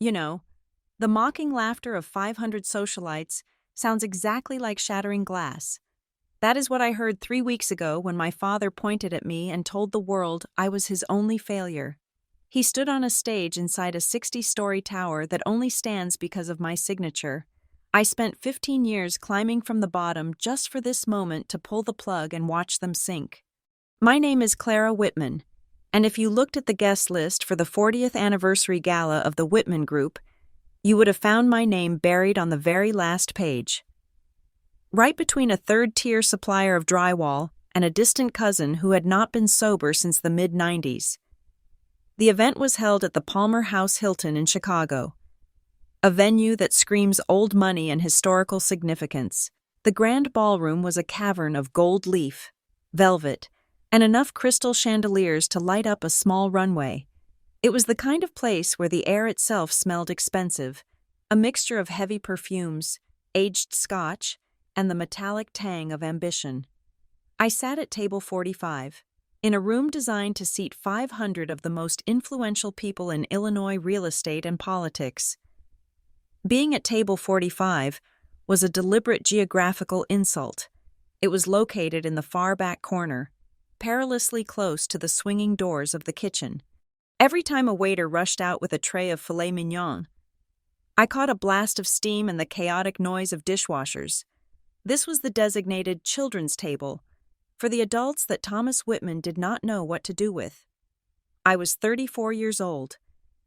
You know, the mocking laughter of 500 socialites sounds exactly like shattering glass. That is what I heard 3 weeks ago when my father pointed at me and told the world I was his only failure. He stood on a stage inside a 60-story tower that only stands because of my signature. I spent 15 years climbing from the bottom just for this moment to pull the plug and watch them sink. My name is Clara Whitman, and if you looked at the guest list for the 40th anniversary gala of the Whitman Group, you would have found my name buried on the very last page. Right between a third-tier supplier of drywall and a distant cousin who had not been sober since the mid-90s. The event was held at the Palmer House Hilton in Chicago, a venue that screams old money and historical significance. The grand ballroom was a cavern of gold leaf, velvet, and enough crystal chandeliers to light up a small runway. It was the kind of place where the air itself smelled expensive, a mixture of heavy perfumes, aged scotch, and the metallic tang of ambition. I sat at table 45, in a room designed to seat 500 of the most influential people in Illinois real estate and politics. Being at table 45 was a deliberate geographical insult. It was located in the far back corner, perilously close to the swinging doors of the kitchen. Every time a waiter rushed out with a tray of filet mignon, I caught a blast of steam and the chaotic noise of dishwashers. This was the designated children's table, for the adults that Thomas Whitman did not know what to do with. I was 34 years old,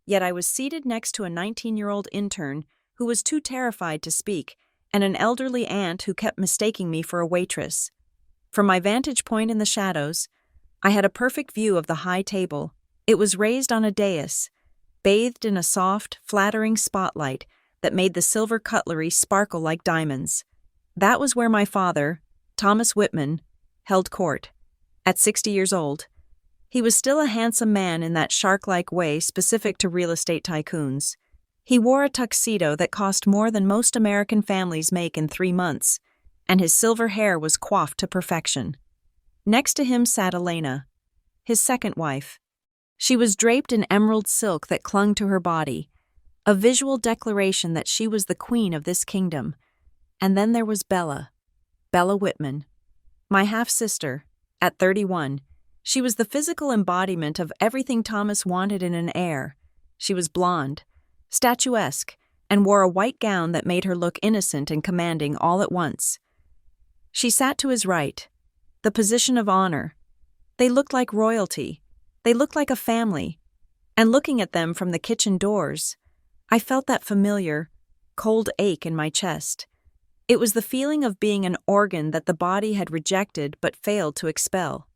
yet I was seated next to a 19-year-old intern who was too terrified to speak, and an elderly aunt who kept mistaking me for a waitress. From my vantage point in the shadows, I had a perfect view of the high table. It was raised on a dais, bathed in a soft, flattering spotlight that made the silver cutlery sparkle like diamonds. That was where my father, Thomas Whitman, held court. At 60 years old, he was still a handsome man in that shark-like way specific to real estate tycoons. He wore a tuxedo that cost more than most American families make in 3 months, and his silver hair was coiffed to perfection. Next to him sat Elena, his second wife. She was draped in emerald silk that clung to her body, a visual declaration that she was the queen of this kingdom. And then there was Bella Whitman, my half-sister. At 31, she was the physical embodiment of everything Thomas wanted in an heir. She was blonde, statuesque, and wore a white gown that made her look innocent and commanding all at once. She sat to his right, the position of honor. They looked like royalty. They looked like a family. And looking at them from the kitchen doors, I felt that familiar, cold ache in my chest. It was the feeling of being an organ that the body had rejected but failed to expel.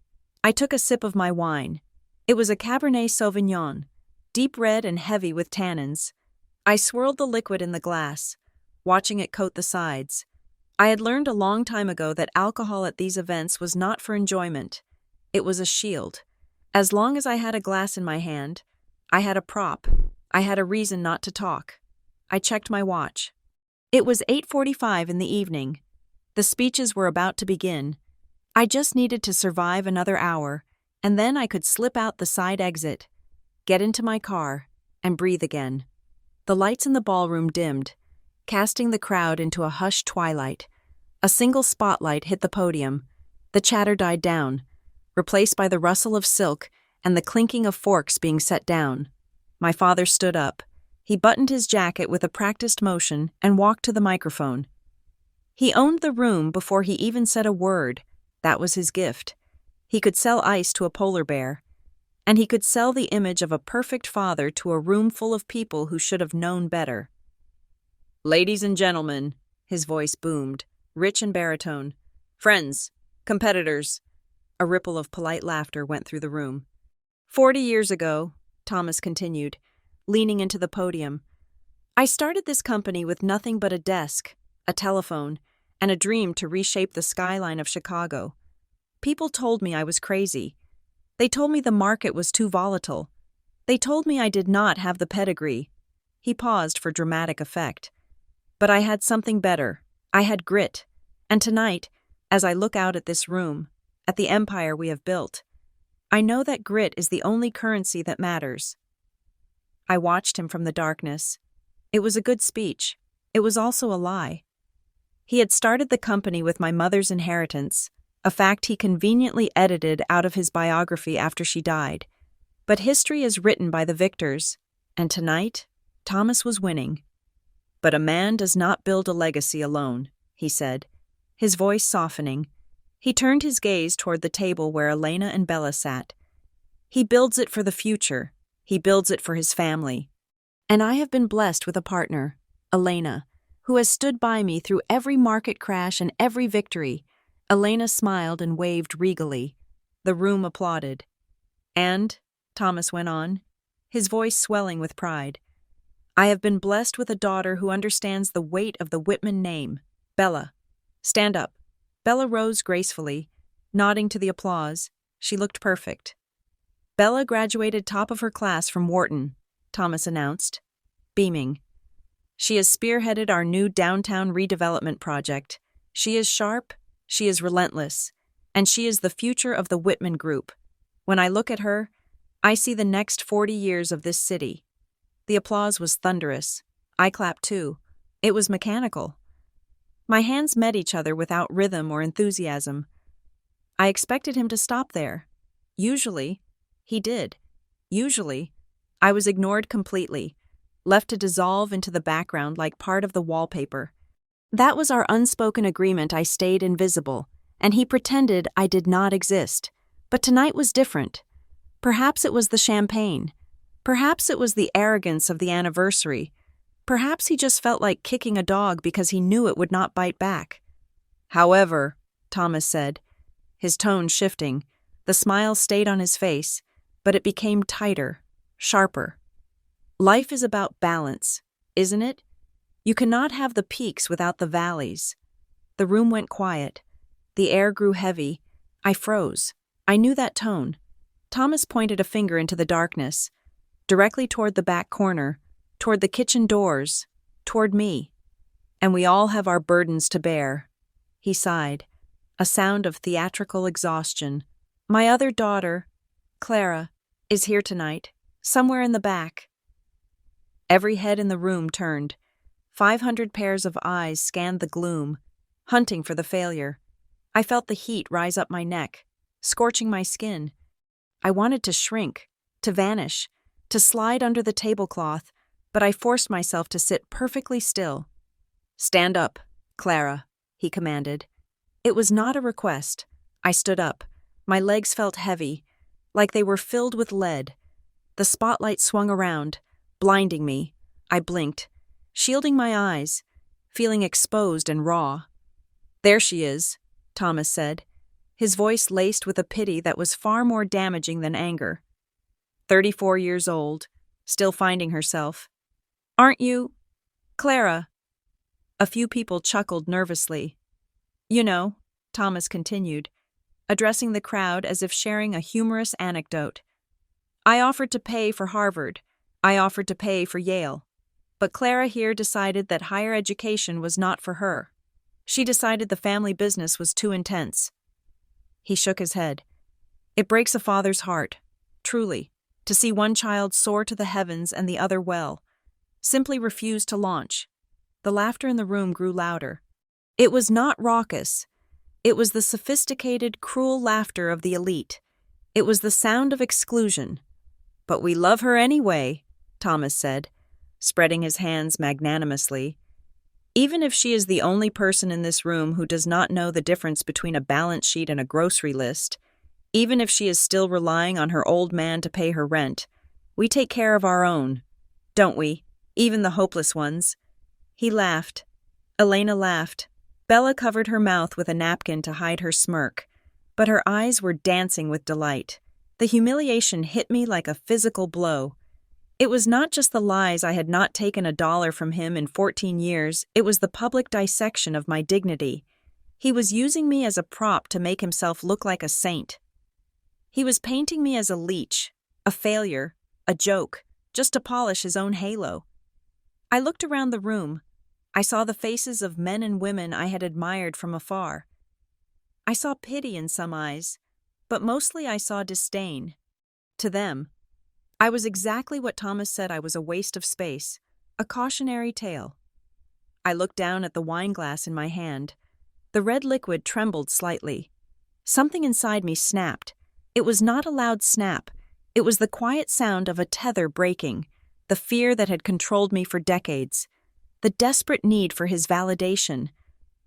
I took a sip of my wine. It was a Cabernet Sauvignon, deep red and heavy with tannins. I swirled the liquid in the glass, watching it coat the sides. I had learned a long time ago that alcohol at these events was not for enjoyment. It was a shield. As long as I had a glass in my hand, I had a prop. I had a reason not to talk. I checked my watch. It was 8:45 in the evening. The speeches were about to begin. I just needed to survive another hour, and then I could slip out the side exit, get into my car, and breathe again. The lights in the ballroom dimmed, casting the crowd into a hushed twilight. A single spotlight hit the podium. The chatter died down, replaced by the rustle of silk and the clinking of forks being set down. My father stood up. He buttoned his jacket with a practiced motion and walked to the microphone. He owned the room before he even said a word. That was his gift. He could sell ice to a polar bear, and he could sell the image of a perfect father to a room full of people who should have known better. "Ladies and gentlemen," his voice boomed, rich and baritone. "Friends, competitors." A ripple of polite laughter went through the room. 40 years ago, Thomas continued, leaning into the podium, I started this company with nothing but a desk, a telephone, and a dream to reshape the skyline of Chicago. People told me I was crazy. They told me the market was too volatile. They told me I did not have the pedigree. He paused for dramatic effect. But I had something better. I had grit. And tonight, as I look out at this room, at the empire we have built, I know that grit is the only currency that matters. I watched him from the darkness, It was a good speech. It was also a lie. He had started the company with my mother's inheritance, a fact he conveniently edited out of his biography after she died. But history is written by the victors, and tonight, Thomas was winning. "But a man does not build a legacy alone," he said, his voice softening. He turned his gaze toward the table where Elena and Bella sat. "He builds it for the future. He builds it for his family. And I have been blessed with a partner, Elena, who has stood by me through every market crash and every victory." Elena smiled and waved regally. The room applauded. "And," Thomas went on, his voice swelling with pride, "I have been blessed with a daughter who understands the weight of the Whitman name. Bella, stand up." Bella rose gracefully, nodding to the applause. She looked perfect. "Bella graduated top of her class from Wharton," Thomas announced, beaming. "She has spearheaded our new downtown redevelopment project. She is sharp, she is relentless, and she is the future of the Whitman Group. When I look at her, I see the next 40 years of this city." The applause was thunderous. I clapped too. It was mechanical. My hands met each other without rhythm or enthusiasm. I expected him to stop there. Usually, he did. Usually, I was ignored completely, left to dissolve into the background like part of the wallpaper. That was our unspoken agreement. I stayed invisible, and he pretended I did not exist. But tonight was different. Perhaps it was the champagne. Perhaps it was the arrogance of the anniversary. Perhaps he just felt like kicking a dog because he knew it would not bite back. "However," Thomas said, his tone shifting, the smile stayed on his face, but it became tighter, sharper. "Life is about balance, isn't it? You cannot have the peaks without the valleys." The room went quiet. The air grew heavy. I froze. I knew that tone. Thomas pointed a finger into the darkness, directly toward the back corner, toward the kitchen doors, toward me. "And we all have our burdens to bear." He sighed, a sound of theatrical exhaustion. "My other daughter, Clara, is here tonight, somewhere in the back." Every head in the room turned. 500 pairs of eyes scanned the gloom, hunting for the failure. I felt the heat rise up my neck, scorching my skin. I wanted to shrink, to vanish, to slide under the tablecloth, but I forced myself to sit perfectly still. "Stand up, Clara," he commanded. It was not a request. I stood up. My legs felt heavy, like they were filled with lead. The spotlight swung around, blinding me. I blinked, shielding my eyes, feeling exposed and raw. "There she is," Thomas said, his voice laced with a pity that was far more damaging than anger. 34 years old, still finding herself. "Aren't you, Clara?" A few people chuckled nervously. "You know," Thomas continued, addressing the crowd as if sharing a humorous anecdote. "I offered to pay for Harvard. I offered to pay for Yale. But Clara here decided that higher education was not for her. She decided the family business was too intense." He shook his head. "It breaks a father's heart, truly, to see one child soar to the heavens and the other simply refuse to launch." The laughter in the room grew louder. It was not raucous. It was the sophisticated, cruel laughter of the elite. It was the sound of exclusion. "But we love her anyway," Thomas said, spreading his hands magnanimously. "Even if she is the only person in this room who does not know the difference between a balance sheet and a grocery list, even if she is still relying on her old man to pay her rent, we take care of our own, don't we? Even the hopeless ones." He laughed. Elena laughed. Bella covered her mouth with a napkin to hide her smirk, but her eyes were dancing with delight. The humiliation hit me like a physical blow. It was not just the lies I had not taken $1 from him in 14 years, it was the public dissection of my dignity. He was using me as a prop to make himself look like a saint. He was painting me as a leech, a failure, a joke, just to polish his own halo. I looked around the room. I saw the faces of men and women I had admired from afar. I saw pity in some eyes, but mostly I saw disdain. To them, I was exactly what Thomas said I was: a waste of space, A cautionary tale. I looked down at the wine glass in my hand. The red liquid trembled slightly. Something inside me snapped. It was not a loud snap. It was the quiet sound of a tether breaking, the fear that had controlled me for decades, the desperate need for his validation,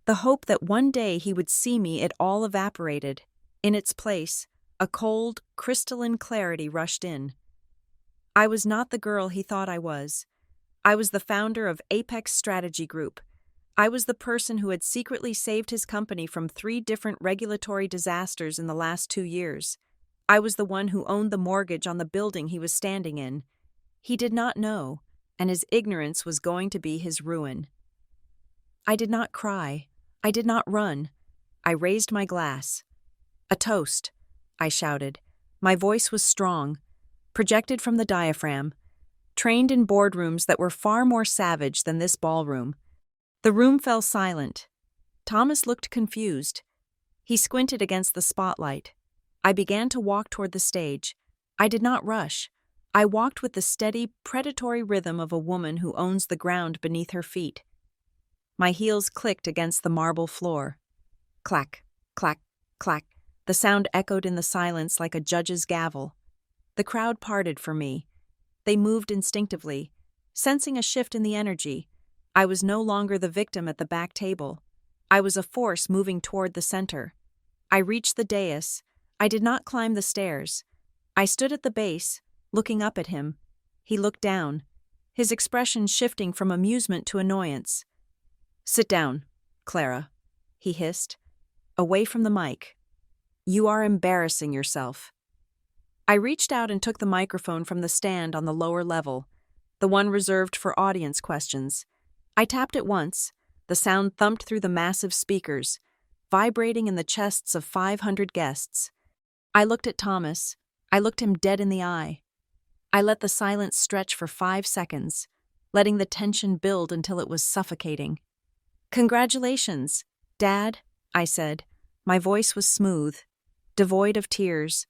the hope that one day he would see me. It all evaporated. In its place, a cold, crystalline clarity rushed in. I was not the girl he thought I was. I was the founder of Apex Strategy Group. I was the person who had secretly saved his company from 3 different regulatory disasters in the last 2 years. I was the one who owned the mortgage on the building he was standing in. He did not know, and his ignorance was going to be his ruin. I did not cry. I did not run. I raised my glass. "A toast," I shouted. My voice was strong, projected from the diaphragm, trained in boardrooms that were far more savage than this ballroom. The room fell silent. Thomas looked confused. He squinted against the spotlight. I began to walk toward the stage. I did not rush. I walked with the steady, predatory rhythm of a woman who owns the ground beneath her feet. My heels clicked against the marble floor. Clack, clack, clack. The sound echoed in the silence like a judge's gavel. The crowd parted for me. They moved instinctively, sensing a shift in the energy. I was no longer the victim at the back table. I was a force moving toward the center. I reached the dais. I did not climb the stairs. I stood at the base, looking up at him. He looked down, his expression shifting from amusement to annoyance. "Sit down, Clara," he hissed, away from the mic. "You are embarrassing yourself." I reached out and took the microphone from the stand on the lower level, the one reserved for audience questions. I tapped it once. The sound thumped through the massive speakers, vibrating in the chests of 500 guests. I looked at Thomas. I looked him dead in the eye. I let the silence stretch for 5 seconds, letting the tension build until it was suffocating. "Congratulations, Dad," I said. My voice was smooth, devoid of tears,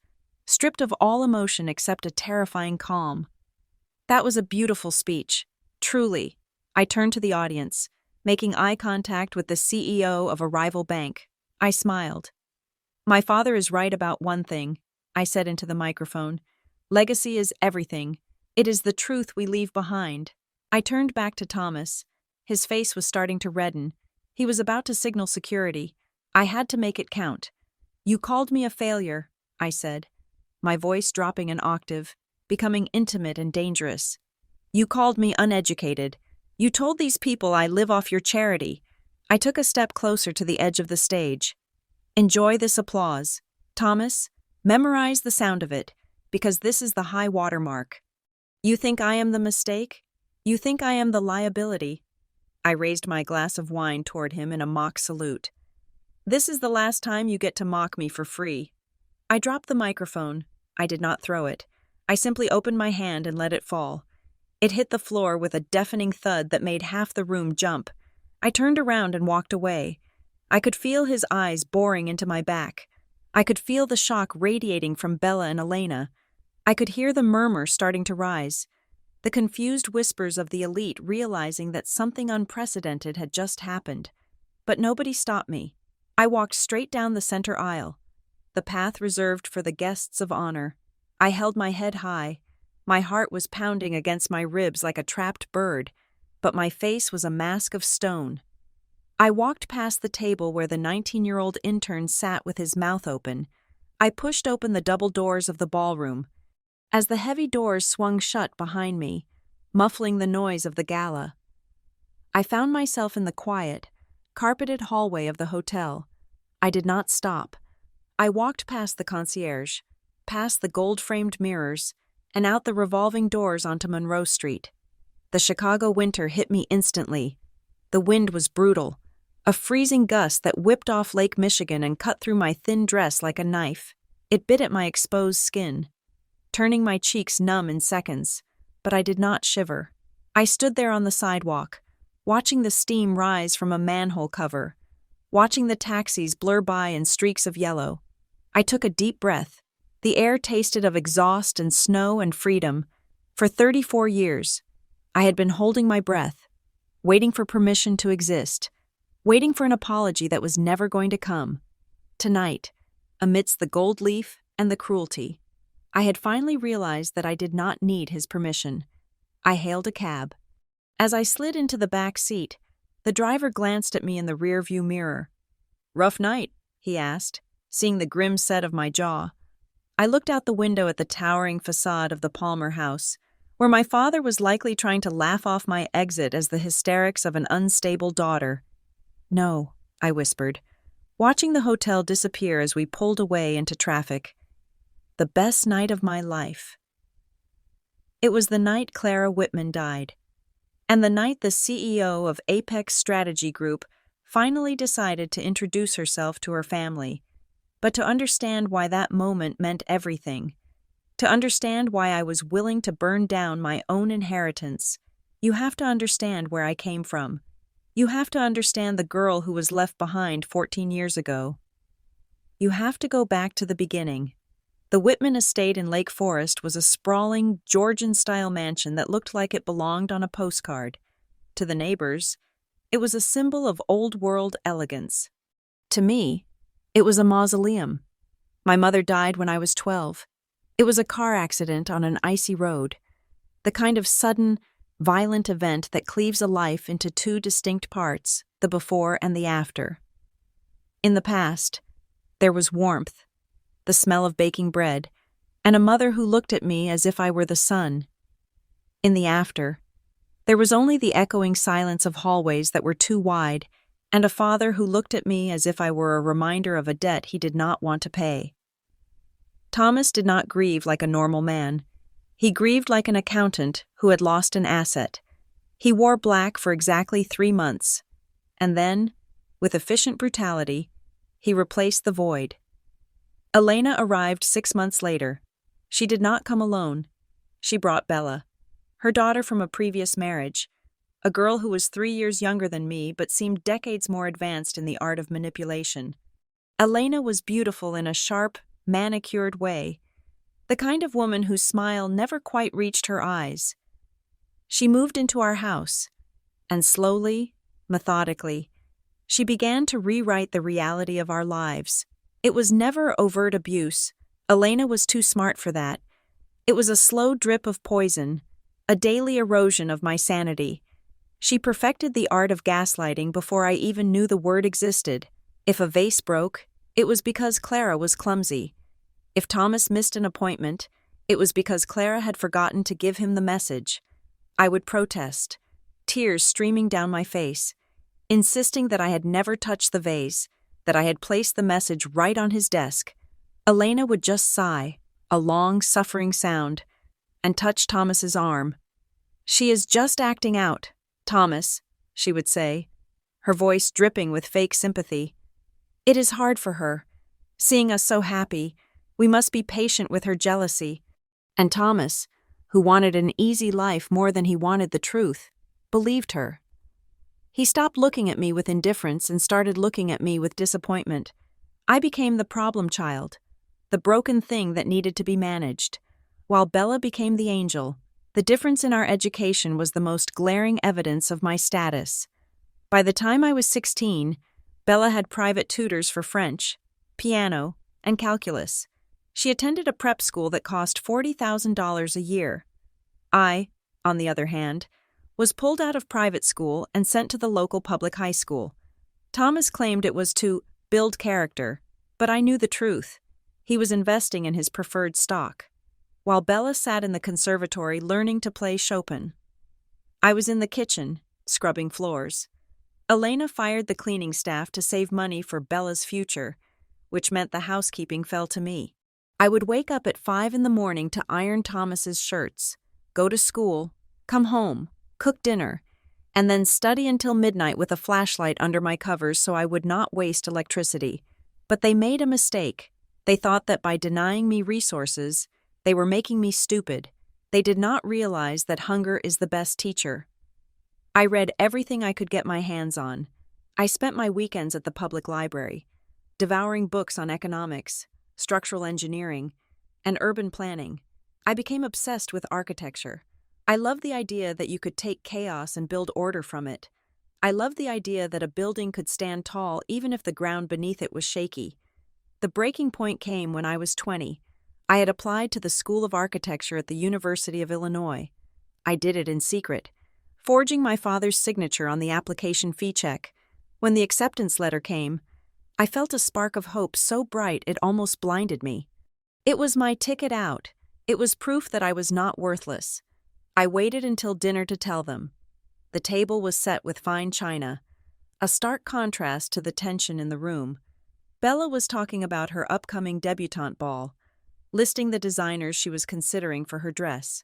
stripped of all emotion except a terrifying calm. "That was a beautiful speech, truly." I turned to the audience, making eye contact with the CEO of a rival bank. I smiled. "My father is right about one thing," I said into the microphone. "Legacy is everything. It is the truth we leave behind." I turned back to Thomas. His face was starting to redden. He was about to signal security. I had to make it count. "You called me a failure," I said, my voice dropping an octave, becoming intimate and dangerous. "You called me uneducated. You told these people I live off your charity." I took a step closer to the edge of the stage. "Enjoy this applause. Thomas, memorize the sound of it, because this is the high water mark. You think I am the mistake? You think I am the liability?" I raised my glass of wine toward him in a mock salute. "This is the last time you get to mock me for free." I dropped the microphone. I did not throw it. I simply opened my hand and let it fall. It hit the floor with a deafening thud that made half the room jump. I turned around and walked away. I could feel his eyes boring into my back. I could feel the shock radiating from Bella and Elena. I could hear the murmur starting to rise, the confused whispers of the elite realizing that something unprecedented had just happened. But nobody stopped me. I walked straight down the center aisle, the path reserved for the guests of honor. I held my head high. My heart was pounding against my ribs like a trapped bird, but my face was a mask of stone. I walked past the table where the 19-year-old intern sat with his mouth open. I pushed open the double doors of the ballroom. As the heavy doors swung shut behind me, muffling the noise of the gala, I found myself in the quiet, carpeted hallway of the hotel. I did not stop. I walked past the concierge, past the gold-framed mirrors, and out the revolving doors onto Monroe Street. The Chicago winter hit me instantly. The wind was brutal, a freezing gust that whipped off Lake Michigan and cut through my thin dress like a knife. It bit at my exposed skin, turning my cheeks numb in seconds, but I did not shiver. I stood there on the sidewalk, watching the steam rise from a manhole cover, watching the taxis blur by in streaks of yellow. I took a deep breath. The air tasted of exhaust and snow and freedom. For 34 years, I had been holding my breath, waiting for permission to exist, waiting for an apology that was never going to come. Tonight, amidst the gold leaf and the cruelty, I had finally realized that I did not need his permission. I hailed a cab. As I slid into the back seat, the driver glanced at me in the rearview mirror. "Rough night?" he asked, seeing the grim set of my jaw. I looked out the window at the towering facade of the Palmer house, where my father was likely trying to laugh off my exit as the hysterics of an unstable daughter. "No," I whispered, watching the hotel disappear as we pulled away into traffic. The best night of my life. It was the night Clara Whitman died, and the night the CEO of Apex Strategy Group finally decided to introduce herself to her family. But to understand why that moment meant everything, to understand why I was willing to burn down my own inheritance, you have to understand where I came from. You have to understand the girl who was left behind 14 years ago. You have to go back to the beginning. The Whitman estate in Lake Forest was a sprawling, Georgian-style mansion that looked like it belonged on a postcard. To the neighbors, it was a symbol of old-world elegance. To me, it was a mausoleum. My mother died when I was 12. It was a car accident on an icy road, the kind of sudden, violent event that cleaves a life into two distinct parts, the before and the after. In the past, there was warmth, the smell of baking bread, and a mother who looked at me as if I were the sun. In the after, there was only the echoing silence of hallways that were too wide, and a father who looked at me as if I were a reminder of a debt he did not want to pay. Thomas did not grieve like a normal man. He grieved like an accountant who had lost an asset. He wore black for exactly 3 months, and then, with efficient brutality, he replaced the void. Elena arrived 6 months later. She did not come alone. She brought Bella, her daughter from a previous marriage, a girl who was 3 years younger than me but seemed decades more advanced in the art of manipulation. Elena was beautiful in a sharp, manicured way, the kind of woman whose smile never quite reached her eyes. She moved into our house, and slowly, methodically, she began to rewrite the reality of our lives. It was never overt abuse. Elena was too smart for that. It was a slow drip of poison, a daily erosion of my sanity. She perfected the art of gaslighting before I even knew the word existed. If a vase broke, it was because Clara was clumsy. If Thomas missed an appointment, it was because Clara had forgotten to give him the message. I would protest, tears streaming down my face, insisting that I had never touched the vase, that I had placed the message right on his desk. Elena would just sigh, a long, suffering sound, and touch Thomas's arm. "She is just acting out, Thomas," she would say, her voice dripping with fake sympathy. "It is hard for her, seeing us so happy. We must be patient with her jealousy." And Thomas, who wanted an easy life more than he wanted the truth, believed her. He stopped looking at me with indifference and started looking at me with disappointment. I became the problem child, the broken thing that needed to be managed, while Bella became the angel. The difference in our education was the most glaring evidence of my status. By the time I was 16, Bella had private tutors for French, piano, and calculus. She attended a prep school that cost $40,000 a year. I, on the other hand, was pulled out of private school and sent to the local public high school. Thomas claimed it was to build character, but I knew the truth. He was investing in his preferred stock, while Bella sat in the conservatory learning to play Chopin. I was in the kitchen, scrubbing floors. Elena fired the cleaning staff to save money for Bella's future, which meant the housekeeping fell to me. I would wake up at 5 in the morning to iron Thomas's shirts, go to school, come home, cook dinner, and then study until midnight with a flashlight under my covers so I would not waste electricity. But they made a mistake. They thought that by denying me resources, they were making me stupid. They did not realize that hunger is the best teacher. I read everything I could get my hands on. I spent my weekends at the public library, devouring books on economics, structural engineering, and urban planning. I became obsessed with architecture. I love the idea that you could take chaos and build order from it. I love the idea that a building could stand tall even if the ground beneath it was shaky. The breaking point came when I was 20. I had applied to the School of Architecture at the University of Illinois. I did it in secret, forging my father's signature on the application fee check. When the acceptance letter came, I felt a spark of hope so bright it almost blinded me. It was my ticket out. It was proof that I was not worthless. I waited until dinner to tell them. The table was set with fine china, a stark contrast to the tension in the room. Bella was talking about her upcoming debutante ball, listing the designers she was considering for her dress.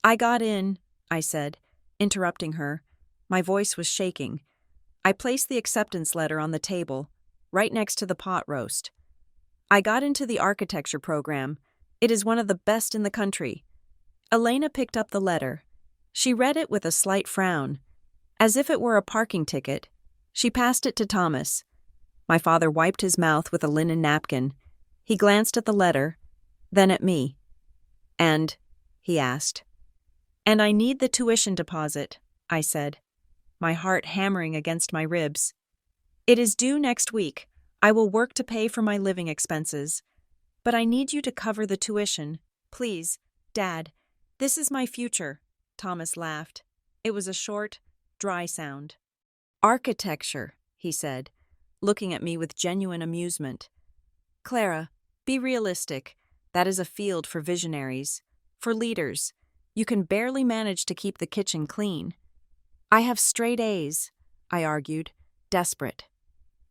"I got in," I said, interrupting her. My voice was shaking. I placed the acceptance letter on the table, right next to the pot roast. "I got into the architecture program. It is one of the best in the country." Elena picked up the letter. She read it with a slight frown. As if it were a parking ticket, she passed it to Thomas. My father wiped his mouth with a linen napkin. He glanced at the letter, then at me. "And?" he asked. "And I need the tuition deposit," I said, my heart hammering against my ribs. "It is due next week. I will work to pay for my living expenses. But I need you to cover the tuition. Please, Dad. This is my future." Thomas laughed. It was a short, dry sound. "Architecture," he said, looking at me with genuine amusement. "Clara, be realistic. That is a field for visionaries, for leaders. You can barely manage to keep the kitchen clean." "I have straight A's," I argued, desperate.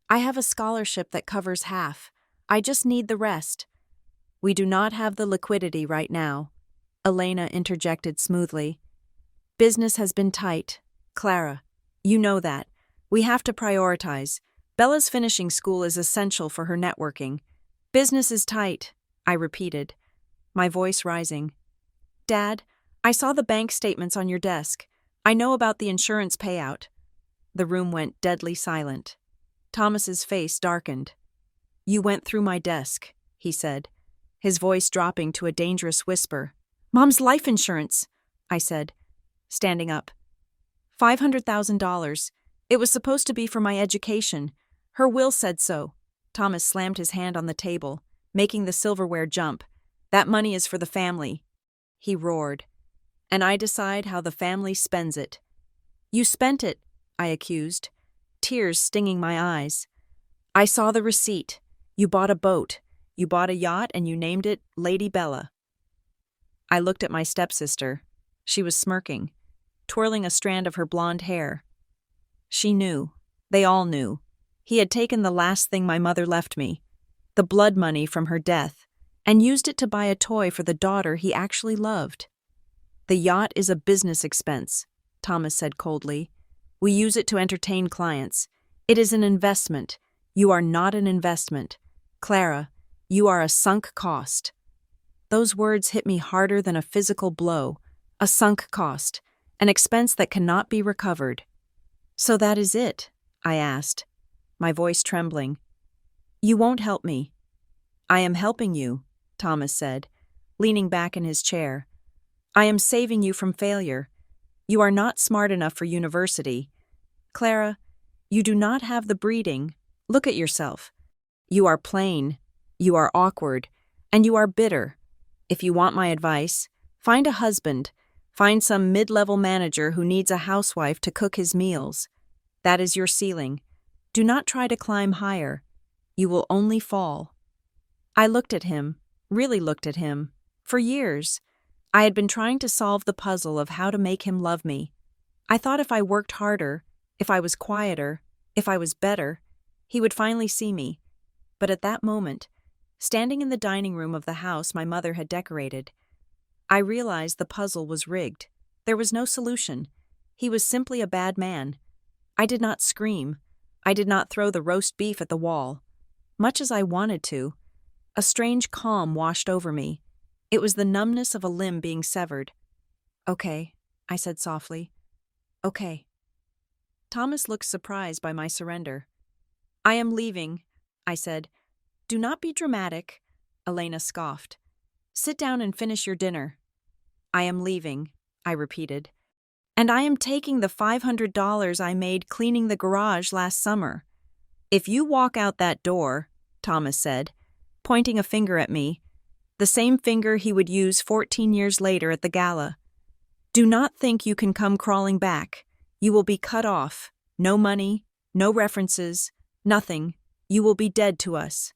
"I have a scholarship that covers half. I just need the rest." "We do not have the liquidity right now," Elena interjected smoothly. "Business has been tight. Clara, you know that. We have to prioritize. Bella's finishing school is essential for her networking." "Business is tight," I repeated, my voice rising. "Dad, I saw the bank statements on your desk. I know about the insurance payout." The room went deadly silent. Thomas's face darkened. "You went through my desk," he said, his voice dropping to a dangerous whisper. "Mom's life insurance," I said, standing up. $500,000. It was supposed to be for my education. Her will said so." Thomas slammed his hand on the table, making the silverware jump. "That money is for the family," he roared. "And I decide how the family spends it." "You spent it," I accused, tears stinging my eyes. "I saw the receipt. You bought a boat. You bought a yacht and you named it Lady Bella." I looked at my stepsister. She was smirking, twirling a strand of her blonde hair. She knew. They all knew. He had taken the last thing my mother left me, the blood money from her death, and used it to buy a toy for the daughter he actually loved. "The yacht is a business expense," Thomas said coldly. "We use it to entertain clients. It is an investment. You are not an investment. Clara, you are a sunk cost." Those words hit me harder than a physical blow. A sunk cost, an expense that cannot be recovered. "So that is it?" I asked, my voice trembling. "You won't help me." "I am helping you," Thomas said, leaning back in his chair. "I am saving you from failure. You are not smart enough for university. Clara, you do not have the breeding. Look at yourself. You are plain, you are awkward, and you are bitter. If you want my advice, find a husband. Find some mid-level manager who needs a housewife to cook his meals. That is your ceiling. Do not try to climb higher. You will only fall." I looked at him, really looked at him. For years, I had been trying to solve the puzzle of how to make him love me. I thought if I worked harder, if I was quieter, if I was better, he would finally see me. But at that moment, standing in the dining room of the house my mother had decorated, I realized the puzzle was rigged. There was no solution. He was simply a bad man. I did not scream. I did not throw the roast beef at the wall. Much as I wanted to, a strange calm washed over me. It was the numbness of a limb being severed. "Okay," I said softly. "Okay." Thomas looked surprised by my surrender. "I am leaving," I said. "Do not be dramatic," Elena scoffed. "Sit down and finish your dinner." "I am leaving," I repeated. And I am taking the $500 I made cleaning the garage last summer. If you walk out that door, Thomas said, pointing a finger at me, the same finger he would use 14 years later at the gala. Do not think you can come crawling back. You will be cut off. No money, no references, nothing. You will be dead to us.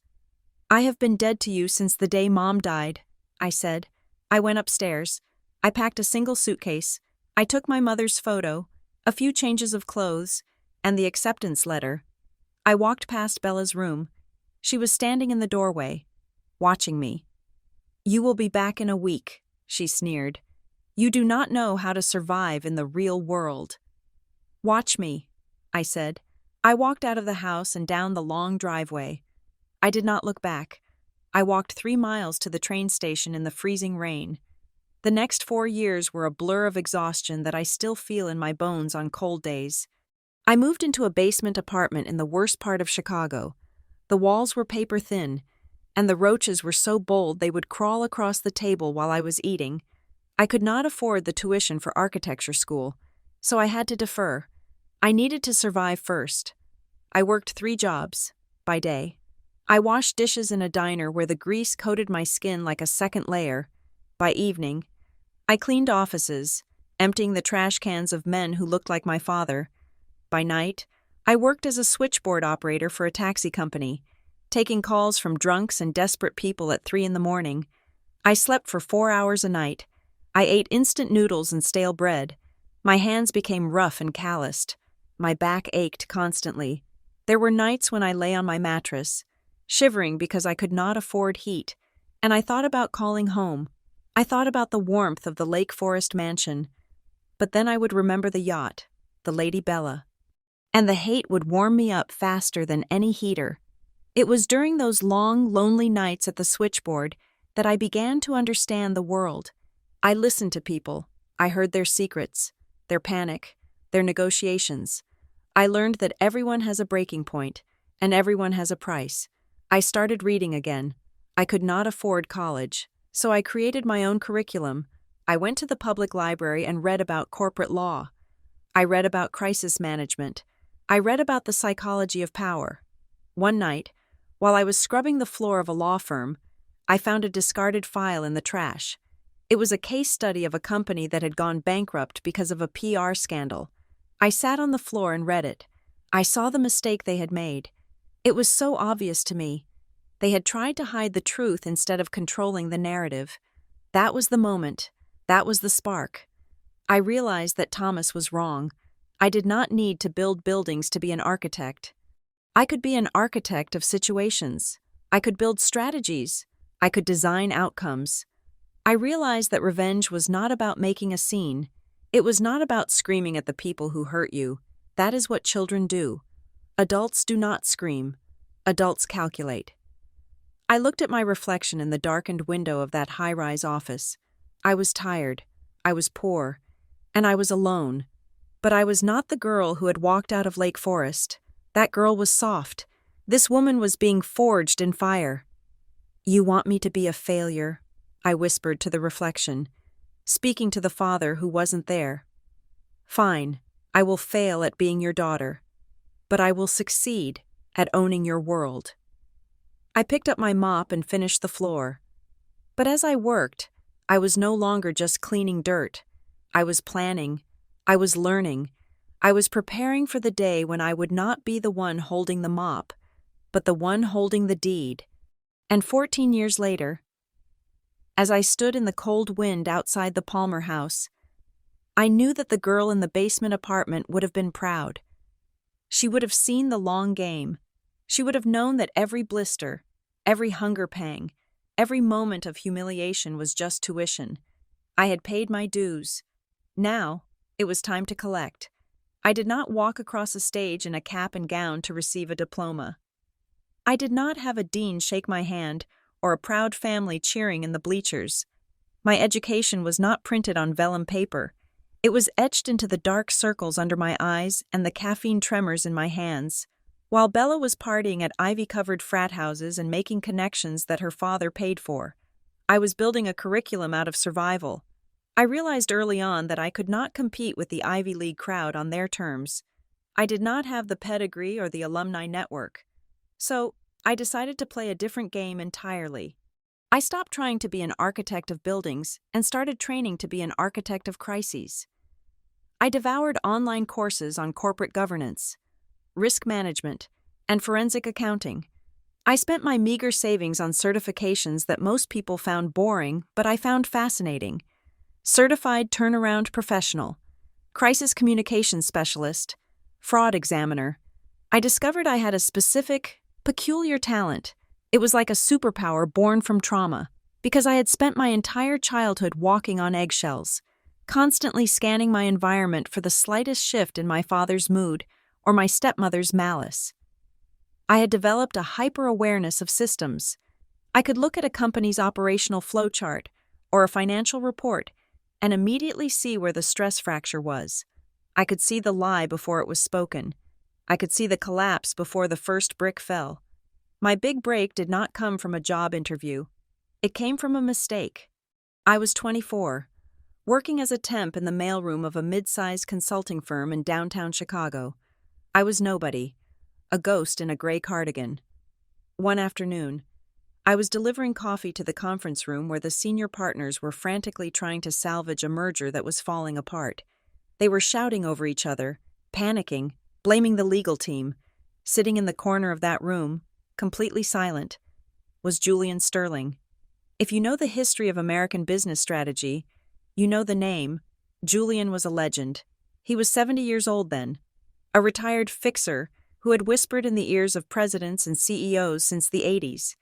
I have been dead to you since the day Mom died, I said. I went upstairs. I packed a single suitcase. I took my mother's photo, a few changes of clothes, and the acceptance letter. I walked past Bella's room. She was standing in the doorway, watching me. You will be back in a week, she sneered. You do not know how to survive in the real world. Watch me, I said. I walked out of the house and down the long driveway. I did not look back. I walked 3 miles to the train station in the freezing rain. The next 4 years were a blur of exhaustion that I still feel in my bones on cold days. I moved into a basement apartment in the worst part of Chicago. The walls were paper thin, and the roaches were so bold they would crawl across the table while I was eating. I could not afford the tuition for architecture school, so I had to defer. I needed to survive first. I worked 3 jobs, by day. I washed dishes in a diner where the grease coated my skin like a second layer. By evening, I cleaned offices, emptying the trash cans of men who looked like my father. By night, I worked as a switchboard operator for a taxi company, taking calls from drunks and desperate people at 3 a.m. I slept for 4 hours a night. I ate instant noodles and stale bread. My hands became rough and calloused. My back ached constantly. There were nights when I lay on my mattress, shivering because I could not afford heat, and I thought about calling home. I thought about the warmth of the Lake Forest mansion. But then I would remember the yacht, the Lady Bella. And the hate would warm me up faster than any heater. It was during those long, lonely nights at the switchboard that I began to understand the world. I listened to people. I heard their secrets, their panic, their negotiations. I learned that everyone has a breaking point, and everyone has a price. I started reading again. I could not afford college, so I created my own curriculum. I went to the public library and read about corporate law. I read about crisis management. I read about the psychology of power. One night, while I was scrubbing the floor of a law firm, I found a discarded file in the trash. It was a case study of a company that had gone bankrupt because of a PR scandal. I sat on the floor and read it. I saw the mistake they had made. It was so obvious to me. They had tried to hide the truth instead of controlling the narrative. That was the moment. That was the spark. I realized that Thomas was wrong. I did not need to build buildings to be an architect. I could be an architect of situations. I could build strategies. I could design outcomes. I realized that revenge was not about making a scene. It was not about screaming at the people who hurt you. That is what children do. Adults do not scream. Adults calculate. I looked at my reflection in the darkened window of that high-rise office. I was tired. I was poor. And I was alone. But I was not the girl who had walked out of Lake Forest. That girl was soft. This woman was being forged in fire. You want me to be a failure, I whispered to the reflection, speaking to the father who wasn't there. Fine, I will fail at being your daughter, but I will succeed at owning your world. I picked up my mop and finished the floor. But as I worked, I was no longer just cleaning dirt. I was planning. I was learning. I was preparing for the day when I would not be the one holding the mop, but the one holding the deed. And 14 years later, as I stood in the cold wind outside the Palmer house, I knew that the girl in the basement apartment would have been proud. She would have seen the long game. She would have known that every blister, every hunger pang, every moment of humiliation was just tuition. I had paid my dues. Now, it was time to collect. I did not walk across a stage in a cap and gown to receive a diploma. I did not have a dean shake my hand or a proud family cheering in the bleachers. My education was not printed on vellum paper. It was etched into the dark circles under my eyes and the caffeine tremors in my hands. While Bella was partying at ivy-covered frat houses and making connections that her father paid for, I was building a curriculum out of survival. I realized early on that I could not compete with the Ivy League crowd on their terms. I did not have the pedigree or the alumni network. So, I decided to play a different game entirely. I stopped trying to be an architect of buildings and started training to be an architect of crises. I devoured online courses on corporate governance, risk management, and forensic accounting. I spent my meager savings on certifications that most people found boring, but I found fascinating. Certified Turnaround Professional, Crisis Communications Specialist, Fraud Examiner. I discovered I had a specific, peculiar talent. It was like a superpower born from trauma, because I had spent my entire childhood walking on eggshells, constantly scanning my environment for the slightest shift in my father's mood or my stepmother's malice. I had developed a hyper-awareness of systems. I could look at a company's operational flowchart or a financial report and immediately see where the stress fracture was. I could see the lie before it was spoken. I could see the collapse before the first brick fell. My big break did not come from a job interview. It came from a mistake. I was 24, working as a temp in the mailroom of a mid-sized consulting firm in downtown Chicago. I was nobody, a ghost in a gray cardigan. One afternoon, I was delivering coffee to the conference room where the senior partners were frantically trying to salvage a merger that was falling apart. They were shouting over each other, panicking, blaming the legal team. Sitting in the corner of that room, completely silent, was Julian Sterling. If you know the history of American business strategy, you know the name. Julian was a legend. He was 70 years old then, a retired fixer who had whispered in the ears of presidents and CEOs since the 80s.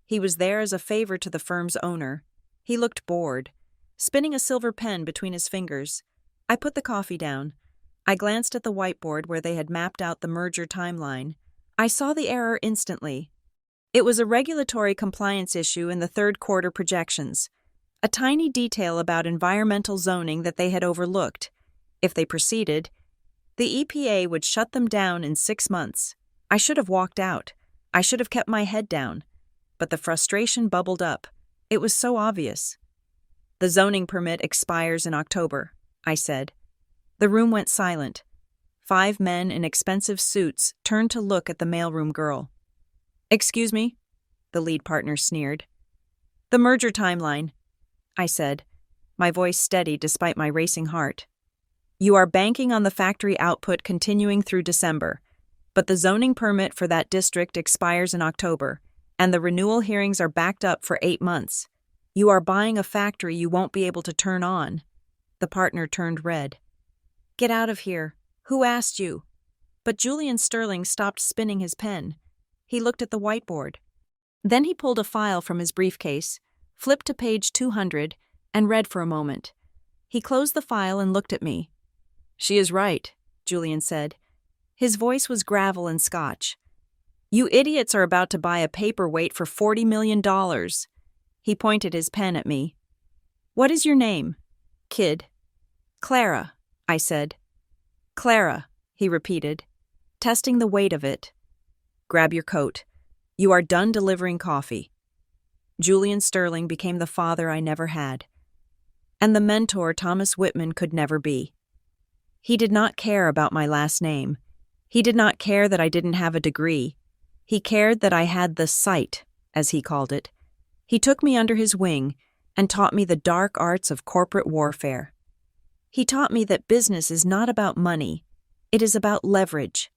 He was there as a favor to the firm's owner. He looked bored, spinning a silver pen between his fingers. I put the coffee down. I glanced at the whiteboard where they had mapped out the merger timeline. I saw the error instantly. It was a regulatory compliance issue in the third quarter projections, a tiny detail about environmental zoning that they had overlooked. If they proceeded, the EPA would shut them down in 6 months. I should have walked out. I should have kept my head down. But the frustration bubbled up. It was so obvious. The zoning permit expires in October, I said. The room went silent. 5 men in expensive suits turned to look at the mailroom girl. "Excuse me?" the lead partner sneered. "The merger timeline," I said, my voice steady despite my racing heart. "You are banking on the factory output continuing through December, but the zoning permit for that district expires in October, and the renewal hearings are backed up for 8 months. You are buying a factory you won't be able to turn on." The partner turned red. "Get out of here. Who asked you?" But Julian Sterling stopped spinning his pen. He looked at the whiteboard. Then he pulled a file from his briefcase, flipped to page 200, and read for a moment. He closed the file and looked at me. "She is right," Julian said. His voice was gravel and scotch. "You idiots are about to buy a paperweight for $40 million. He pointed his pen at me. "What is your name?" "Kid." "Clara," I said. "Clara," he repeated, testing the weight of it. "Grab your coat. You are done delivering coffee." Julian Sterling became the father I never had, and the mentor Thomas Whitman could never be. He did not care about my last name. He did not care that I didn't have a degree. He cared that I had the sight, as he called it. He took me under his wing and taught me the dark arts of corporate warfare. He taught me that business is not about money, it is about leverage.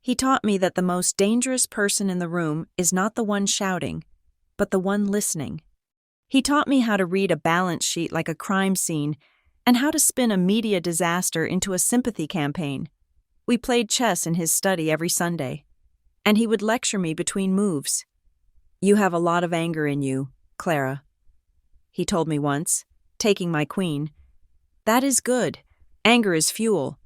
He taught me that the most dangerous person in the room is not the one shouting, but the one listening. He taught me how to read a balance sheet like a crime scene and how to spin a media disaster into a sympathy campaign. We played chess in his study every Sunday, and he would lecture me between moves. "You have a lot of anger in you, Clara," he told me once, taking my queen. "That is good. Anger is fuel.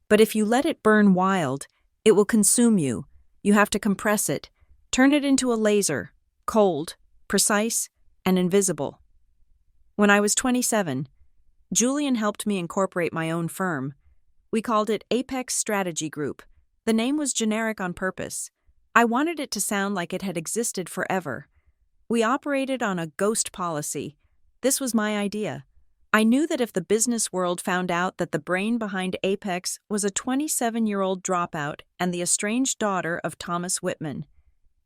But if you let it burn wild, it will consume you. You have to compress it, turn it into a laser, cold, precise, and invisible." When I was 27, Julian helped me incorporate my own firm. We called it Apex Strategy Group. The name was generic on purpose. I wanted it to sound like it had existed forever. We operated on a ghost policy. This was my idea. I knew that if the business world found out that the brain behind Apex was a 27-year-old dropout and the estranged daughter of Thomas Whitman,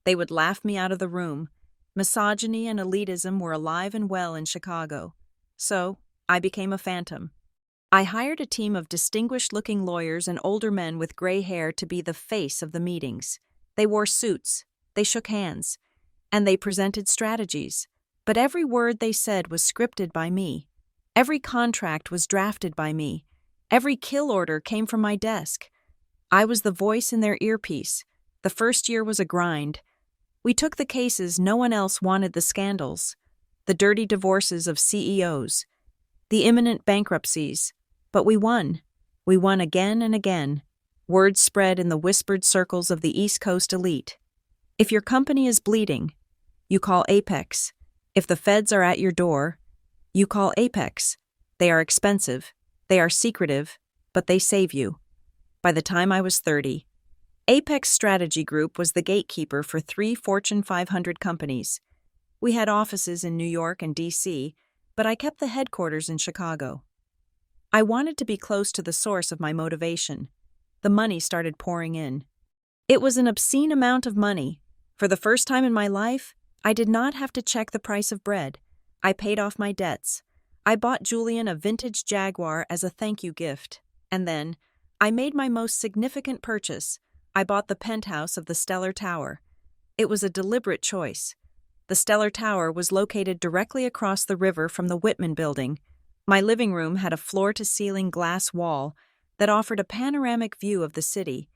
they would laugh me out of the room. Misogyny and elitism were alive and well in Chicago. So, I became a phantom. I hired a team of distinguished-looking lawyers and older men with gray hair to be the face of the meetings. They wore suits, they shook hands, and they presented strategies. But every word they said was scripted by me. Every contract was drafted by me. Every kill order came from my desk. I was the voice in their earpiece. The first year was a grind. We took the cases no one else wanted, the scandals, the dirty divorces of CEOs, the imminent bankruptcies. But we won. We won again and again. Word spread in the whispered circles of the East Coast elite. If your company is bleeding, you call Apex. If the feds are at your door, you call Apex. They are expensive, they are secretive, but they save you. By the time I was 30, Apex Strategy Group was the gatekeeper for 3 Fortune 500 companies. We had offices in New York and D.C., but I kept the headquarters in Chicago. I wanted to be close to the source of my motivation. The money started pouring in. It was an obscene amount of money. For the first time in my life, I did not have to check the price of bread. I paid off my debts. I bought Julian a vintage Jaguar as a thank you gift. And then, I made my most significant purchase. I bought the penthouse of the Stellar Tower. It was a deliberate choice. The Stellar Tower was located directly across the river from the Whitman building. My living room had a floor-to-ceiling glass wall that offered a panoramic view of the city,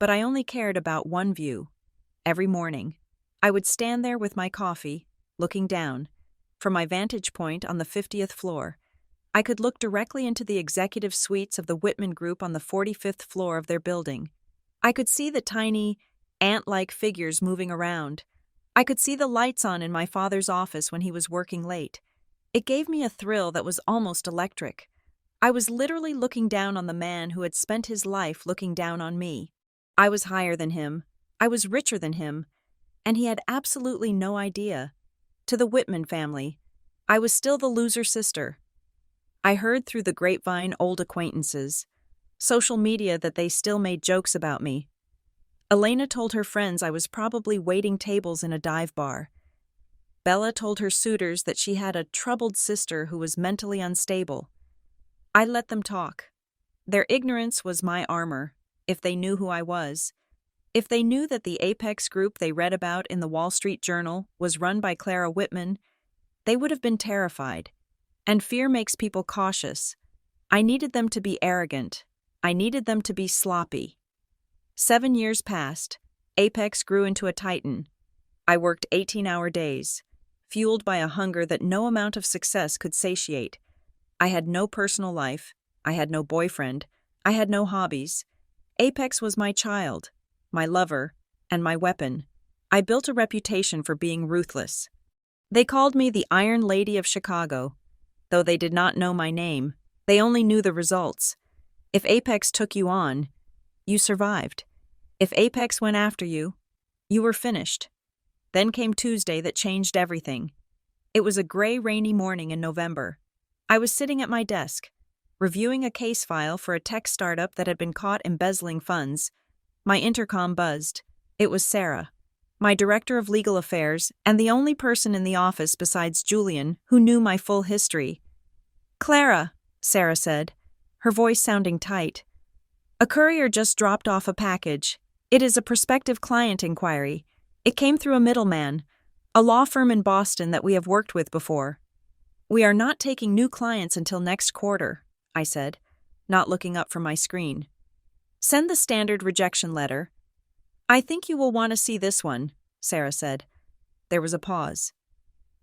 but I only cared about one view. Every morning, I would stand there with my coffee, looking down. From my vantage point on the 50th floor, I could look directly into the executive suites of the Whitman Group on the 45th floor of their building. I could see the tiny, ant-like figures moving around. I could see the lights on in my father's office when he was working late. It gave me a thrill that was almost electric. I was literally looking down on the man who had spent his life looking down on me. I was higher than him. I was richer than him. And he had absolutely no idea. To the Whitman family, I was still the loser sister. I heard through the grapevine old acquaintances, social media, that they still made jokes about me. Elena told her friends I was probably waiting tables in a dive bar. Bella told her suitors that she had a troubled sister who was mentally unstable. I let them talk. Their ignorance was my armor, if they knew who I was. If they knew that the Apex Group they read about in the Wall Street Journal was run by Clara Whitman, they would have been terrified. And fear makes people cautious. I needed them to be arrogant. I needed them to be sloppy. 7 years passed. Apex grew into a titan. I worked 18-hour days, fueled by a hunger that no amount of success could satiate. I had no personal life. I had no boyfriend. I had no hobbies. Apex was my child, my lover, and my weapon. I built a reputation for being ruthless. They called me the Iron Lady of Chicago. Though they did not know my name, they only knew the results. If Apex took you on, you survived. If Apex went after you, you were finished. Then came Tuesday that changed everything. It was a gray, rainy morning in November. I was sitting at my desk, reviewing a case file for a tech startup that had been caught embezzling funds. My intercom buzzed. It was Sarah, my director of legal affairs, and the only person in the office besides Julian who knew my full history. "Clara," Sarah said, her voice sounding tight. "A courier just dropped off a package. It is a prospective client inquiry. It came through a middleman, a law firm in Boston that we have worked with before. We are not taking new clients until next quarter," I said, not looking up from my screen. "Send the standard rejection letter." "I think you will want to see this one," Sarah said. There was a pause.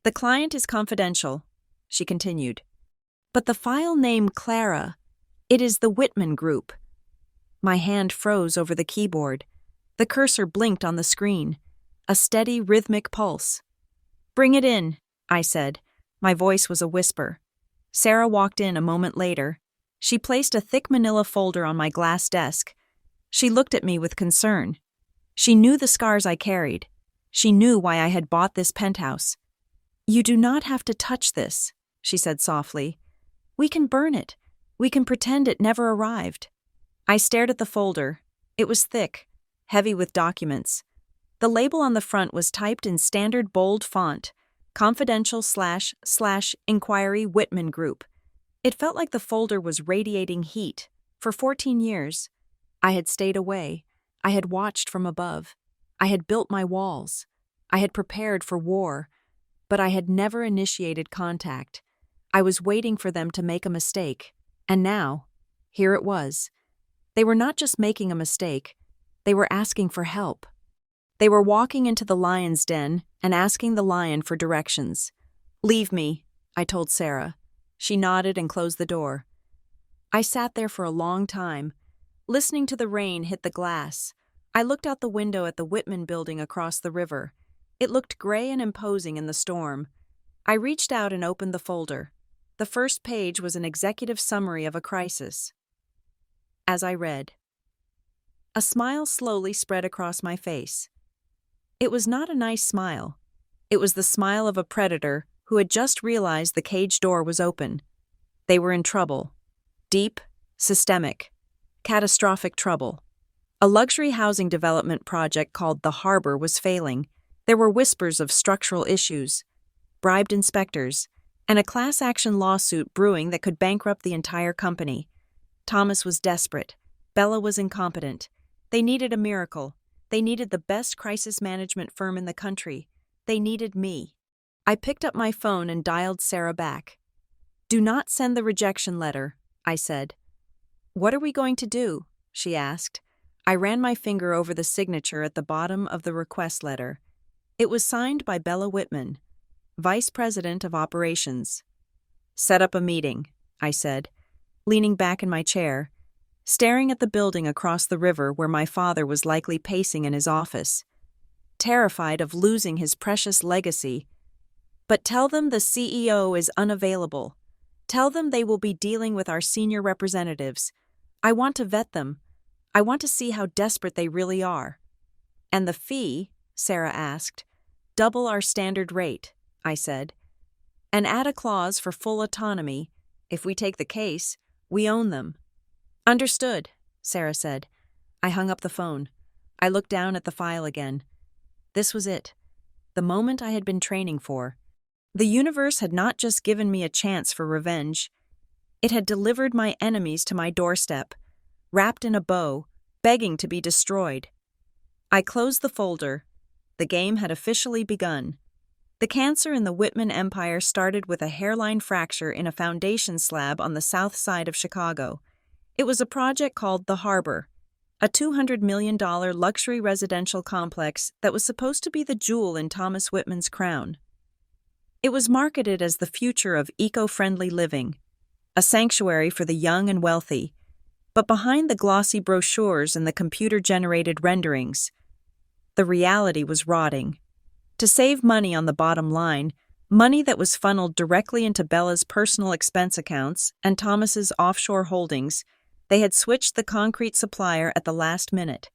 "The client is confidential," she continued. "But the file name Clara, it is the Whitman Group." My hand froze over the keyboard. The cursor blinked on the screen, a steady, rhythmic pulse. "Bring it in," I said. My voice was a whisper. Sarah walked in a moment later. She placed a thick manila folder on my glass desk. She looked at me with concern. She knew the scars I carried. She knew why I had bought this penthouse. "You do not have to touch this," she said softly. We can burn it. We can pretend it never arrived. I stared at the folder. It was thick, heavy with documents. The label on the front was typed in standard bold font, confidential / inquiry Whitman Group. It felt like the folder was radiating heat. For 14 years, I had stayed away. I had watched from above. I had built my walls. I had prepared for war, but I had never initiated contact. I was waiting for them to make a mistake, and now, here it was. They were not just making a mistake, they were asking for help. They were walking into the lion's den and asking the lion for directions. "Leave me," I told Sarah. She nodded and closed the door. I sat there for a long time, listening to the rain hit the glass. I looked out the window at the Whitman building across the river. It looked gray and imposing in the storm. I reached out and opened the folder. The first page was an executive summary of a crisis. As I read, a smile slowly spread across my face. It was not a nice smile. It was the smile of a predator who had just realized the cage door was open. They were in trouble. Deep, systemic, catastrophic trouble. A luxury housing development project called The Harbor was failing. There were whispers of structural issues, bribed inspectors, and a class action lawsuit brewing that could bankrupt the entire company. Thomas was desperate. Bella was incompetent. They needed a miracle. They needed the best crisis management firm in the country. They needed me. I picked up my phone and dialed Sarah back. "Do not send the rejection letter," I said. "What are we going to do?" she asked. I ran my finger over the signature at the bottom of the request letter. It was signed by Bella Whitman, Vice President of Operations. "Set up a meeting," I said, leaning back in my chair, staring at the building across the river where my father was likely pacing in his office, terrified of losing his precious legacy. "But tell them the CEO is unavailable. Tell them they will be dealing with our senior representatives. I want to vet them. I want to see how desperate they really are." "And the fee?" Sarah asked. "Double our standard rate," I said. "And add a clause for full autonomy. If we take the case, we own them." "Understood," Sarah said. I hung up the phone. I looked down at the file again. This was it. The moment I had been training for. The universe had not just given me a chance for revenge. It had delivered my enemies to my doorstep, wrapped in a bow, begging to be destroyed. I closed the folder. The game had officially begun. The cancer in the Whitman Empire started with a hairline fracture in a foundation slab on the south side of Chicago. It was a project called The Harbor, a $200 million luxury residential complex that was supposed to be the jewel in Thomas Whitman's crown. It was marketed as the future of eco-friendly living, a sanctuary for the young and wealthy. But behind the glossy brochures and the computer-generated renderings, the reality was rotting. To save money on the bottom line, money that was funneled directly into Bella's personal expense accounts and Thomas's offshore holdings, they had switched the concrete supplier at the last minute.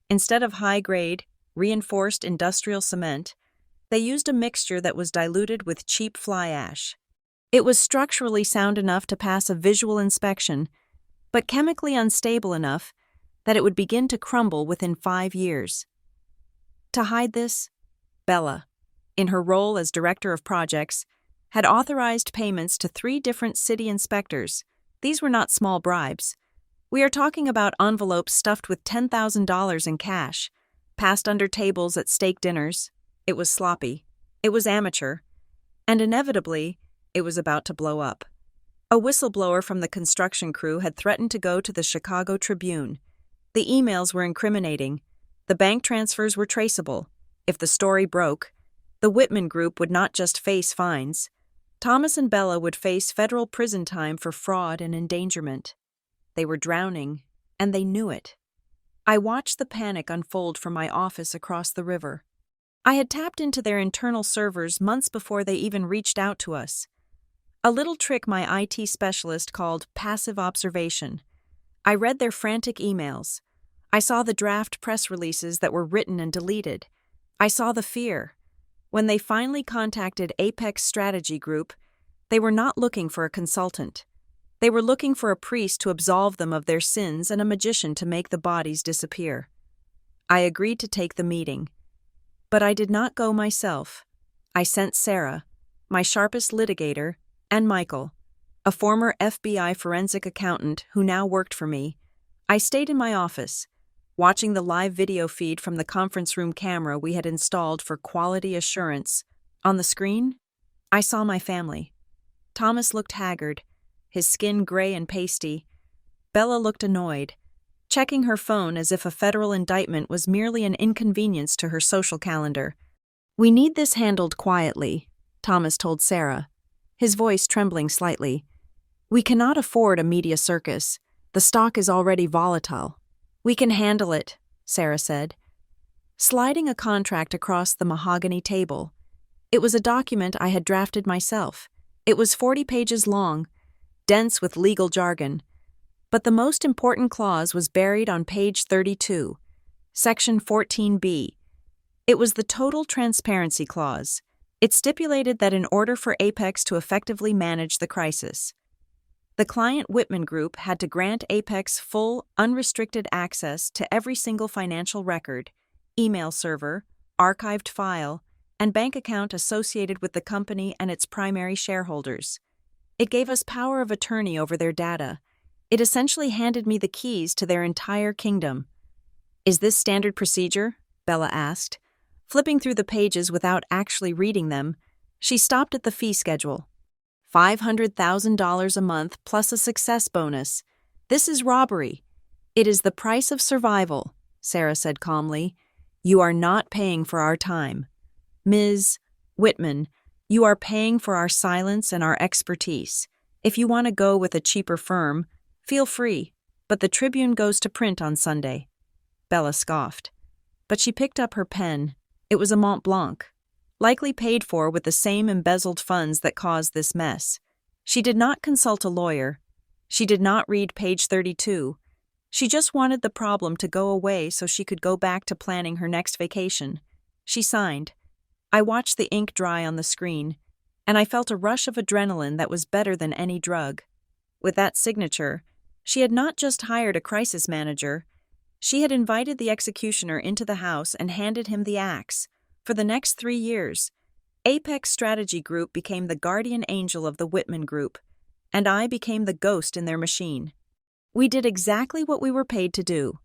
Instead of high-grade, reinforced industrial cement, they used a mixture that was diluted with cheap fly ash. It was structurally sound enough to pass a visual inspection, but chemically unstable enough that it would begin to crumble within 5 years. To hide this, Bella, in her role as director of projects, had authorized payments to 3 different city inspectors. These were not small bribes. We are talking about envelopes stuffed with $10,000 in cash, passed under tables at steak dinners. It was sloppy. It was amateur. And inevitably, it was about to blow up. A whistleblower from the construction crew had threatened to go to the Chicago Tribune. The emails were incriminating. The bank transfers were traceable. If the story broke, the Whitman Group would not just face fines. Thomas and Bella would face federal prison time for fraud and endangerment. They were drowning, and they knew it. I watched the panic unfold from my office across the river. I had tapped into their internal servers months before they even reached out to us. A little trick my IT specialist called passive observation. I read their frantic emails. I saw the draft press releases that were written and deleted. I saw the fear. When they finally contacted Apex Strategy Group, they were not looking for a consultant. They were looking for a priest to absolve them of their sins and a magician to make the bodies disappear. I agreed to take the meeting. But I did not go myself. I sent Sarah, my sharpest litigator, and Michael, a former FBI forensic accountant who now worked for me. I stayed in my office, watching the live video feed from the conference room camera we had installed for quality assurance. On the screen, I saw my family. Thomas looked haggard, his skin gray and pasty. Bella looked annoyed, checking her phone as if a federal indictment was merely an inconvenience to her social calendar. "We need this handled quietly," Thomas told Sarah, his voice trembling slightly. "We cannot afford a media circus. The stock is already volatile." "We can handle it," Sarah said, sliding a contract across the mahogany table. It was a document I had drafted myself. It was 40 pages long, dense with legal jargon. But the most important clause was buried on page 32, section 14B. It was the total transparency clause. It stipulated that in order for Apex to effectively manage the crisis, the client Whitman Group had to grant Apex full, unrestricted access to every single financial record, email server, archived file, and bank account associated with the company and its primary shareholders. It gave us power of attorney over their data. It essentially handed me the keys to their entire kingdom. "Is this standard procedure?" Bella asked. Flipping through the pages without actually reading them, she stopped at the fee schedule. $500,000 a month plus a success bonus. "This is robbery." "It is the price of survival," Sarah said calmly. "You are not paying for our time. Ms. Whitman, you are paying for our silence and our expertise. If you want to go with a cheaper firm, feel free, but the Tribune goes to print on Sunday." Bella scoffed. But she picked up her pen. It was a Mont Blanc, likely paid for with the same embezzled funds that caused this mess. She did not consult a lawyer. She did not read page 32. She just wanted the problem to go away so she could go back to planning her next vacation. She signed. I watched the ink dry on the screen, and I felt a rush of adrenaline that was better than any drug. With that signature, she had not just hired a crisis manager. She had invited the executioner into the house and handed him the axe. For the next 3 years, Apex Strategy Group became the guardian angel of the Whitman Group, and I became the ghost in their machine. We did exactly what we were paid to do.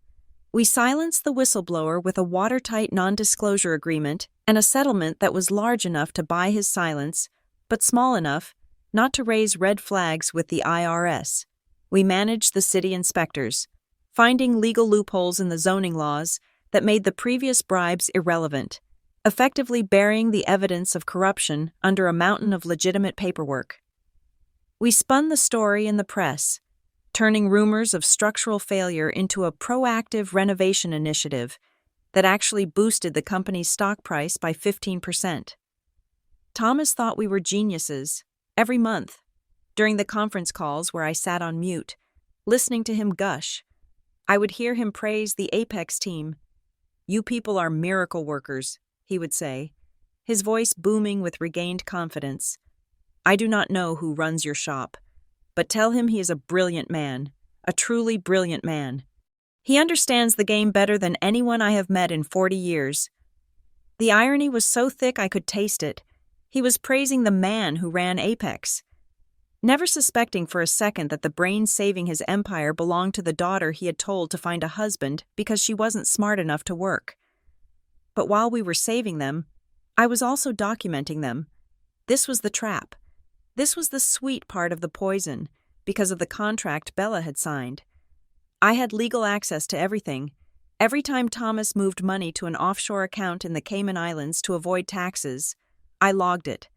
We silenced the whistleblower with a watertight non-disclosure agreement and a settlement that was large enough to buy his silence, but small enough not to raise red flags with the IRS. We managed the city inspectors, finding legal loopholes in the zoning laws that made the previous bribes irrelevant, effectively burying the evidence of corruption under a mountain of legitimate paperwork. We spun the story in the press, turning rumors of structural failure into a proactive renovation initiative that actually boosted the company's stock price by 15%. Thomas thought we were geniuses. Every month, during the conference calls where I sat on mute, listening to him gush, I would hear him praise the Apex team. "You people are miracle workers," he would say, his voice booming with regained confidence. "I do not know who runs your shop, but tell him he is a brilliant man, a truly brilliant man. He understands the game better than anyone I have met in 40 years. The irony was so thick I could taste it. He was praising the man who ran Apex, never suspecting for a second that the brains saving his empire belonged to the daughter he had told to find a husband because she wasn't smart enough to work. But while we were saving them, I was also documenting them. This was the trap. This was the sweet part of the poison, because of the contract Bella had signed. I had legal access to everything. Every time Thomas moved money to an offshore account in the Cayman Islands to avoid taxes, I logged it.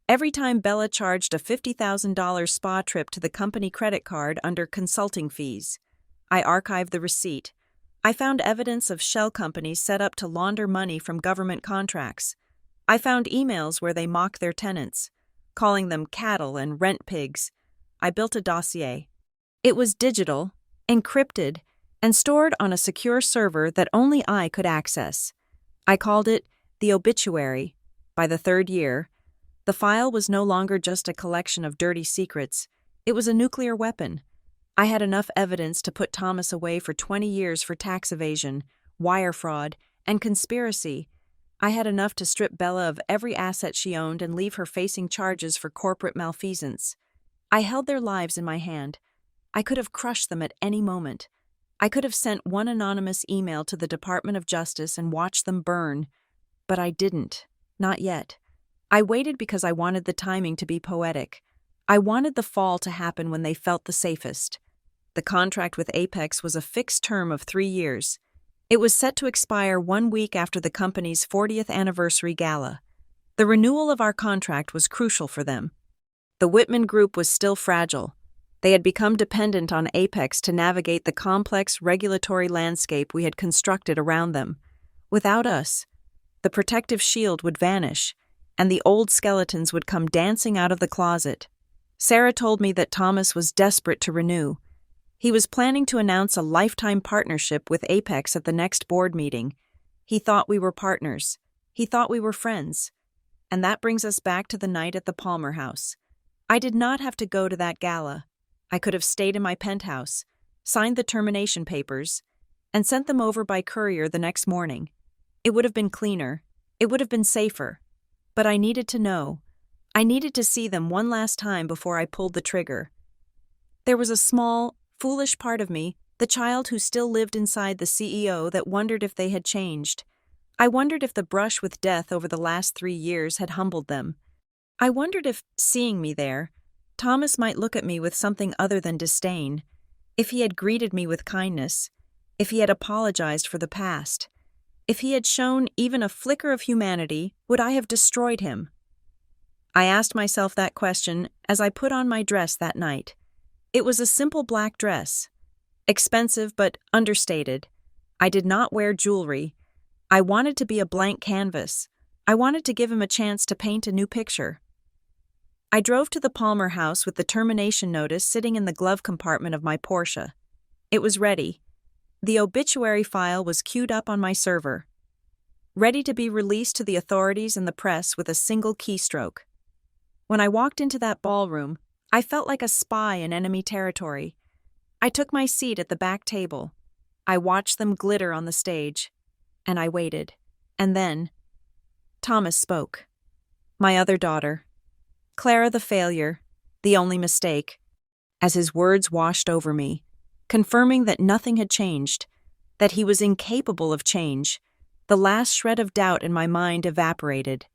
Every time Bella charged a $50,000 spa trip to the company credit card under consulting fees, I archived the receipt. I found evidence of shell companies set up to launder money from government contracts. I found emails where they mocked their tenants, calling them cattle and rent pigs. I built a dossier. It was digital, encrypted, and stored on a secure server that only I could access. I called it the obituary. By the 3rd year, the file was no longer just a collection of dirty secrets. It was a nuclear weapon. I had enough evidence to put Thomas away for 20 years for tax evasion, wire fraud, and conspiracy. I had enough to strip Bella of every asset she owned and leave her facing charges for corporate malfeasance. I held their lives in my hand. I could have crushed them at any moment. I could have sent one anonymous email to the Department of Justice and watched them burn. But I didn't. Not yet. I waited because I wanted the timing to be poetic. I wanted the fall to happen when they felt the safest. The contract with Apex was a fixed term of 3 years. It was set to expire 1 week after the company's 40th anniversary gala. The renewal of our contract was crucial for them. The Whitman Group was still fragile. They had become dependent on Apex to navigate the complex regulatory landscape we had constructed around them. Without us, the protective shield would vanish, and the old skeletons would come dancing out of the closet. Sarah told me that Thomas was desperate to renew. He was planning to announce a lifetime partnership with Apex at the next board meeting. He thought we were partners. He thought we were friends. And that brings us back to the night at the Palmer House. I did not have to go to that gala. I could have stayed in my penthouse, signed the termination papers, and sent them over by courier the next morning. It would have been cleaner. It would have been safer. But I needed to know. I needed to see them one last time before I pulled the trigger. There was a small, foolish part of me, the child who still lived inside the CEO, that wondered if they had changed. I wondered if the brush with death over the last 3 years had humbled them. I wondered if, seeing me there, Thomas might look at me with something other than disdain, if he had greeted me with kindness, if he had apologized for the past. If he had shown even a flicker of humanity, would I have destroyed him? I asked myself that question as I put on my dress that night. It was a simple black dress. Expensive but understated. I did not wear jewelry. I wanted to be a blank canvas. I wanted to give him a chance to paint a new picture. I drove to the Palmer House with the termination notice sitting in the glove compartment of my Porsche. It was ready. The obituary file was queued up on my server, ready to be released to the authorities and the press with a single keystroke. When I walked into that ballroom, I felt like a spy in enemy territory. I took my seat at the back table. I watched them glitter on the stage, and I waited. And then, Thomas spoke. My other daughter. Clara the failure, the only mistake. As his words washed over me, confirming that nothing had changed, that he was incapable of change, the last shred of doubt in my mind evaporated.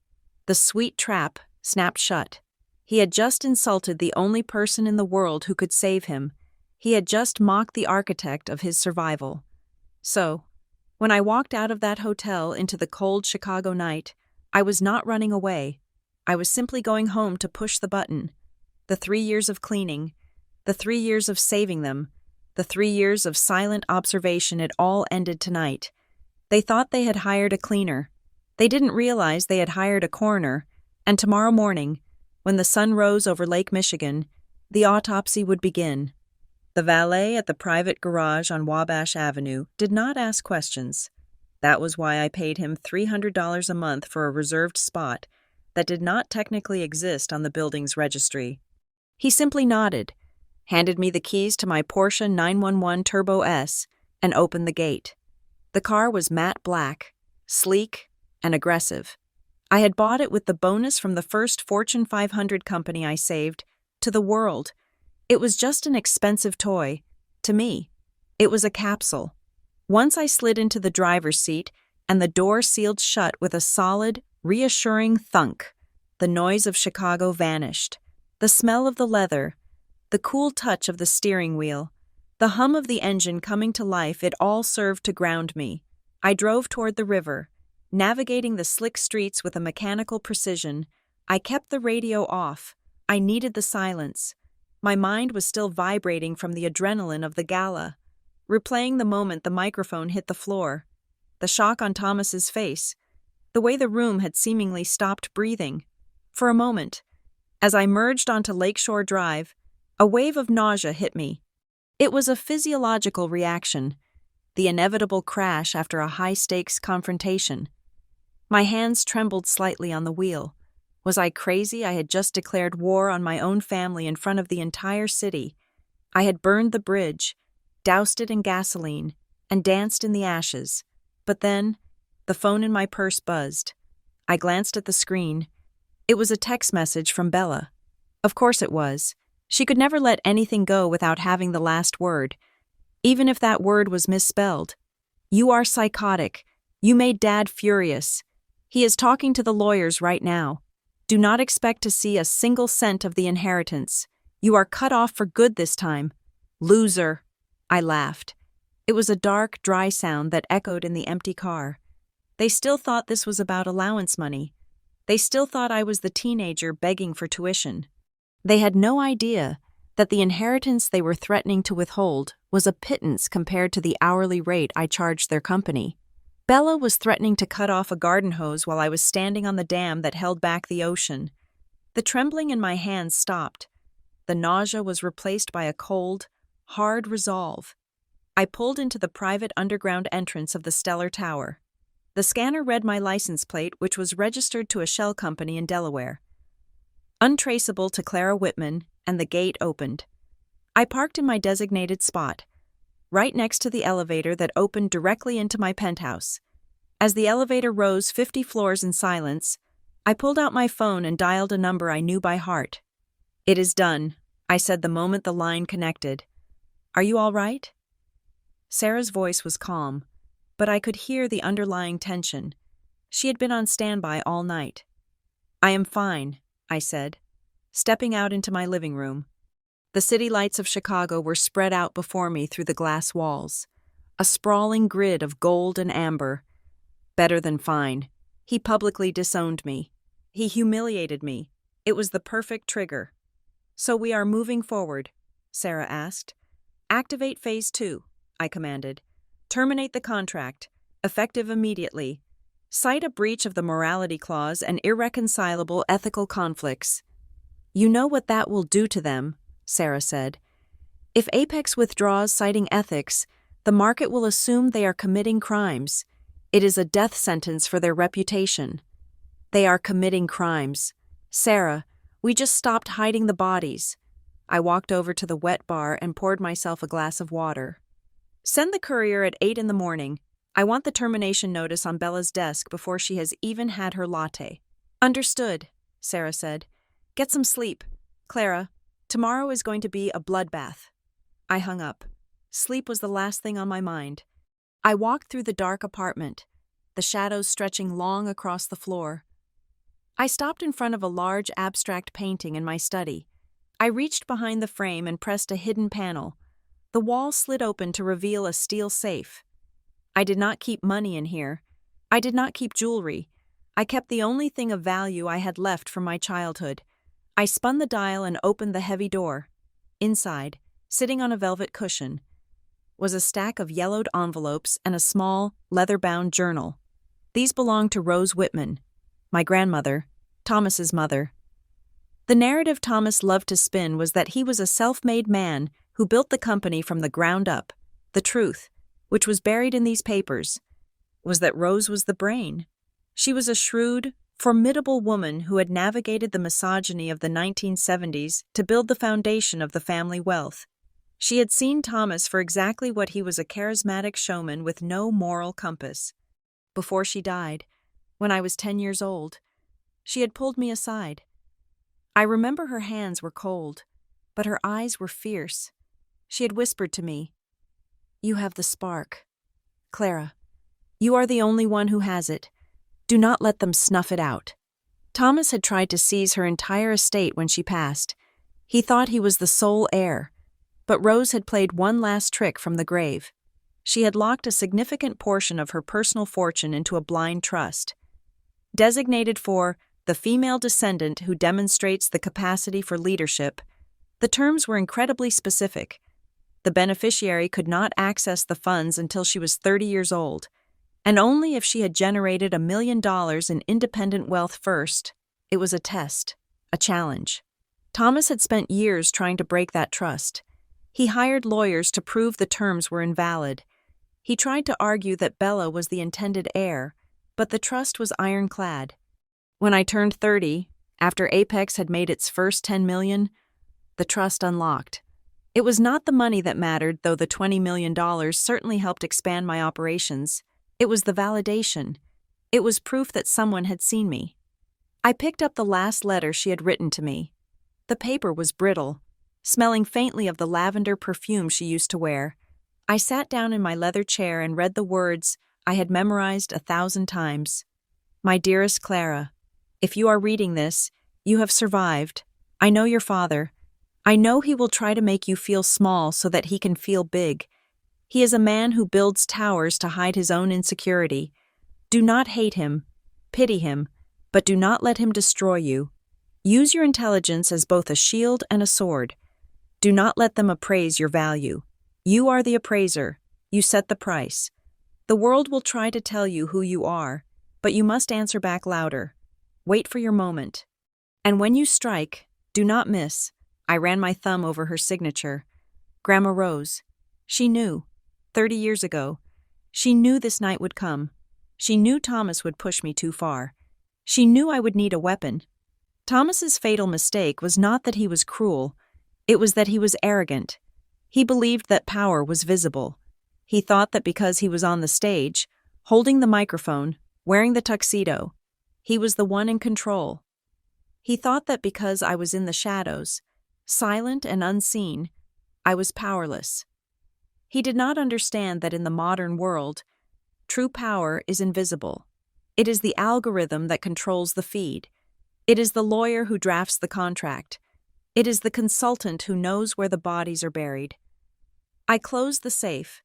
The sweet trap snapped shut. He had just insulted the only person in the world who could save him. He had just mocked the architect of his survival. So, when I walked out of that hotel into the cold Chicago night, I was not running away. I was simply going home to push the button. The 3 years of cleaning, the 3 years of saving them, the 3 years of silent observation, it all ended tonight. They thought they had hired a cleaner. They didn't realize they had hired a coroner, and tomorrow morning, when the sun rose over Lake Michigan, the autopsy would begin. The valet at the private garage on Wabash Avenue did not ask questions. That was why I paid him $300 a month for a reserved spot that did not technically exist on the building's registry. He simply nodded, handed me the keys to my Porsche 911 Turbo S, and opened the gate. The car was matte black, sleek, and aggressive. I had bought it with the bonus from the first Fortune 500 company I saved, to the world. It was just an expensive toy. To me, it was a capsule. Once I slid into the driver's seat, and the door sealed shut with a solid, reassuring thunk, the noise of Chicago vanished. The smell of the leather, the cool touch of the steering wheel, the hum of the engine coming to life, it all served to ground me. I drove toward the river, navigating the slick streets with a mechanical precision. I kept the radio off. I needed the silence. My mind was still vibrating from the adrenaline of the gala, replaying the moment the microphone hit the floor, the shock on Thomas's face, the way the room had seemingly stopped breathing. For a moment, as I merged onto Lakeshore Drive, a wave of nausea hit me. It was a physiological reaction, the inevitable crash after a high-stakes confrontation. My hands trembled slightly on the wheel. Was I crazy? I had just declared war on my own family in front of the entire city. I had burned the bridge, doused it in gasoline, and danced in the ashes. But then, the phone in my purse buzzed. I glanced at the screen. It was a text message from Bella. Of course it was. She could never let anything go without having the last word, even if that word was misspelled. "You are psychotic. You made Dad furious. He is talking to the lawyers right now. Do not expect to see a single cent of the inheritance. You are cut off for good this time. Loser." I laughed. It was a dark, dry sound that echoed in the empty car. They still thought this was about allowance money. They still thought I was the teenager begging for tuition. They had no idea that the inheritance they were threatening to withhold was a pittance compared to the hourly rate I charged their company. Bella was threatening to cut off a garden hose while I was standing on the dam that held back the ocean. The trembling in my hands stopped. The nausea was replaced by a cold, hard resolve. I pulled into the private underground entrance of the Stellar Tower. The scanner read my license plate, which was registered to a shell company in Delaware. Untraceable to Clara Whitman, and the gate opened. I parked in my designated spot, right next to the elevator that opened directly into my penthouse. As the elevator rose 50 floors in silence, I pulled out my phone and dialed a number I knew by heart. "It is done," I said the moment the line connected. "Are you all right?" Sarah's voice was calm, but I could hear the underlying tension. She had been on standby all night. "I am fine," I said, stepping out into my living room. The city lights of Chicago were spread out before me through the glass walls, a sprawling grid of gold and amber. Better than fine. He publicly disowned me. He humiliated me. It was the perfect trigger. "So we are moving forward?" Sarah asked. "Activate Phase 2, I commanded. "Terminate the contract, effective immediately. Cite a breach of the morality clause and irreconcilable ethical conflicts." "You know what that will do to them," Sarah said. "If Apex withdraws citing ethics, the market will assume they are committing crimes. It is a death sentence for their reputation." "They are committing crimes. Sarah, we just stopped hiding the bodies." I walked over to the wet bar and poured myself a glass of water. "Send the courier at 8 in the morning. I want the termination notice on Bella's desk before she has even had her latte." "Understood," Sarah said. "Get some sleep. Clara, tomorrow is going to be a bloodbath." I hung up. Sleep was the last thing on my mind. I walked through the dark apartment, the shadows stretching long across the floor. I stopped in front of a large abstract painting in my study. I reached behind the frame and pressed a hidden panel. The wall slid open to reveal a steel safe. I did not keep money in here. I did not keep jewelry. I kept the only thing of value I had left from my childhood. I spun the dial and opened the heavy door. Inside, sitting on a velvet cushion, was a stack of yellowed envelopes and a small, leather-bound journal. These belonged to Rose Whitman, my grandmother, Thomas's mother. The narrative Thomas loved to spin was that he was a self-made man who built the company from the ground up. The truth, which was buried in these papers, was that Rose was the brain. She was a shrewd, formidable woman who had navigated the misogyny of the 1970s to build the foundation of the family wealth. She had seen Thomas for exactly what he was, a charismatic showman with no moral compass. Before she died, when I was 10 years old, she had pulled me aside. I remember her hands were cold, but her eyes were fierce. She had whispered to me, "You have the spark. Clara, you are the only one who has it. Do not let them snuff it out." Thomas had tried to seize her entire estate when she passed. He thought he was the sole heir, but Rose had played one last trick from the grave. She had locked a significant portion of her personal fortune into a blind trust. Designated for the female descendant who demonstrates the capacity for leadership, the terms were incredibly specific. The beneficiary could not access the funds until she was 30 years old, and only if she had generated $1 million in independent wealth first. It was a test, a challenge. Thomas had spent years trying to break that trust. He hired lawyers to prove the terms were invalid. He tried to argue that Bella was the intended heir, but the trust was ironclad. When I turned 30, After Apex had made its first 10 million, the trust unlocked. It was not the money that mattered, though the $20 million certainly helped expand my operations. It was the validation. It was proof that someone had seen me. I picked up the last letter she had written to me. The paper was brittle, smelling faintly of the lavender perfume she used to wear. I sat down in my leather chair and read the words I had memorized 1,000 times. My dearest Clara, if you are reading this, you have survived. I know your father. I know he will try to make you feel small so that he can feel big. He is a man who builds towers to hide his own insecurity. Do not hate him, pity him, but do not let him destroy you. Use your intelligence as both a shield and a sword. Do not let them appraise your value. You are the appraiser. You set the price. The world will try to tell you who you are, but you must answer back louder. Wait for your moment. And when you strike, do not miss. I ran my thumb over her signature. Grandma Rose. She knew. 30 years ago. She knew this night would come. She knew Thomas would push me too far. She knew I would need a weapon. Thomas's fatal mistake was not that he was cruel. It was that he was arrogant. He believed that power was visible. He thought that because he was on the stage, holding the microphone, wearing the tuxedo, he was the one in control. He thought that because I was in the shadows, silent and unseen, I was powerless. He did not understand that in the modern world, true power is invisible. It is the algorithm that controls the feed. It is the lawyer who drafts the contract. It is the consultant who knows where the bodies are buried. I closed the safe.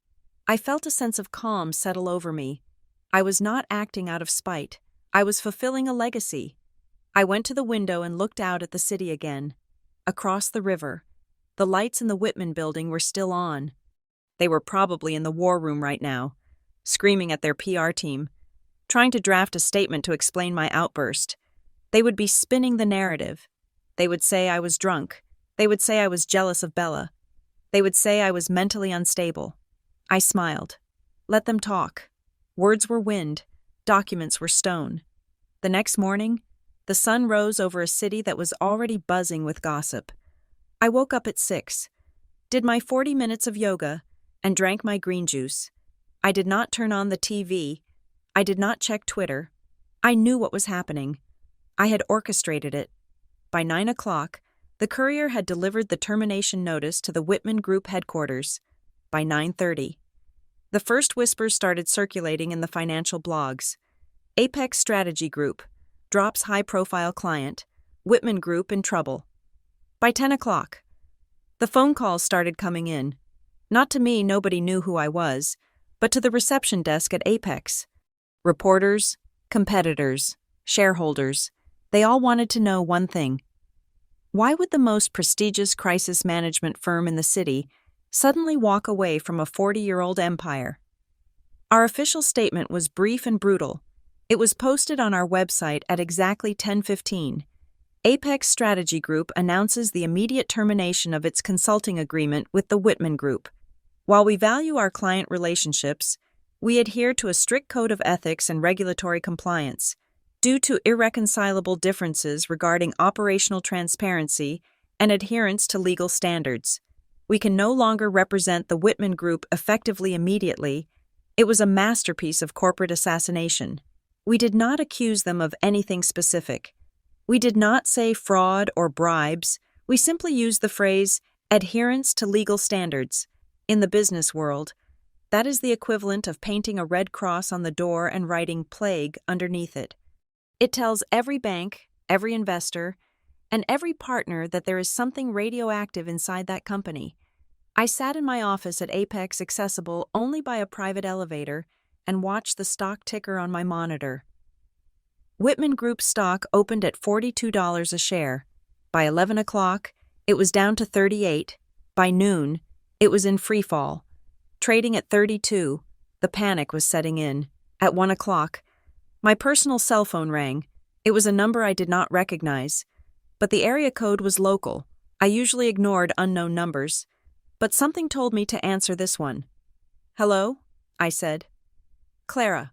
I felt a sense of calm settle over me. I was not acting out of spite. I was fulfilling a legacy. I went to the window and looked out at the city again. Across the river, the lights in the Whitman building were still on. They were probably in the war room right now, screaming at their PR team, trying to draft a statement to explain my outburst. They would be spinning the narrative. They would say I was drunk. They would say I was jealous of Bella. They would say I was mentally unstable. I smiled. Let them talk. Words were wind. Documents were stone. The next morning, the sun rose over a city that was already buzzing with gossip. I woke up at 6, did my 40 minutes of yoga, and drank my green juice. I did not turn on the TV. I did not check Twitter. I knew what was happening. I had orchestrated it. By 9 o'clock, the courier had delivered the termination notice to the Whitman Group headquarters. By 9:30, the first whispers started circulating in the financial blogs. Apex Strategy Group drops high-profile client. Whitman Group in trouble. By 10 o'clock, the phone calls started coming in. Not to me, nobody knew who I was, but to the reception desk at Apex. Reporters, competitors, shareholders, they all wanted to know one thing. Why would the most prestigious crisis management firm in the city suddenly walk away from a 40-year-old empire? Our official statement was brief and brutal. It was posted on our website at exactly 10:15. Apex Strategy Group announces the immediate termination of its consulting agreement with the Whitman Group. While we value our client relationships, we adhere to a strict code of ethics and regulatory compliance. Due to irreconcilable differences regarding operational transparency and adherence to legal standards, we can no longer represent the Whitman Group effectively immediately. It was a masterpiece of corporate assassination. We did not accuse them of anything specific. We did not say fraud or bribes. We simply used the phrase adherence to legal standards. In the business world, that is the equivalent of painting a red cross on the door and writing plague underneath it. It tells every bank, every investor, and every partner that there is something radioactive inside that company. I sat in my office at Apex, accessible only by a private elevator, and watched the stock ticker on my monitor. Whitman Group stock opened at $42 a share. By 11 o'clock, it was down to 38. By noon, it was in free fall. Trading at 32, the panic was setting in. At 1 o'clock, my personal cell phone rang. It was a number I did not recognize, but the area code was local. I usually ignored unknown numbers, but something told me to answer this one. "Hello?" I said. "Clara."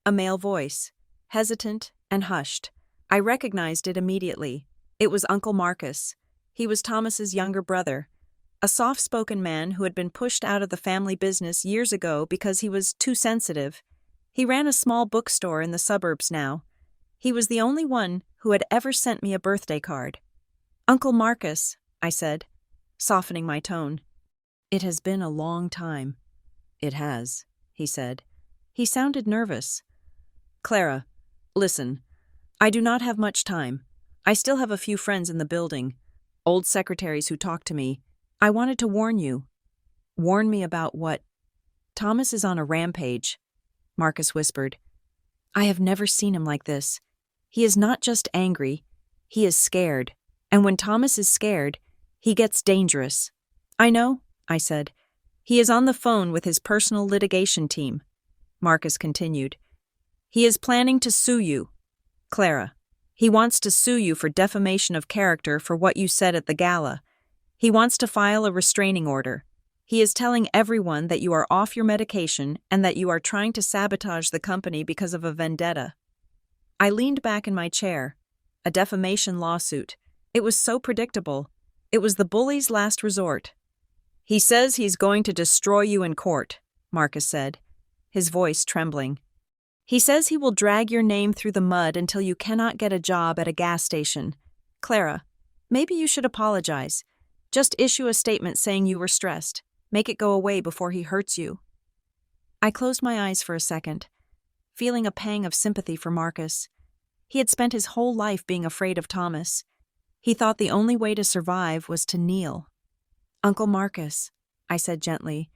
A male voice, hesitant and hushed. I recognized it immediately. It was Uncle Marcus. He was Thomas's younger brother, a soft-spoken man who had been pushed out of the family business years ago because he was too sensitive. He ran a small bookstore in the suburbs now. He was the only one who had ever sent me a birthday card. "Uncle Marcus," I said, softening my tone. "It has been a long time." "It has," he said. He sounded nervous. "Clara, listen. I do not have much time. I still have a few friends in the building, old secretaries who talk to me. I wanted to warn you." "Warn me about what?" "Thomas is on a rampage," Marcus whispered. "I have never seen him like this. He is not just angry, he is scared. And when Thomas is scared, he gets dangerous." "I know," I said. "He is on the phone with his personal litigation team," Marcus continued. "He is planning to sue you, Clara. He wants to sue you for defamation of character for what you said at the gala. He wants to file a restraining order. He is telling everyone that you are off your medication and that you are trying to sabotage the company because of a vendetta." I leaned back in my chair. A defamation lawsuit. It was so predictable. It was the bully's last resort. "He says he's going to destroy you in court," Marcus said, his voice trembling. "He says he will drag your name through the mud until you cannot get a job at a gas station. Clara, maybe you should apologize. Just issue a statement saying you were stressed. Make it go away before he hurts you." I closed my eyes for a second, feeling a pang of sympathy for Marcus. He had spent his whole life being afraid of Thomas. He thought the only way to survive was to kneel. "Uncle Marcus," I said gently,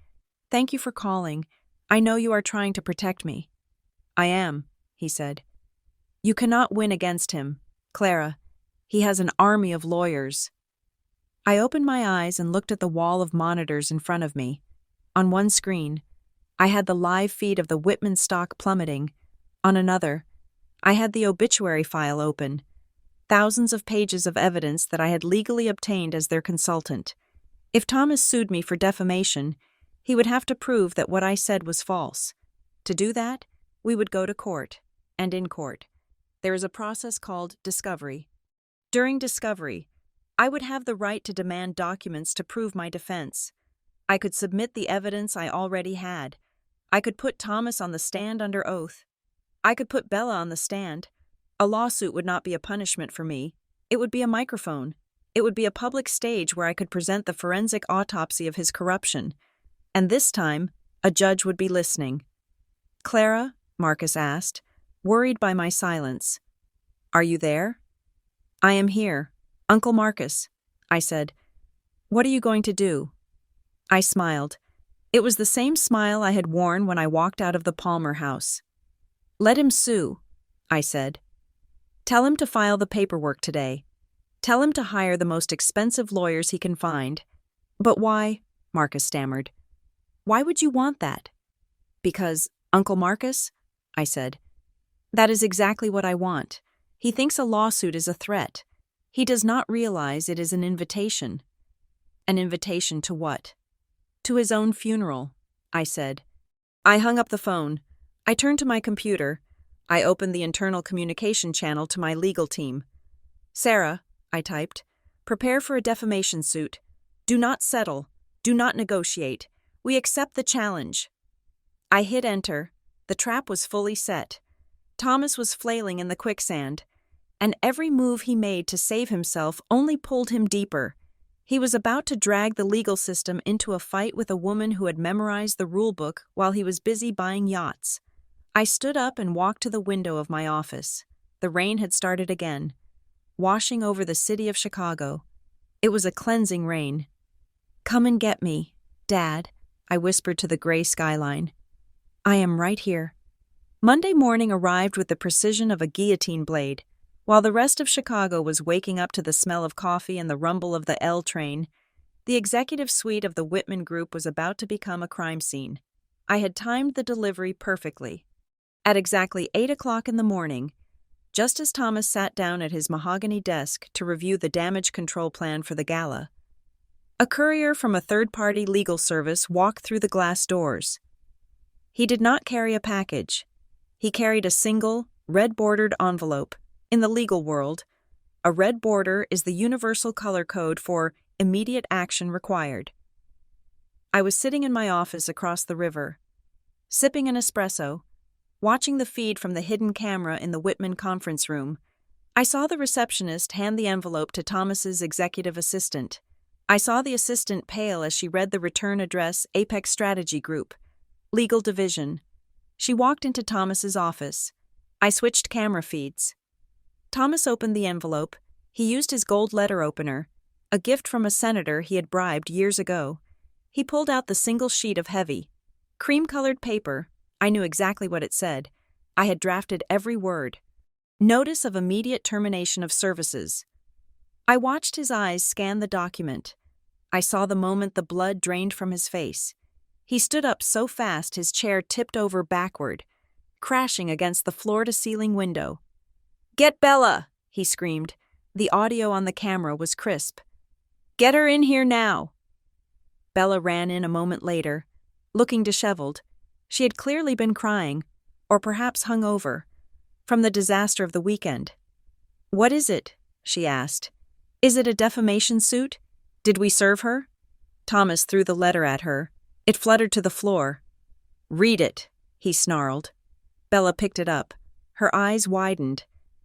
"thank you for calling. I know you are trying to protect me." "I am," he said. "You cannot win against him, Clara. He has an army of lawyers." I opened my eyes and looked at the wall of monitors in front of me. On one screen, I had the live feed of the Whitman stock plummeting. On another, I had the obituary file open. Thousands of pages of evidence that I had legally obtained as their consultant. If Thomas sued me for defamation, he would have to prove that what I said was false. To do that, we would go to court, and in court, there is a process called discovery. During discovery, I would have the right to demand documents to prove my defense. I could submit the evidence I already had. I could put Thomas on the stand under oath. I could put Bella on the stand. A lawsuit would not be a punishment for me. It would be a microphone. It would be a public stage where I could present the forensic autopsy of his corruption. And this time, a judge would be listening. "Clara," Marcus asked, worried by my silence. "Are you there?" "I am here. Uncle Marcus," I said. "What are you going to do?" I smiled. It was the same smile I had worn when I walked out of the Palmer house. "Let him sue," I said. "Tell him to file the paperwork today. Tell him to hire the most expensive lawyers he can find." "But why?" Marcus stammered. "Why would you want that?" "Because, Uncle Marcus," I said, "that is exactly what I want. He thinks a lawsuit is a threat. He does not realize it is an invitation." "An invitation to what?" "To his own funeral," I said. I hung up the phone. I turned to my computer. I opened the internal communication channel to my legal team. "Sarah," I typed, "prepare for a defamation suit. Do not settle. Do not negotiate. We accept the challenge." I hit enter. The trap was fully set. Thomas was flailing in the quicksand, and every move he made to save himself only pulled him deeper. He was about to drag the legal system into a fight with a woman who had memorized the rulebook while he was busy buying yachts. I stood up and walked to the window of my office. The rain had started again, washing over the city of Chicago. It was a cleansing rain. "Come and get me, Dad," I whispered to the gray skyline. "I am right here." Monday morning arrived with the precision of a guillotine blade. While the rest of Chicago was waking up to the smell of coffee and the rumble of the L train, the executive suite of the Whitman Group was about to become a crime scene. I had timed the delivery perfectly. At exactly 8 o'clock in the morning, just as Thomas sat down at his mahogany desk to review the damage control plan for the gala, a courier from a third-party legal service walked through the glass doors. He did not carry a package. He carried a single, red-bordered envelope, In the legal world, a red border is the universal color code for immediate action required. I was sitting in my office across the river, sipping an espresso, watching the feed from the hidden camera in the Whitman conference room. I saw the receptionist hand the envelope to Thomas's executive assistant. I saw the assistant pale as she read the return address, Apex Strategy Group, Legal Division. She walked into Thomas's office. I switched camera feeds. Thomas opened the envelope. He used his gold letter opener, a gift from a senator he had bribed years ago. He pulled out the single sheet of heavy, cream-colored paper. I knew exactly what it said. I had drafted every word. Notice of immediate termination of services. I watched his eyes scan the document. I saw the moment the blood drained from his face. He stood up so fast his chair tipped over backward, crashing against the floor-to-ceiling window. "Get Bella!" he screamed. The audio on the camera was crisp. "Get her in here now!" Bella ran in a moment later, looking disheveled. She had clearly been crying, or perhaps hungover, from the disaster of the weekend. "What is it?" she asked. "Is it a defamation suit? Did we serve her?" Thomas threw the letter at her. It fluttered to the floor. "Read it," he snarled. Bella picked it up. Her eyes widened.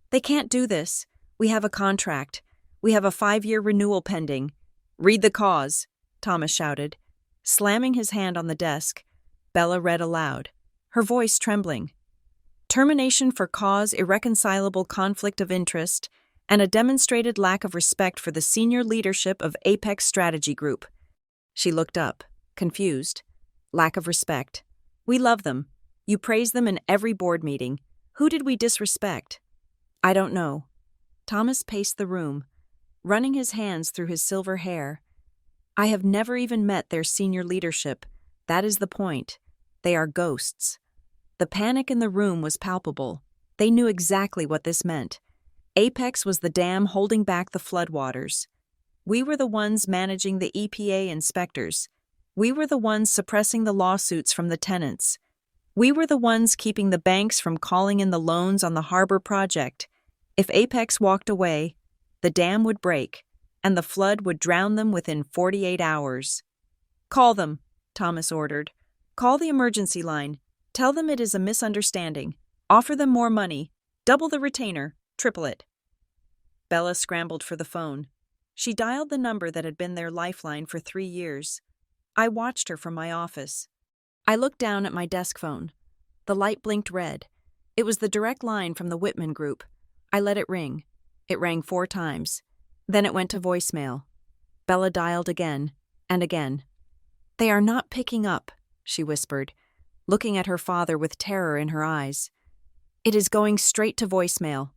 "They can't do this. We have a contract. We have a 5-year renewal pending." "Read the cause," Thomas shouted. Slamming his hand on the desk, Bella read aloud, her voice trembling. "Termination for cause irreconcilable conflict of interest and a demonstrated lack of respect for the senior leadership of Apex Strategy Group." She looked up, confused. "Lack of respect. We love them. You praise them in every board meeting. Who did we disrespect?" "I don't know." Thomas paced the room, running his hands through his silver hair. "I have never even met their senior leadership. That is the point. They are ghosts." The panic in the room was palpable. They knew exactly what this meant. Apex was the dam holding back the floodwaters. We were the ones managing the EPA inspectors. We were the ones suppressing the lawsuits from the tenants. We were the ones keeping the banks from calling in the loans on the harbor project. If Apex walked away, the dam would break, and the flood would drown them within 48 hours. "Call them," Thomas ordered. "Call the emergency line. Tell them it is a misunderstanding. Offer them more money. Double the retainer. Triple it." Bella scrambled for the phone. She dialed the number that had been their lifeline for 3 years. I watched her from my office. I looked down at my desk phone. The light blinked red. It was the direct line from the Whitman Group. I let it ring. It rang 4 times. Then it went to voicemail. Bella dialed again and again. "They are not picking up," she whispered, looking at her father with terror in her eyes. "It is going straight to voicemail."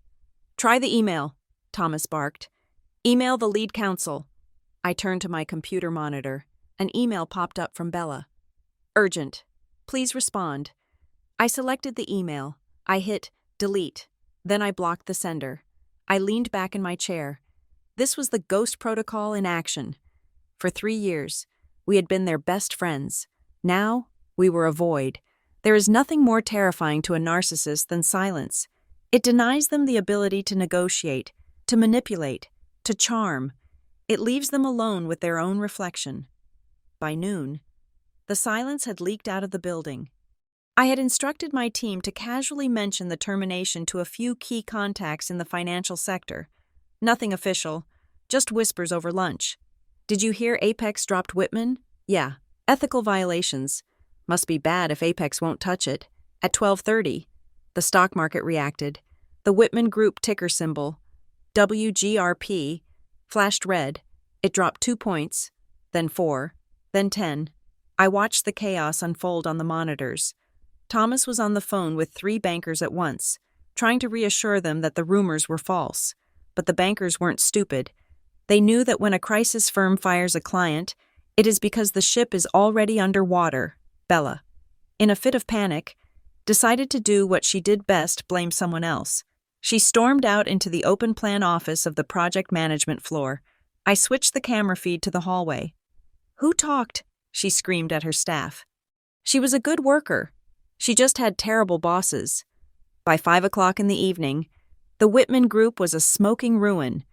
"Try the email," Thomas barked. "Email the lead counsel." I turned to my computer monitor. An email popped up from Bella. "Urgent. Please respond." I selected the email. I hit delete. Then I blocked the sender. I leaned back in my chair. This was the ghost protocol in action. For 3 years, we had been their best friends. Now, we were a void. There is nothing more terrifying to a narcissist than silence. It denies them the ability to negotiate, to manipulate, to charm. It leaves them alone with their own reflection. By noon, the silence had leaked out of the building. I had instructed my team to casually mention the termination to a few key contacts in the financial sector. Nothing official, just whispers over lunch. "Did you hear Apex dropped Whitman?" "Yeah. Ethical violations. Must be bad if Apex won't touch it." At 12:30, the stock market reacted. The Whitman Group ticker symbol, WGRP, flashed red. It dropped 2 points, then 4, then 10. I watched the chaos unfold on the monitors. Thomas was on the phone with 3 bankers at once, trying to reassure them that the rumors were false. But the bankers weren't stupid. They knew that when a crisis firm fires a client, it is because the ship is already underwater. Bella, in a fit of panic, decided to do what she did best: blame someone else. She stormed out into the open-plan office of the project management floor. I switched the camera feed to the hallway. "Who talked?" she screamed at her staff. She was a good worker. She just had terrible bosses. By 5 o'clock in the evening, The Whitman Group was a smoking ruin.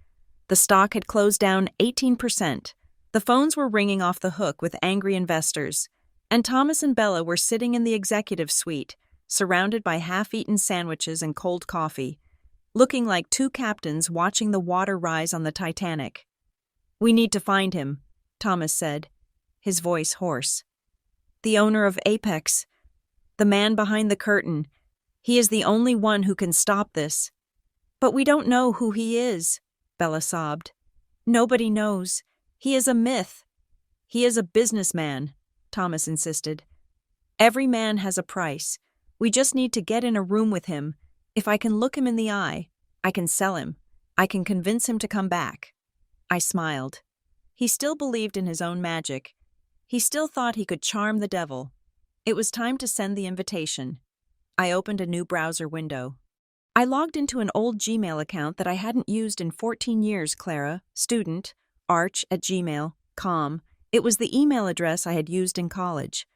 The stock had closed down 18%. The phones were ringing off the hook with angry investors, and Thomas and Bella were sitting in the executive suite, surrounded by half-eaten sandwiches and cold coffee, looking like two captains watching the water rise on the Titanic. "We need to find him," Thomas said, his voice hoarse. "The owner of Apex. The man behind the curtain. He is the only one who can stop this." "But we don't know who he is," Bella sobbed. "Nobody knows. He is a myth." "He is a businessman," Thomas insisted. "Every man has a price. We just need to get in a room with him. If I can look him in the eye, I can sell him. I can convince him to come back." I smiled. He still believed in his own magic. He still thought he could charm the devil. It was time to send the invitation. I opened a new browser window. I logged into an old Gmail account that I hadn't used in 14 years, Clara, student, arch@gmail.com. It was the email address I had used in college.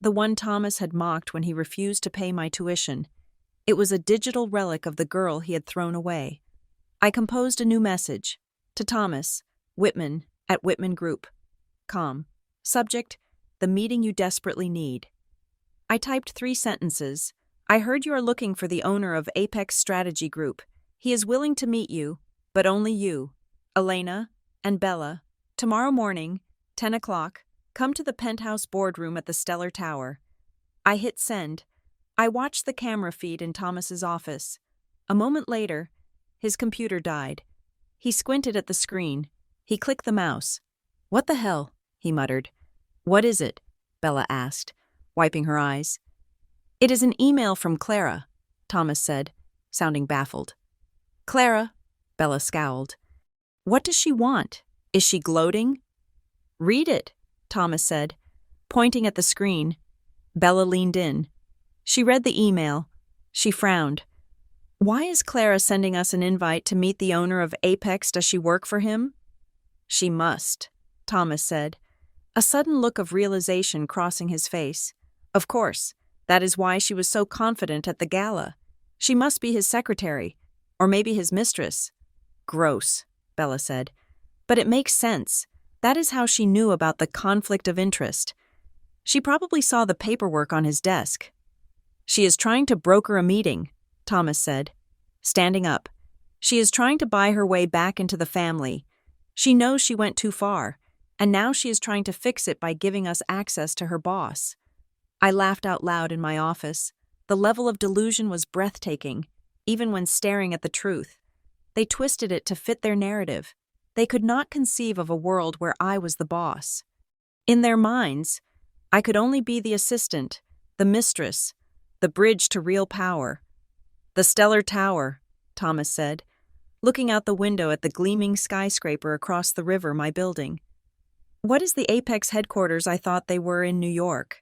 The one Thomas had mocked when he refused to pay my tuition. It was a digital relic of the girl he had thrown away. I composed a new message. To Thomas, Whitman, at whitmangroup.com. Subject, the meeting you desperately need. I typed 3 sentences. "I heard you are looking for the owner of Apex Strategy Group. He is willing to meet you, but only you, Elena, and Bella. Tomorrow morning, 10 o'clock, come to the penthouse boardroom at the Stellar Tower." I hit send. I watched the camera feed in Thomas's office. A moment later, his computer died. He squinted at the screen. He clicked the mouse. "What the hell?" he muttered. "What is it?" Bella asked, wiping her eyes. "It is an email from Clara," Thomas said, sounding baffled. "Clara?" Bella scowled. "What does she want? Is she gloating?" "Read it," Thomas said, pointing at the screen. Bella leaned in. She read the email. She frowned. "Why is Clara sending us an invite to meet the owner of Apex? Does she work for him?" "She must," Thomas said, a sudden look of realization crossing his face. "Of course, that is why she was so confident at the gala. She must be his secretary, or maybe his mistress." "Gross," Bella said. "But it makes sense. That is how she knew about the conflict of interest. She probably saw the paperwork on his desk." "She is trying to broker a meeting," Thomas said, standing up. "She is trying to buy her way back into the family. She knows she went too far, and now she is trying to fix it by giving us access to her boss." I laughed out loud in my office. The level of delusion was breathtaking, even when staring at the truth. They twisted it to fit their narrative. They could not conceive of a world where I was the boss. In their minds, I could only be the assistant, the mistress, the bridge to real power. "The Stellar Tower," Thomas said, looking out the window at the gleaming skyscraper across the river, my building. "What is the Apex headquarters? I thought they were in New York."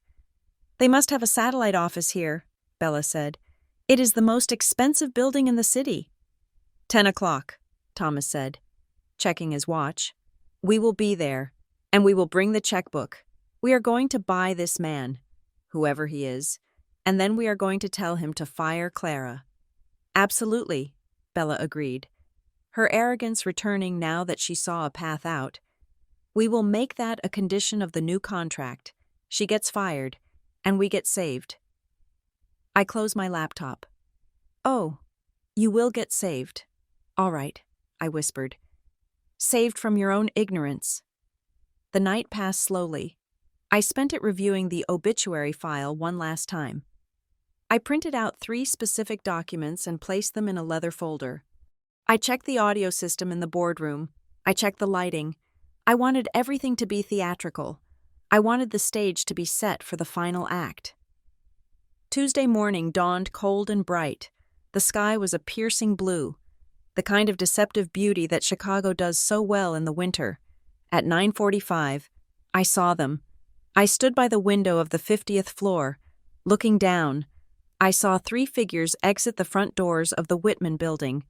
"They must have a satellite office here," Bella said. "It is the most expensive building in the city." 10 o'clock, Thomas said, checking his watch. "We will be there, and we will bring the checkbook. We are going to buy this man, whoever he is, and then we are going to tell him to fire Clara." "Absolutely," Bella agreed, her arrogance returning now that she saw a path out. "We will make that a condition of the new contract. She gets fired, and we get saved." I closed my laptop. "Oh, you will get saved. All right," I whispered. "Saved from your own ignorance." The night passed slowly. I spent it reviewing the obituary file one last time. I printed out 3 specific documents and placed them in a leather folder. I checked the audio system in the boardroom. I checked the lighting. I wanted everything to be theatrical. I wanted the stage to be set for the final act. Tuesday morning dawned cold and bright. The sky was a piercing blue, the kind of deceptive beauty that Chicago does so well in the winter. At 9:45, I saw them. I stood by the window of the 50th floor. Looking down, I saw 3 figures exit the front doors of the Whitman building.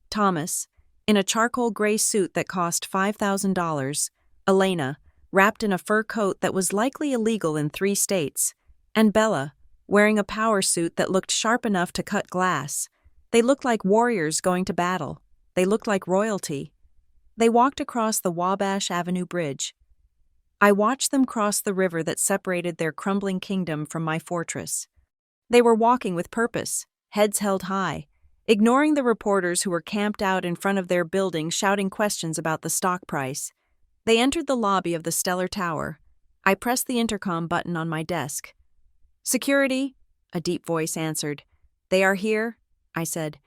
Thomas, in a charcoal gray suit that cost $5,000, Elena, wrapped in a fur coat that was likely illegal in 3 states, and Bella, wearing a power suit that looked sharp enough to cut glass. They looked like warriors going to battle. They looked like royalty. They walked across the Wabash Avenue Bridge. I watched them cross the river that separated their crumbling kingdom from my fortress. They were walking with purpose, heads held high, ignoring the reporters who were camped out in front of their building shouting questions about the stock price. They entered the lobby of the Stellar Tower. I pressed the intercom button on my desk. "Security," a deep voice answered. "They are here," I said.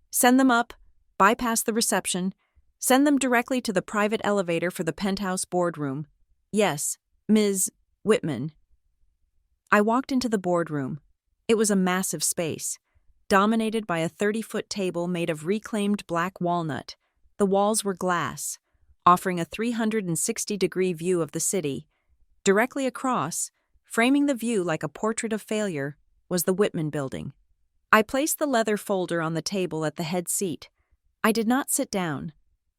"Send them up, bypass the reception, send them directly to the private elevator for the penthouse boardroom. Yes, Ms. Whitman." I walked into the boardroom. It was a massive space, dominated by a 30-foot table made of reclaimed black walnut. The walls were glass, offering a 360-degree view of the city. Directly across, framing the view like a portrait of failure, was the Whitman building. I placed the leather folder on the table at the head seat. I did not sit down.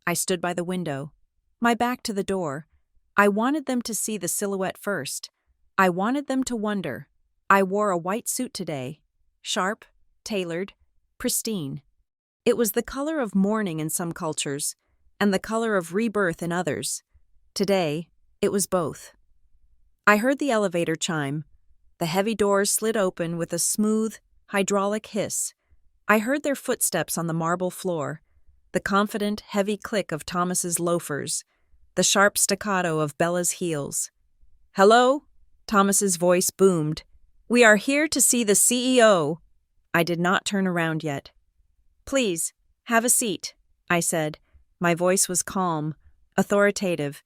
I stood by the window, my back to the door. I wanted them to see the silhouette first. I wanted them to wonder. I wore a white suit today, sharp, tailored, pristine. It was the color of mourning in some cultures, and the color of rebirth in others. Today, it was both. I heard the elevator chime. The heavy doors slid open with a smooth, hydraulic hiss. I heard their footsteps on the marble floor, the confident, heavy click of Thomas's loafers, the sharp staccato of Bella's heels. "Hello?" Thomas's voice boomed. "We are here to see the CEO." I did not turn around yet. "Please, have a seat," I said. My voice was calm, authoritative,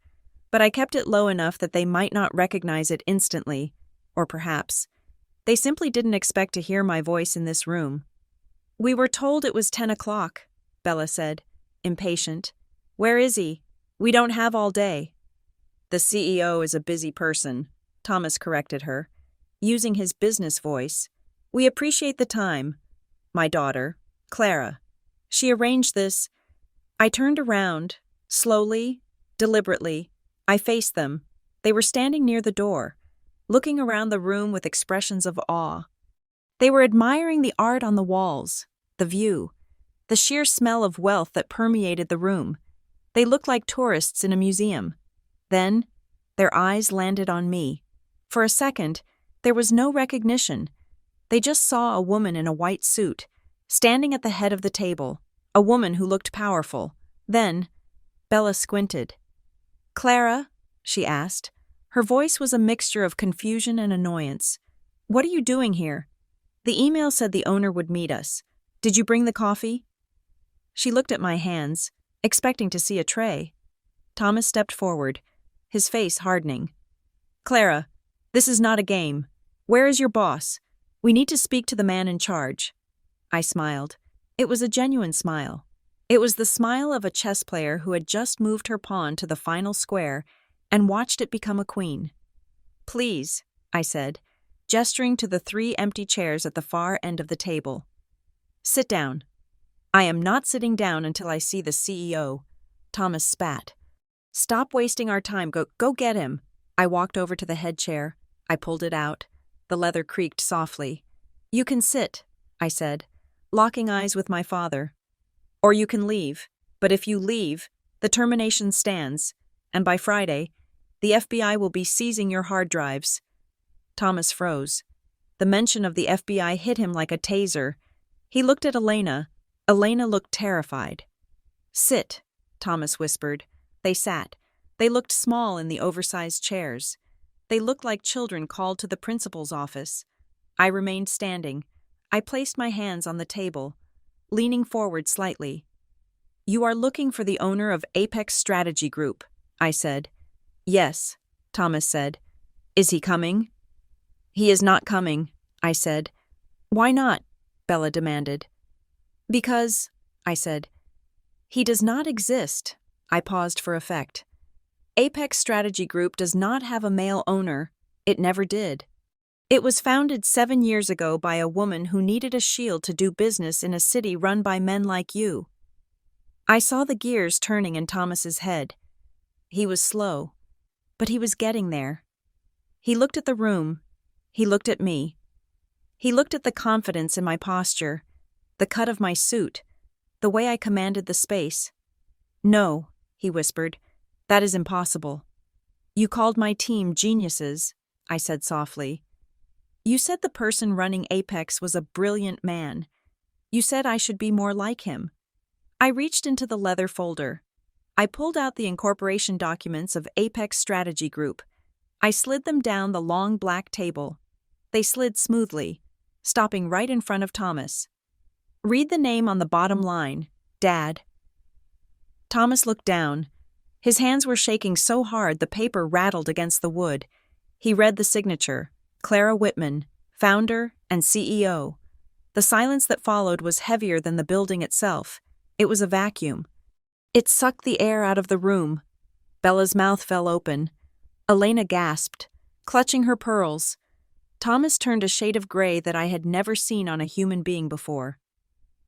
but I kept it low enough that they might not recognize it instantly, or perhaps they simply didn't expect to hear my voice in this room. "We were told it was 10 o'clock, Bella said, impatient. "Where is he? We don't have all day." "The CEO is a busy person," Thomas corrected her, using his business voice. "We appreciate the time. My daughter, Clara. She arranged this." I turned around, slowly, deliberately. I faced them. They were standing near the door, looking around the room with expressions of awe. They were admiring the art on the walls, the view, the sheer smell of wealth that permeated the room. They looked like tourists in a museum. Then, their eyes landed on me. For a second, there was no recognition. They just saw a woman in a white suit, standing at the head of the table, a woman who looked powerful. Then, Bella squinted. "Clara?" she asked. Her voice was a mixture of confusion and annoyance. "What are you doing here? The email said the owner would meet us. Did you bring the coffee?" She looked at my hands, expecting to see a tray. Thomas stepped forward, his face hardening. "Clara, this is not a game. Where is your boss? We need to speak to the man in charge." I smiled. It was a genuine smile. It was the smile of a chess player who had just moved her pawn to the final square and watched it become a queen. "Please," I said, gesturing to the 3 empty chairs at the far end of the table. "Sit down." "I am not sitting down until I see the CEO." Thomas spat. "Stop wasting our time. Go get him." I walked over to the head chair. I pulled it out. The leather creaked softly. "You can sit," I said, locking eyes with my father. "Or you can leave. But if you leave, the termination stands, and by Friday, the FBI will be seizing your hard drives." Thomas froze. The mention of the FBI hit him like a taser. He looked at Elena. Elena looked terrified. "Sit," Thomas whispered. They sat. They looked small in the oversized chairs. They looked like children called to the principal's office. I remained standing. I placed my hands on the table, leaning forward slightly. "You are looking for the owner of Apex Strategy Group," I said. "Yes," Thomas said. "Is he coming?" "He is not coming," I said. "Why not?" Bella demanded. "Because," I said, "he does not exist." I paused for effect. Apex Strategy Group does not have a male owner. It never did. It was founded 7 years ago by a woman who needed a shield to do business in a city run by men like you. I saw the gears turning in Thomas's head. He was slow, but he was getting there. He looked at the room. He looked at me. He looked at the confidence in my posture, the cut of my suit, the way I commanded the space. "No," he whispered, "that is impossible." "You called my team geniuses," I said softly. "You said the person running Apex was a brilliant man. You said I should be more like him." I reached into the leather folder. I pulled out the incorporation documents of Apex Strategy Group. I slid them down the long black table. They slid smoothly, stopping right in front of Thomas. "Read the name on the bottom line, Dad." Thomas looked down. His hands were shaking so hard the paper rattled against the wood. He read the signature, Clara Whitman, founder and CEO. The silence that followed was heavier than the building itself. It was a vacuum. It sucked the air out of the room. Bella's mouth fell open. Elena gasped, clutching her pearls. Thomas turned a shade of gray that I had never seen on a human being before.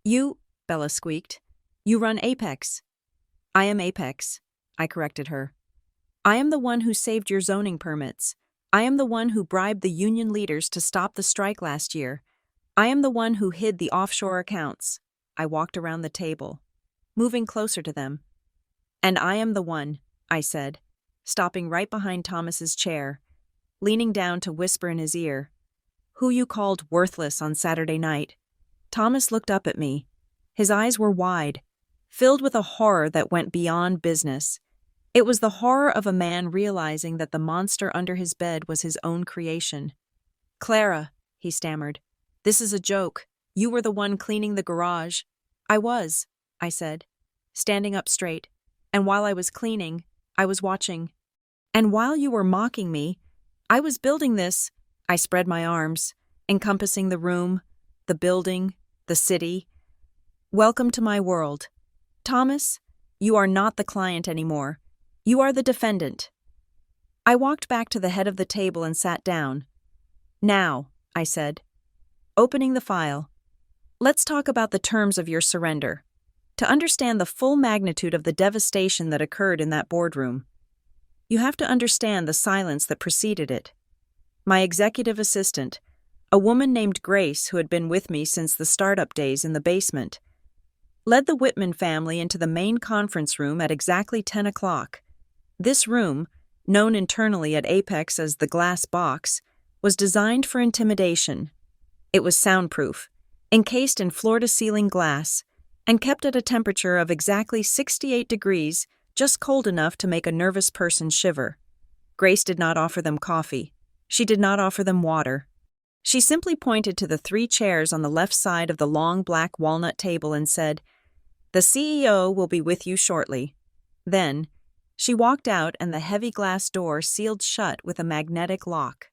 "You," Bella squeaked, "you run Apex." "I am Apex," I corrected her. "I am the one who saved your zoning permits. I am the one who bribed the union leaders to stop the strike last year. I am the one who hid the offshore accounts." I walked around the table, moving closer to them. "And I am the one," I said, stopping right behind Thomas's chair, leaning down to whisper in his ear, "who you called worthless on Saturday night." Thomas looked up at me. His eyes were wide, filled with a horror that went beyond business. It was the horror of a man realizing that the monster under his bed was his own creation. "Clara," he stammered, "this is a joke. You were the one cleaning the garage." "I was," I said, standing up straight. "And while I was cleaning, I was watching. And while you were mocking me, I was building this." I spread my arms, encompassing the room, the building, the city. "Welcome to my world. Thomas, you are not the client anymore. You are the defendant." I walked back to the head of the table and sat down. "Now," I said, opening the file, "let's talk about the terms of your surrender. To understand the full magnitude of the devastation that occurred in that boardroom, you have to understand the silence that preceded it. My executive assistant, a woman named Grace who had been with me since the startup days in the basement, led the Whitman family into the main conference room at exactly 10 o'clock. This room, known internally at Apex as the glass box, was designed for intimidation. It was soundproof, encased in floor-to-ceiling glass, and kept at a temperature of exactly 68 degrees, just cold enough to make a nervous person shiver. Grace did not offer them coffee. She did not offer them water. She simply pointed to the 3 chairs on the left side of the long black walnut table and said, "The CEO will be with you shortly." Then, she walked out and the heavy glass door sealed shut with a magnetic lock.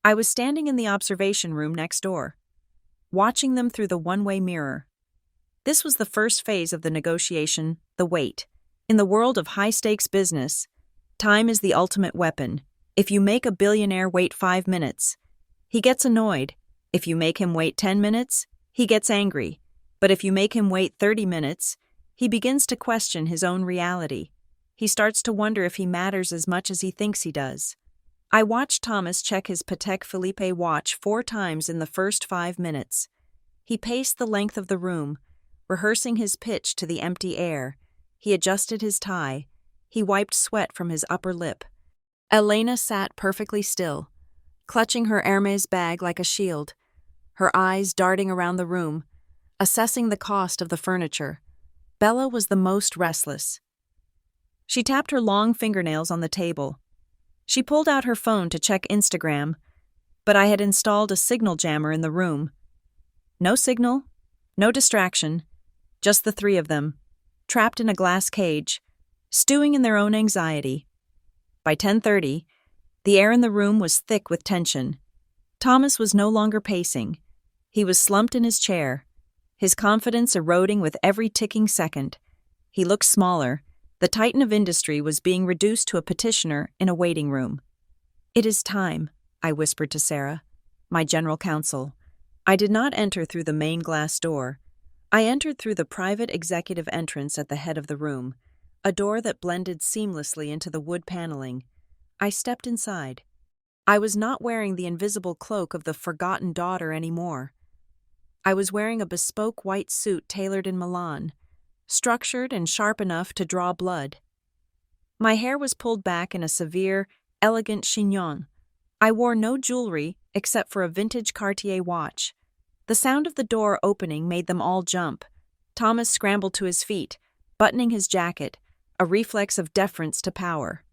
I was standing in the observation room next door, watching them through the one-way mirror. This was the first phase of the negotiation, the wait. In the world of high-stakes business, time is the ultimate weapon. If you make a billionaire wait 5 minutes, he gets annoyed. If you make him wait 10 minutes, he gets angry. But if you make him wait 30 minutes, he begins to question his own reality. He starts to wonder if he matters as much as he thinks he does. I watched Thomas check his Patek Philippe watch 4 times in the first 5 minutes. He paced the length of the room, rehearsing his pitch to the empty air. He adjusted his tie. He wiped sweat from his upper lip. Elena sat perfectly still, clutching her Hermes bag like a shield, her eyes darting around the room, assessing the cost of the furniture. Bella was the most restless. She tapped her long fingernails on the table. She pulled out her phone to check Instagram, but I had installed a signal jammer in the room. No signal, no distraction, just the 3 of them, trapped in a glass cage, stewing in their own anxiety. By 10:30, the air in the room was thick with tension. Thomas was no longer pacing. He was slumped in his chair, his confidence eroding with every ticking second. He looked smaller. The titan of industry was being reduced to a petitioner in a waiting room. "It is time," I whispered to Sarah, my general counsel. I did not enter through the main glass door. I entered through the private executive entrance at the head of the room, a door that blended seamlessly into the wood paneling. I stepped inside. I was not wearing the invisible cloak of the forgotten daughter anymore. I was wearing a bespoke white suit tailored in Milan, structured and sharp enough to draw blood. My hair was pulled back in a severe, elegant chignon. I wore no jewelry except for a vintage Cartier watch. The sound of the door opening made them all jump. Thomas scrambled to his feet, buttoning his jacket, a reflex of deference to power.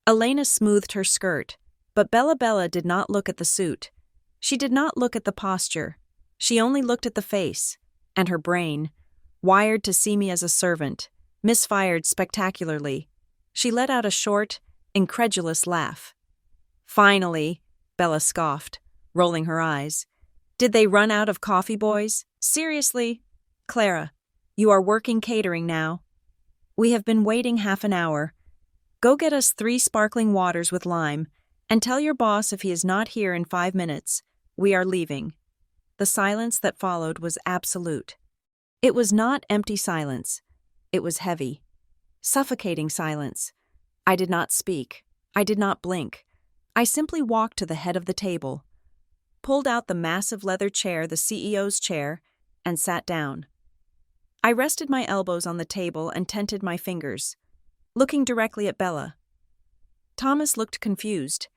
Elena smoothed her skirt, but Bella did not look at the suit. She did not look at the posture. She only looked at the face, and her brain, wired to see me as a servant, misfired spectacularly. She let out a short, incredulous laugh. "Finally," Bella scoffed, rolling her eyes. "Did they run out of coffee, boys? Seriously? Clara, you are working catering now. We have been waiting half an hour. Go get us 3 sparkling waters with lime, and tell your boss if he is not here in 5 minutes, we are leaving." The silence that followed was absolute. It was not empty silence. It was heavy, suffocating silence. I did not speak. I did not blink. I simply walked to the head of the table, pulled out the massive leather chair, the CEO's chair, and sat down. I rested my elbows on the table and tented my fingers, looking directly at Bella. Thomas looked confused.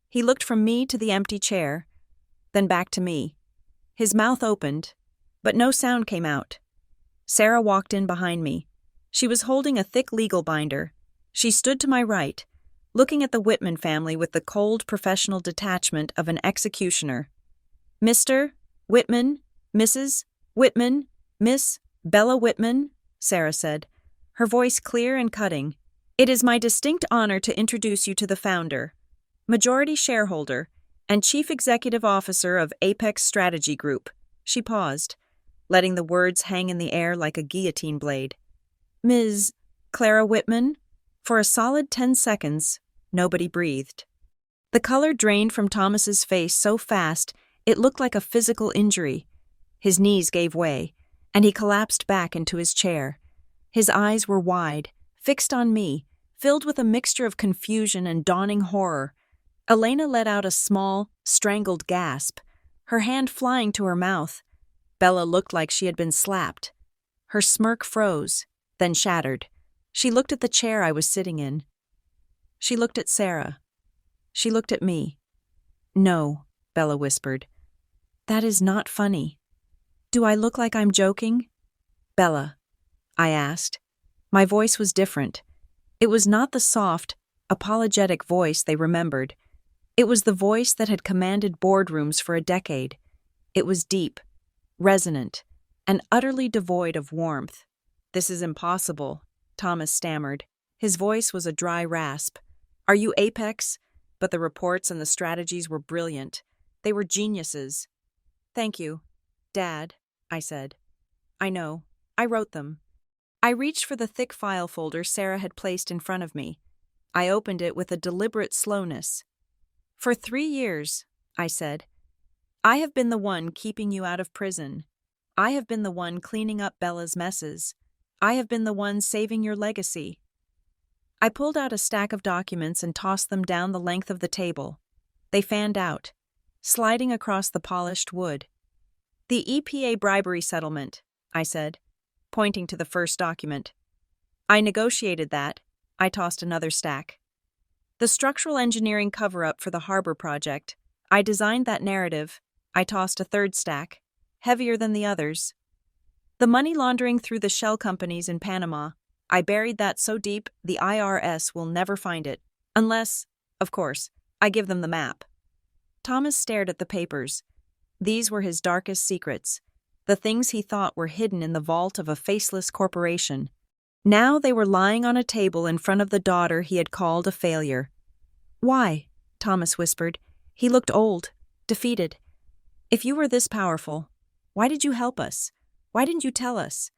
He looked from me to the empty chair, then back to me. His mouth opened, but no sound came out. Sarah walked in behind me. She was holding a thick legal binder. She stood to my right, looking at the Whitman family with the cold professional detachment of an executioner. "Mr. Whitman, Mrs. Whitman, Miss Bella Whitman," Sarah said, her voice clear and cutting. "It is my distinct honor to introduce you to the founder, majority shareholder, and chief executive officer of Apex Strategy Group." She paused, letting the words hang in the air like a guillotine blade. "Ms. Clara Whitman?" For a solid 10 seconds, nobody breathed. The color drained from Thomas's face so fast it looked like a physical injury. His knees gave way, and he collapsed back into his chair. His eyes were wide, fixed on me, filled with a mixture of confusion and dawning horror. Elena let out a small, strangled gasp, her hand flying to her mouth. Bella looked like she had been slapped. Her smirk froze, then shattered. She looked at the chair I was sitting in. She looked at Sarah. She looked at me. "No," Bella whispered. "That is not funny. Do I look like I'm joking?" "Bella," I asked. My voice was different. It was not the soft, apologetic voice they remembered. It was the voice that had commanded boardrooms for a decade. It was deep, resonant, and utterly devoid of warmth. "This is impossible," Thomas stammered. His voice was a dry rasp. "Are you Apex?" But the reports and the strategies were brilliant. They were geniuses. "Thank you, Dad," I said. "I know. I wrote them." I reached for the thick file folder Sarah had placed in front of me. I opened it with a deliberate slowness. "For 3 years," I said, "I have been the one keeping you out of prison. I have been the one cleaning up Bella's messes. I have been the one saving your legacy." I pulled out a stack of documents and tossed them down the length of the table. They fanned out, sliding across the polished wood. "The EPA bribery settlement," I said, pointing to the first document. "I negotiated that." I tossed another stack. "The structural engineering cover-up for the harbor project. I designed that narrative." I tossed a third stack, heavier than the others. "The money laundering through the shell companies in Panama. I buried that so deep the IRS will never find it. Unless, of course, I give them the map." Thomas stared at the papers. These were his darkest secrets, the things he thought were hidden in the vault of a faceless corporation. Now they were lying on a table in front of the daughter he had called a failure. "Why?" Thomas whispered. He looked old, defeated. "If you were this powerful, why did you help us? Why didn't you tell us?"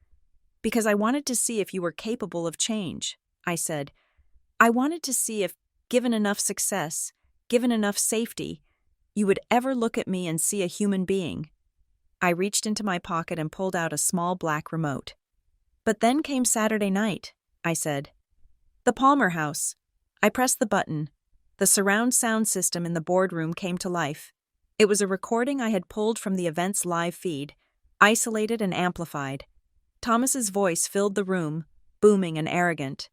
"Because I wanted to see if you were capable of change," I said. "I wanted to see if, given enough success, given enough safety, you would ever look at me and see a human being." I reached into my pocket and pulled out a small black remote. "But then came Saturday night," I said. "The Palmer House." I pressed the button. The surround sound system in the boardroom came to life. It was a recording I had pulled from the event's live feed, isolated and amplified. Thomas's voice filled the room, booming and arrogant.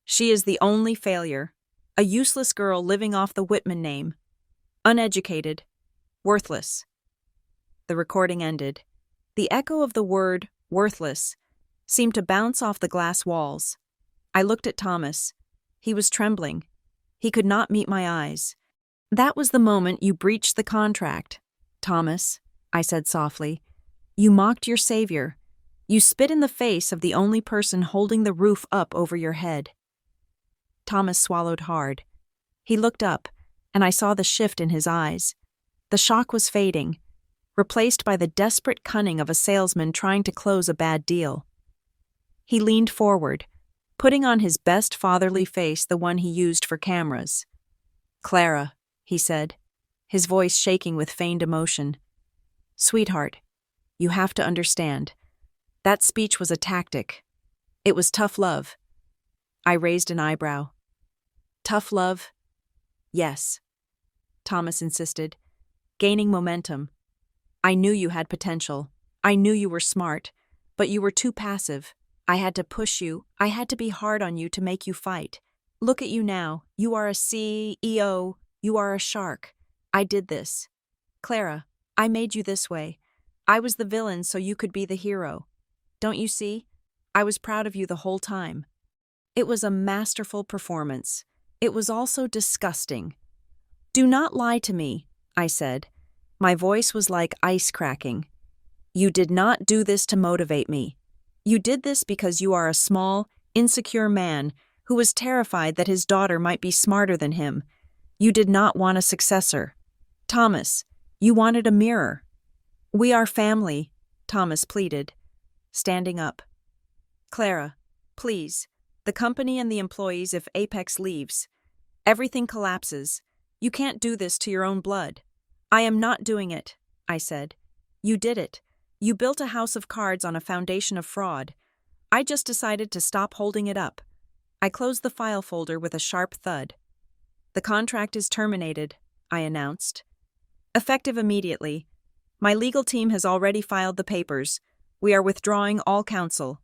She is the only failure, a useless girl living off the Whitman name. Uneducated, worthless. The recording ended. The echo of the word, worthless, seemed to bounce off the glass walls. I looked at Thomas. He was trembling. He could not meet my eyes. "That was the moment you breached the contract, Thomas," I said softly. "You mocked your savior. You spit in the face of the only person holding the roof up over your head." Thomas swallowed hard. He looked up, and I saw the shift in his eyes. The shock was fading, replaced by the desperate cunning of a salesman trying to close a bad deal. He leaned forward, putting on his best fatherly face, the one he used for cameras. "Clara," he said, his voice shaking with feigned emotion. "Sweetheart, you have to understand. That speech was a tactic. It was tough love." I raised an eyebrow. "Tough love?" "Yes," Thomas insisted, gaining momentum. "I knew you had potential. I knew you were smart, but you were too passive. I had to push you. I had to be hard on you to make you fight. Look at you now. You are a CEO. You are a shark. I did this. Clara, I made you this way. I was the villain so you could be the hero. Don't you see? I was proud of you the whole time." It was a masterful performance. It was also disgusting. "Do not lie to me," I said. My voice was like ice cracking. "You did not do this to motivate me. You did this because you are a small, insecure man who was terrified that his daughter might be smarter than him. You did not want a successor. Thomas, you wanted a mirror." "We are family," Thomas pleaded, standing up. "Clara, please. The company and the employees, if Apex leaves. Everything collapses. You can't do this to your own blood." "I am not doing it," I said. "You did it. You built a house of cards on a foundation of fraud. I just decided to stop holding it up." I closed the file folder with a sharp thud. "The contract is terminated," I announced. "Effective immediately. My legal team has already filed the papers. We are withdrawing all counsel."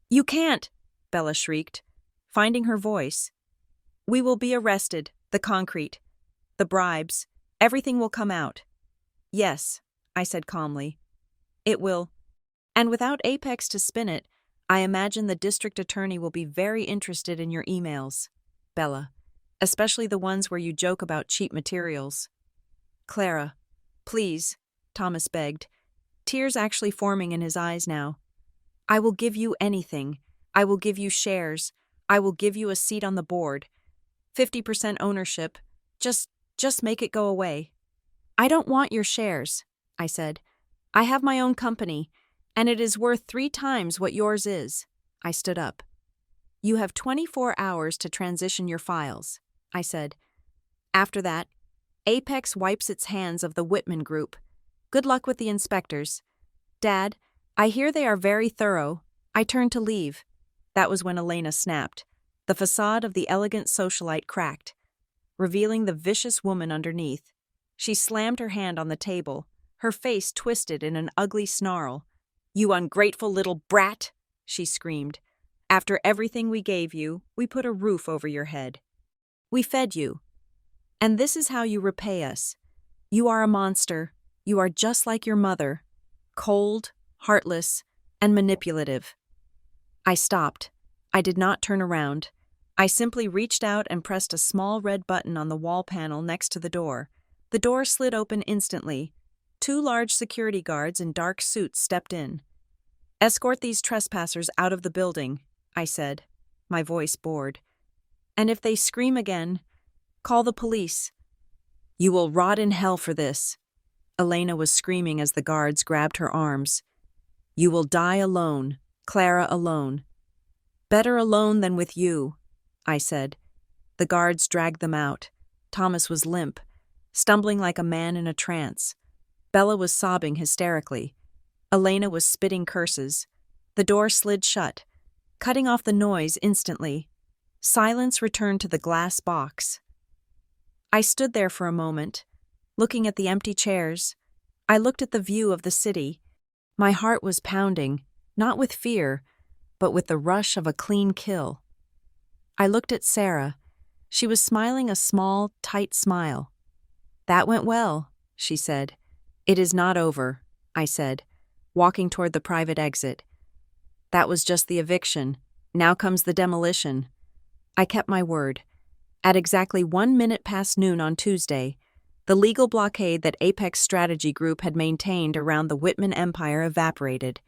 "You can't!" Bella shrieked, finding her voice. "We will be arrested, the concrete, the bribes, everything will come out." "Yes," I said calmly. "It will. And without Apex to spin it, I imagine the district attorney will be very interested in your emails, Bella, especially the ones where you joke about cheap materials." "Clara, please," Thomas begged, tears actually forming in his eyes now. "I will give you anything. I will give you shares. I will give you a seat on the board. 50% ownership. Just make it go away." "I don't want your shares," I said. "I have my own company, and it is worth 3 times what yours is." I stood up. "You have 24 hours to transition your files," I said. "After that, Apex wipes its hands of the Whitman Group. Good luck with the inspectors. Dad, I hear they are very thorough." I turned to leave. That was when Elena snapped. The facade of the elegant socialite cracked, revealing the vicious woman underneath. She slammed her hand on the table, her face twisted in an ugly snarl. "You ungrateful little brat!" she screamed. "After everything we gave you, we put a roof over your head. We fed you. And this is how you repay us. You are a monster. You are just like your mother. Cold, heartless, and manipulative." I stopped. I did not turn around. I simply reached out and pressed a small red button on the wall panel next to the door. The door slid open instantly. 2 large security guards in dark suits stepped in. "Escort these trespassers out of the building," I said, my voice bored. "And if they scream again, call the police." "You will rot in hell for this," Elena was screaming as the guards grabbed her arms. "You will die alone, Clara, alone." "Better alone than with you," I said. The guards dragged them out. Thomas was limp, stumbling like a man in a trance. Bella was sobbing hysterically. Elena was spitting curses. The door slid shut, cutting off the noise instantly. Silence returned to the glass box. I stood there for a moment, looking at the empty chairs. I looked at the view of the city. My heart was pounding, not with fear, but with the rush of a clean kill. I looked at Sarah. She was smiling a small, tight smile. "That went well," she said. "It is not over," I said, walking toward the private exit. "That was just the eviction. Now comes the demolition." I kept my word. At exactly 1 minute past noon on Tuesday, the legal blockade that Apex Strategy Group had maintained around the Whitman empire evaporated.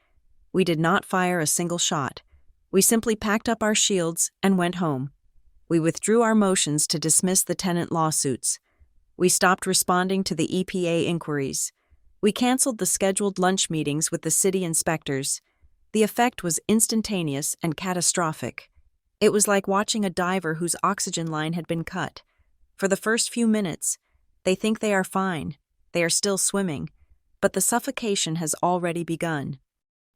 We did not fire a single shot. We simply packed up our shields and went home. We withdrew our motions to dismiss the tenant lawsuits. We stopped responding to the EPA inquiries. We canceled the scheduled lunch meetings with the city inspectors. The effect was instantaneous and catastrophic. It was like watching a diver whose oxygen line had been cut. For the first few minutes, they think they are fine. They are still swimming. But the suffocation has already begun.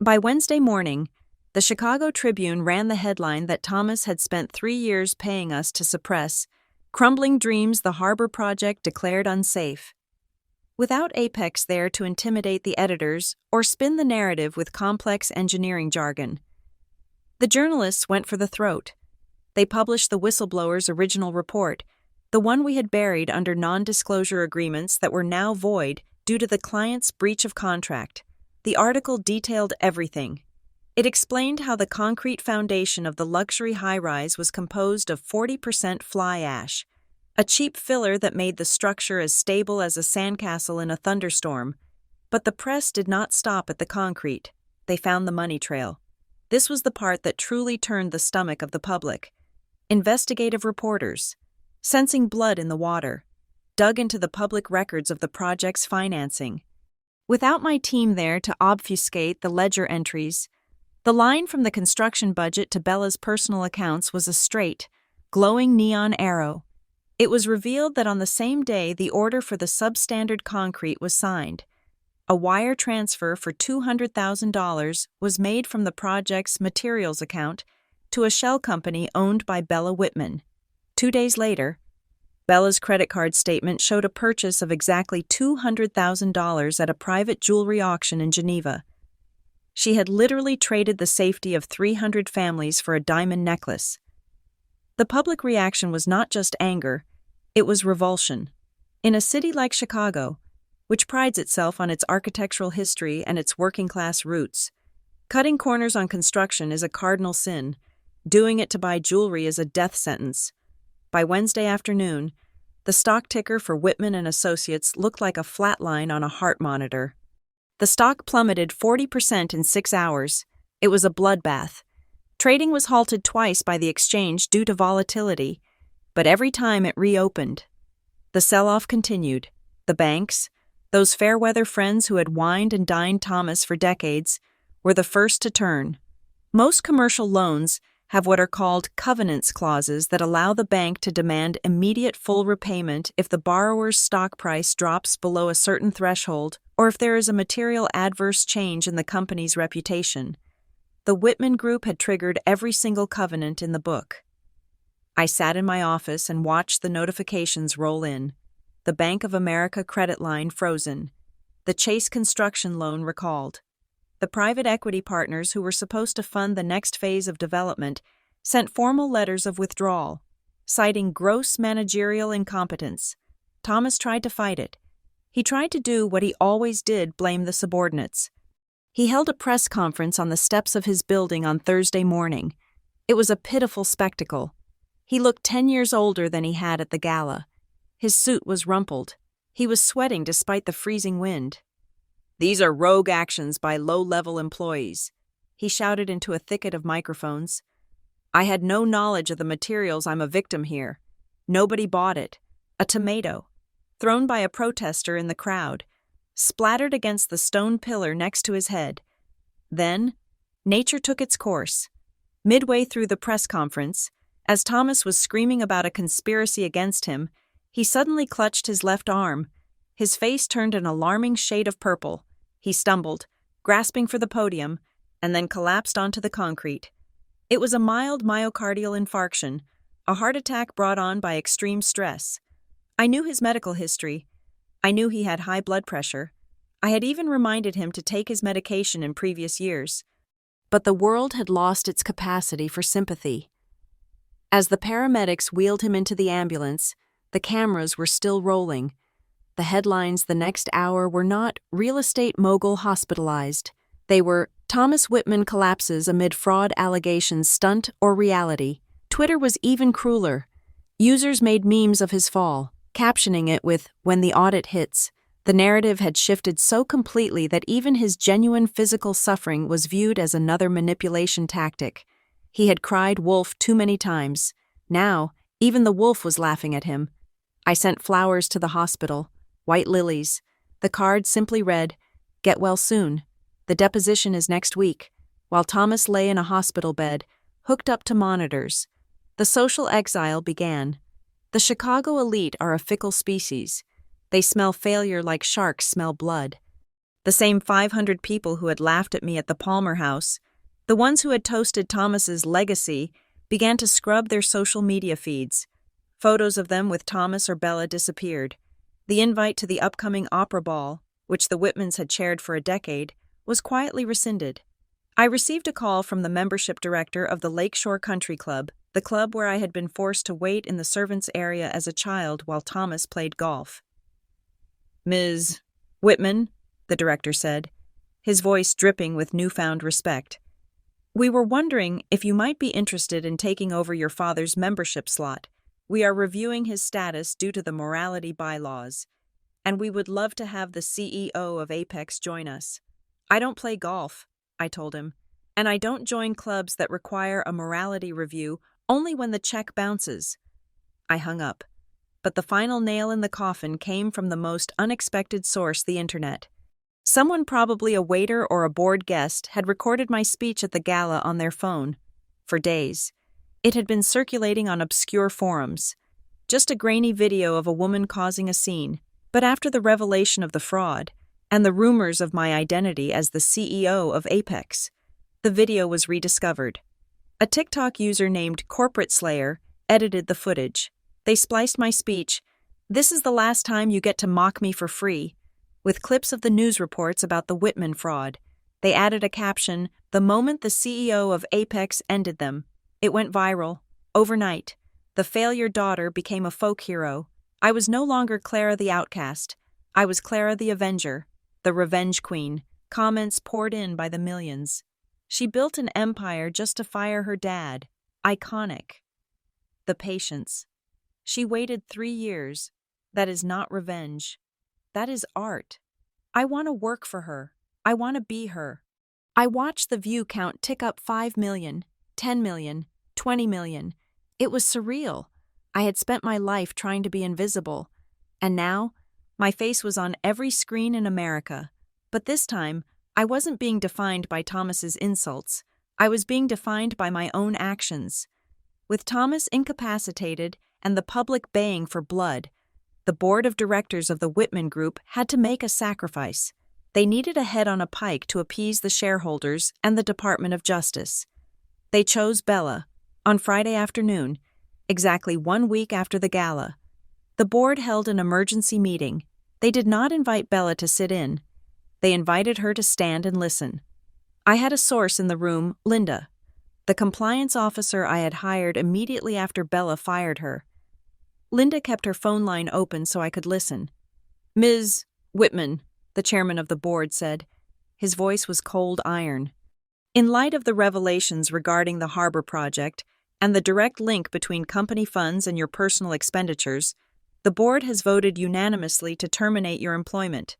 By Wednesday morning, the Chicago Tribune ran the headline that Thomas had spent 3 years paying us to suppress crumbling dreams the harbor project declared unsafe. Without Apex there to intimidate the editors or spin the narrative with complex engineering jargon, the journalists went for the throat. They published the whistleblower's original report, the one we had buried under non-disclosure agreements that were now void due to the client's breach of contract. The article detailed everything. It explained how the concrete foundation of the luxury high-rise was composed of 40% fly ash, a cheap filler that made the structure as stable as a sandcastle in a thunderstorm. But the press did not stop at the concrete. They found the money trail. This was the part that truly turned the stomach of the public. Investigative reporters, sensing blood in the water, dug into the public records of the project's financing. Without my team there to obfuscate the ledger entries, the line from the construction budget to Bella's personal accounts was a straight, glowing neon arrow. It was revealed that on the same day the order for the substandard concrete was signed. A wire transfer for $200,000 was made from the project's materials account to a shell company owned by Bella Whitman. 2 days later, Bella's credit card statement showed a purchase of exactly $200,000 at a private jewelry auction in Geneva. She had literally traded the safety of 300 families for a diamond necklace. The public reaction was not just anger, it was revulsion. In a city like Chicago, which prides itself on its architectural history and its working-class roots, cutting corners on construction is a cardinal sin. Doing it to buy jewelry is a death sentence. By Wednesday afternoon, the stock ticker for Whitman and Associates looked like a flat line on a heart monitor. The stock plummeted 40% in 6 hours. It was a bloodbath. Trading was halted twice by the exchange due to volatility, but every time it reopened. The sell-off continued. The banks, those fair-weather friends who had wined and dined Thomas for decades, were the first to turn. Most commercial loans have what are called covenants clauses that allow the bank to demand immediate full repayment if the borrower's stock price drops below a certain threshold or if there is a material adverse change in the company's reputation. The Whitman Group had triggered every single covenant in the book. I sat in my office and watched the notifications roll in. The Bank of America credit line frozen. The Chase construction loan recalled. The private equity partners who were supposed to fund the next phase of development sent formal letters of withdrawal, citing gross managerial incompetence. Thomas tried to fight it. He tried to do what he always did, blame the subordinates. He held a press conference on the steps of his building on Thursday morning. It was a pitiful spectacle. He looked 10 years older than he had at the gala. His suit was rumpled. He was sweating despite the freezing wind. "These are rogue actions by low-level employees," he shouted into a thicket of microphones. "I had no knowledge of the materials. I'm a victim here. Nobody bought it. A tomato, thrown by a protester in the crowd, splattered against the stone pillar next to his head. Then, nature took its course. Midway through the press conference, as Thomas was screaming about a conspiracy against him, he suddenly clutched his left arm. His face turned an alarming shade of purple. He stumbled, grasping for the podium, and then collapsed onto the concrete. It was a mild myocardial infarction, a heart attack brought on by extreme stress. I knew his medical history. I knew he had high blood pressure. I had even reminded him to take his medication in previous years. But the world had lost its capacity for sympathy. As the paramedics wheeled him into the ambulance, the cameras were still rolling. The headlines the next hour were not "Real estate mogul hospitalized." They were "Thomas Whitman collapses amid fraud allegations, stunt or reality." Twitter was even crueler. Users made memes of his fall, captioning it with "When the audit hits." The narrative had shifted so completely that even his genuine physical suffering was viewed as another manipulation tactic. He had cried wolf too many times. Now, even the wolf was laughing at him. I sent flowers to the hospital, white lilies. The card simply read, "Get well soon. The deposition is next week," while Thomas lay in a hospital bed, hooked up to monitors. The social exile began. The Chicago elite are a fickle species. They smell failure like sharks smell blood. The same 500 people who had laughed at me at the Palmer House, the ones who had toasted Thomas's legacy, began to scrub their social media feeds. Photos of them with Thomas or Bella disappeared. The invite to the upcoming opera ball, which the Whitmans had chaired for a decade, was quietly rescinded. I received a call from the membership director of the Lakeshore Country Club, the club where I had been forced to wait in the servants' area as a child while Thomas played golf. "Ms. Whitman," the director said, his voice dripping with newfound respect. "We were wondering if you might be interested in taking over your father's membership slot. We are reviewing his status due to the morality bylaws, and we would love to have the CEO of Apex join us." "I don't play golf," I told him, "and I don't join clubs that require a morality review only when the check bounces." I hung up. But the final nail in the coffin came from the most unexpected source, the internet. Someone, probably a waiter or a bored guest, had recorded my speech at the gala on their phone. For days, it had been circulating on obscure forums. Just a grainy video of a woman causing a scene. But after the revelation of the fraud, and the rumors of my identity as the CEO of Apex, the video was rediscovered. A TikTok user named Corporate Slayer edited the footage. They spliced my speech, "This is the last time you get to mock me for free," with clips of the news reports about the Whitman fraud. They added a caption, "The moment the CEO of Apex ended them." It went viral. Overnight, the failure daughter became a folk hero. I was no longer Clara the outcast. I was Clara the Avenger, the revenge queen. Comments poured in by the millions. She built an empire just to fire her dad. Iconic. The patience. She waited 3 years. That is not revenge. That is art. I want to work for her. I want to be her. I watched the view count tick up 5 million, 10 million, 20 million. It was surreal. I had spent my life trying to be invisible. And now, my face was on every screen in America. But this time, I wasn't being defined by Thomas's insults. I was being defined by my own actions. With Thomas incapacitated and the public baying for blood, the board of directors of the Whitman Group had to make a sacrifice. They needed a head on a pike to appease the shareholders and the Department of Justice. They chose Bella on Friday afternoon, exactly 1 week after the gala. The board held an emergency meeting. They did not invite Bella to sit in. They invited her to stand and listen. I had a source in the room, Linda, the compliance officer I had hired immediately after Bella fired her. Linda kept her phone line open so I could listen. "Ms. Whitman," the chairman of the board said. His voice was cold iron. "In light of the revelations regarding the harbor project and the direct link between company funds and your personal expenditures, the board has voted unanimously to terminate your employment,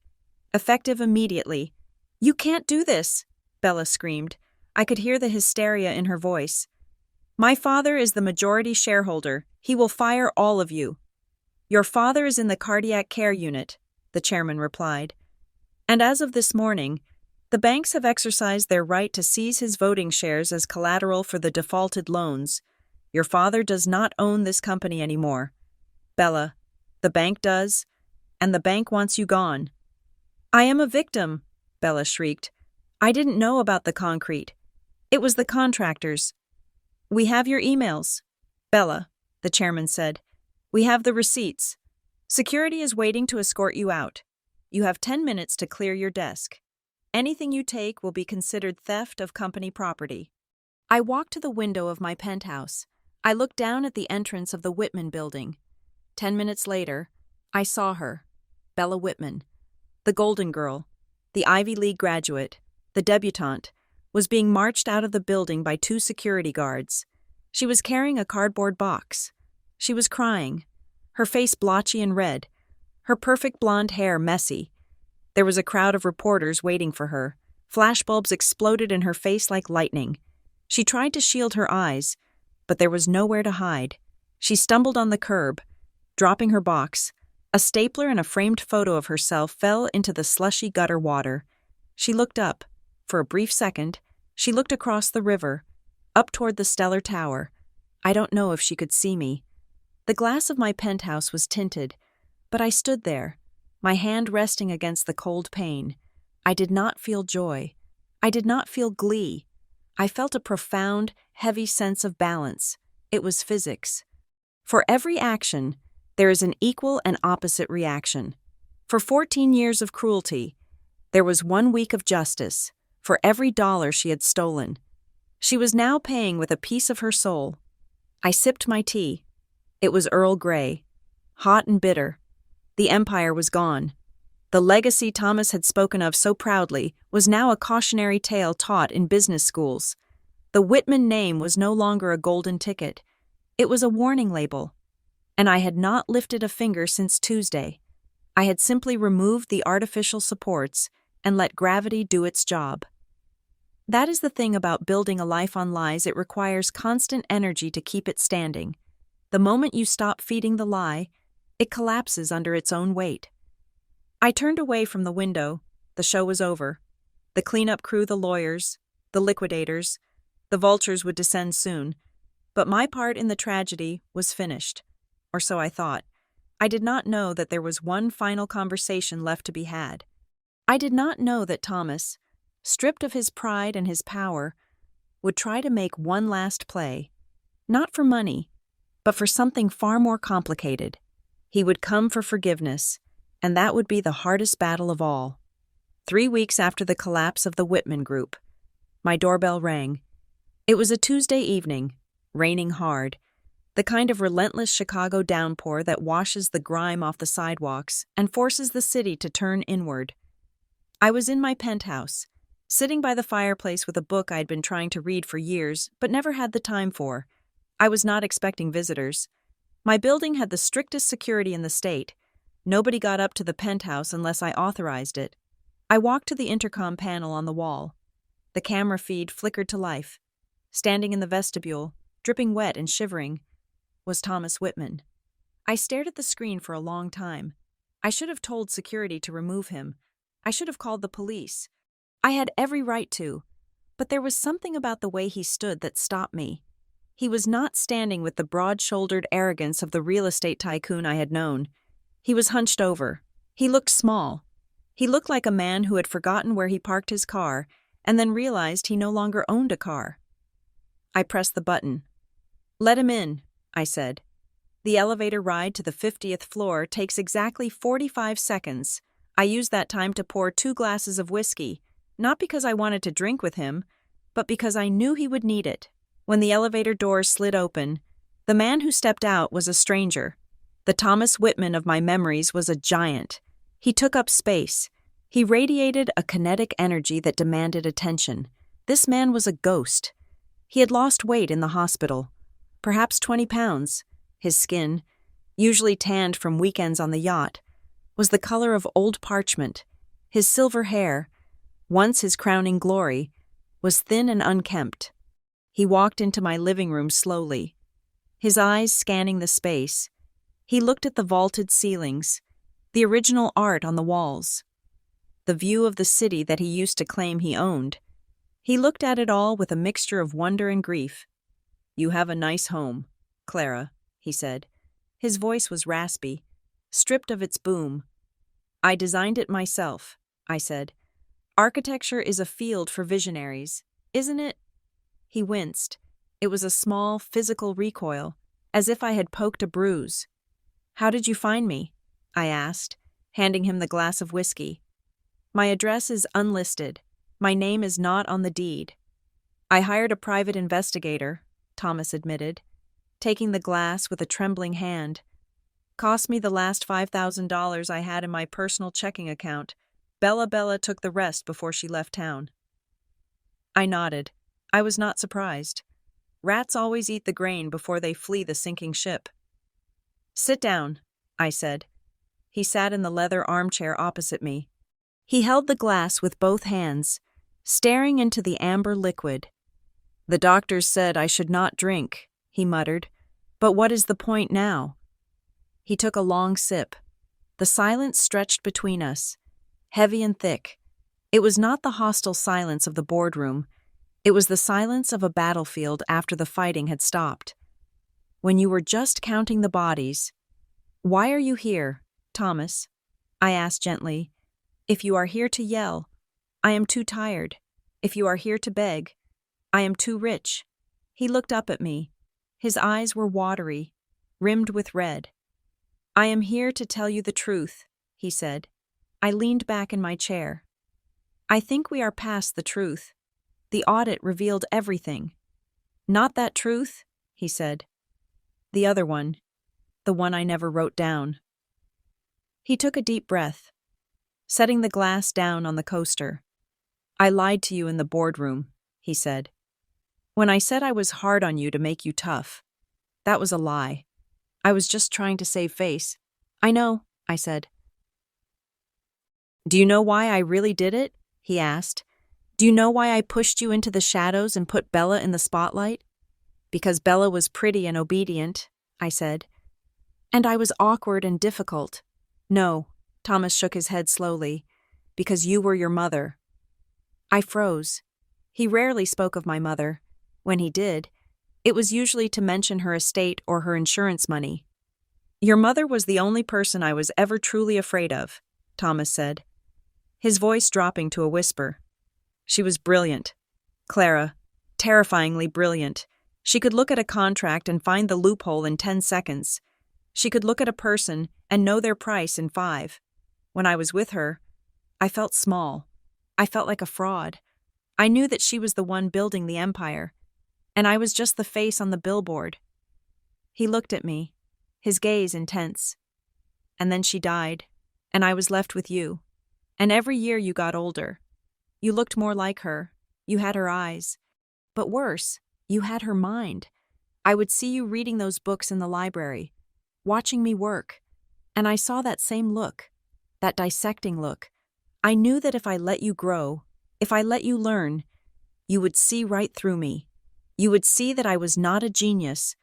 effective immediately." "You can't do this," Bella screamed. I could hear the hysteria in her voice. "My father is the majority shareholder. He will fire all of you." "Your father is in the cardiac care unit," the chairman replied. "And as of this morning, the banks have exercised their right to seize his voting shares as collateral for the defaulted loans. Your father does not own this company anymore." "Bella, the bank does, and the bank wants you gone." "I am a victim," Bella shrieked. "I didn't know about the concrete. It was the contractors." "We have your emails." "Bella," the chairman said, "we have the receipts. Security is waiting to escort you out." You have 10 minutes to clear your desk. Anything you take will be considered theft of company property. I walked to the window of my penthouse. I looked down at the entrance of the Whitman building. 10 minutes later, I saw her, Bella Whitman. The Golden Girl, the Ivy League graduate, the debutante, was being marched out of the building by 2 security guards. She was carrying a cardboard box. She was crying, her face blotchy and red, her perfect blonde hair messy. There was a crowd of reporters waiting for her. Flashbulbs exploded in her face like lightning. She tried to shield her eyes, but there was nowhere to hide. She stumbled on the curb, dropping her box. A stapler and a framed photo of herself fell into the slushy gutter water. She looked up. For a brief second, she looked across the river, up toward the Stellar Tower. I don't know if she could see me. The glass of my penthouse was tinted, but I stood there, my hand resting against the cold pane. I did not feel joy. I did not feel glee. I felt a profound, heavy sense of balance. It was physics. For every action, there is an equal and opposite reaction. For 14 years of cruelty, there was 1 week of justice for every dollar she had stolen. She was now paying with a piece of her soul. I sipped my tea. It was Earl Grey, hot and bitter. The empire was gone. The legacy Thomas had spoken of so proudly was now a cautionary tale taught in business schools. The Whitman name was no longer a golden ticket. It was a warning label. And I had not lifted a finger since Tuesday. I had simply removed the artificial supports and let gravity do its job. That is the thing about building a life on lies. It requires constant energy to keep it standing. The moment you stop feeding the lie, it collapses under its own weight. I turned away from the window. The show was over. The cleanup crew, the lawyers, the liquidators, the vultures would descend soon. But my part in the tragedy was finished. Or so I thought. I did not know that there was one final conversation left to be had. I did not know that Thomas, stripped of his pride and his power, would try to make one last play, not for money, but for something far more complicated. He would come for forgiveness, and that would be the hardest battle of all. 3 weeks after the collapse of the Whitman Group, my doorbell rang. It was a Tuesday evening, raining hard, the kind of relentless Chicago downpour that washes the grime off the sidewalks and forces the city to turn inward. I was in my penthouse, sitting by the fireplace with a book I'd been trying to read for years but never had the time for. I was not expecting visitors. My building had the strictest security in the state. Nobody got up to the penthouse unless I authorized it. I walked to the intercom panel on the wall. The camera feed flickered to life. Standing in the vestibule, dripping wet and shivering, was Thomas Whitman. I stared at the screen for a long time. I should have told security to remove him. I should have called the police. I had every right to, but there was something about the way he stood that stopped me. He was not standing with the broad-shouldered arrogance of the real estate tycoon I had known. He was hunched over. He looked small. He looked like a man who had forgotten where he parked his car and then realized he no longer owned a car. I pressed the button. "Let him in," I said. The elevator ride to the 50th floor takes exactly 45 seconds. I used that time to pour 2 glasses of whiskey, not because I wanted to drink with him, but because I knew he would need it. When the elevator doors slid open, the man who stepped out was a stranger. The Thomas Whitman of my memories was a giant. He took up space. He radiated a kinetic energy that demanded attention. This man was a ghost. He had lost weight in the hospital, perhaps 20 pounds. His skin, usually tanned from weekends on the yacht, was the color of old parchment. His silver hair, once his crowning glory, was thin and unkempt. He walked into my living room slowly, his eyes scanning the space. He looked at the vaulted ceilings, the original art on the walls, the view of the city that he used to claim he owned. He looked at it all with a mixture of wonder and grief. "You have a nice home, Clara," he said. His voice was raspy, stripped of its boom. "I designed it myself," I said. "Architecture is a field for visionaries, isn't it?" He winced. It was a small, physical recoil, as if I had poked a bruise. "How did you find me?" I asked, handing him the glass of whiskey. My address is unlisted. My name is not on the deed. I hired a private investigator, Thomas admitted, taking the glass with a trembling hand. Cost me the last $5,000 I had in my personal checking account. Bella took the rest before she left town. I nodded. I was not surprised. Rats always eat the grain before they flee the sinking ship. Sit down, I said. He sat in the leather armchair opposite me. He held the glass with both hands, staring into the amber liquid. The doctors said I should not drink, he muttered. But what is the point now? He took a long sip. The silence stretched between us, heavy and thick. It was not the hostile silence of the boardroom. It was the silence of a battlefield after the fighting had stopped. When you were just counting the bodies. Why are you here, Thomas? I asked gently. If you are here to yell, I am too tired. If you are here to beg, I am too rich. He looked up at me. His eyes were watery, rimmed with red. I am here to tell you the truth, he said. I leaned back in my chair. I think we are past the truth. The audit revealed everything. Not that truth, he said. The other one. The one I never wrote down. He took a deep breath, setting the glass down on the coaster. I lied to you in the boardroom, he said. When I said I was hard on you to make you tough, that was a lie. I was just trying to save face. I know, I said. Do you know why I really did it? He asked. Do you know why I pushed you into the shadows and put Bella in the spotlight? Because Bella was pretty and obedient, I said. And I was awkward and difficult. No, Thomas shook his head slowly. Because you were your mother. I froze. He rarely spoke of my mother. When he did, it was usually to mention her estate or her insurance money. Your mother was the only person I was ever truly afraid of, Thomas said, his voice dropping to a whisper. She was brilliant. Clara, terrifyingly brilliant. She could look at a contract and find the loophole in 10 seconds. She could look at a person and know their price in 5. When I was with her, I felt small. I felt like a fraud. I knew that she was the one building the empire, and I was just the face on the billboard. He looked at me, his gaze intense. And then she died, and I was left with you. And every year you got older. You looked more like her. You had her eyes. But worse, you had her mind. I would see you reading those books in the library, watching me work, and I saw that same look, that dissecting look. I knew that if I let you grow, if I let you learn, you would see right through me. You would see that I was not a genius.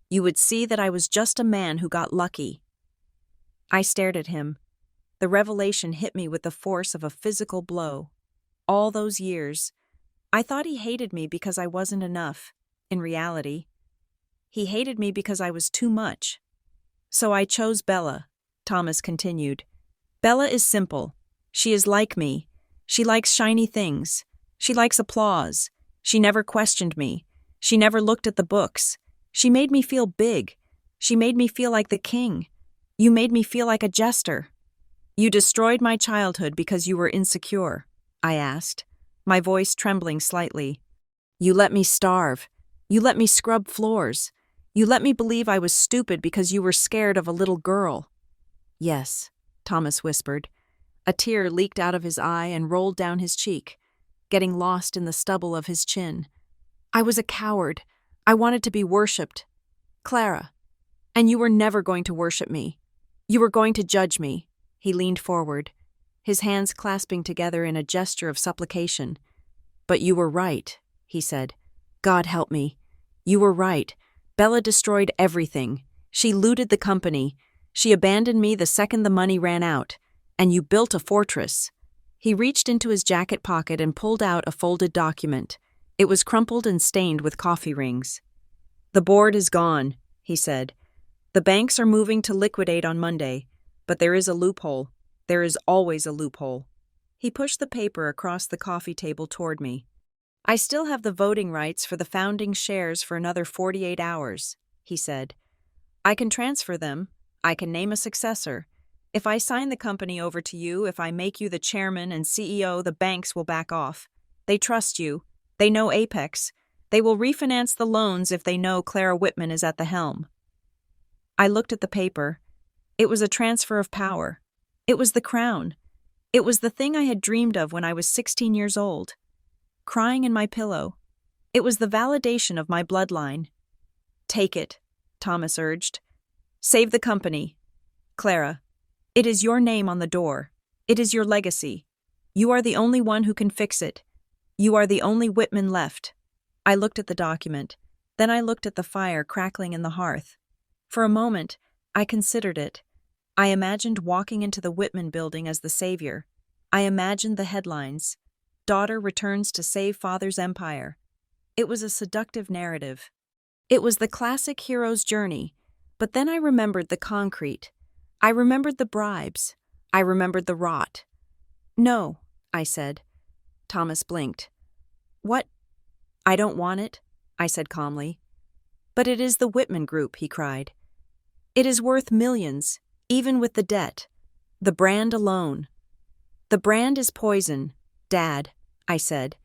You would see that I was just a man who got lucky. I stared at him. The revelation hit me with the force of a physical blow. All those years, I thought he hated me because I wasn't enough. In reality, he hated me because I was too much. So I chose Bella, Thomas continued. Bella is simple. She is like me. She likes shiny things. She likes applause. She never questioned me. She never looked at the books. She made me feel big. She made me feel like the king. You made me feel like a jester. You destroyed my childhood because you were insecure, I asked, my voice trembling slightly. You let me starve. You let me scrub floors. You let me believe I was stupid because you were scared of a little girl. Yes, Thomas whispered. A tear leaked out of his eye and rolled down his cheek, getting lost in the stubble of his chin. I was a coward. I wanted to be worshipped. Clara. And you were never going to worship me. You were going to judge me. He leaned forward, his hands clasping together in a gesture of supplication. But you were right, he said. God help me. You were right. Bella destroyed everything. She looted the company. She abandoned me the second the money ran out. And you built a fortress. He reached into his jacket pocket and pulled out a folded document. It was crumpled and stained with coffee rings. The board is gone, he said. The banks are moving to liquidate on Monday, but there is a loophole. There is always a loophole. He pushed the paper across the coffee table toward me. I still have the voting rights for the founding shares for another 48 hours, he said. I can transfer them. I can name a successor. If I sign the company over to you, if I make you the chairman and CEO, the banks will back off. They trust you. They know Apex. They will refinance the loans if they know Clara Whitman is at the helm. I looked at the paper. It was a transfer of power. It was the crown. It was the thing I had dreamed of when I was 16 years old. Crying in my pillow. It was the validation of my bloodline. Take it, Thomas urged. Save the company. Clara, it is your name on the door. It is your legacy. You are the only one who can fix it. You are the only Whitman left. I looked at the document. Then I looked at the fire crackling in the hearth. For a moment, I considered it. I imagined walking into the Whitman building as the savior. I imagined the headlines. Daughter returns to save father's empire. It was a seductive narrative. It was the classic hero's journey. But then I remembered the concrete. I remembered the bribes. I remembered the rot. No, I said. Thomas blinked. What? I don't want it, I said calmly. But it is the Whitman Group, he cried. It is worth millions, even with the debt. The brand alone. The brand is poison, Dad, I said.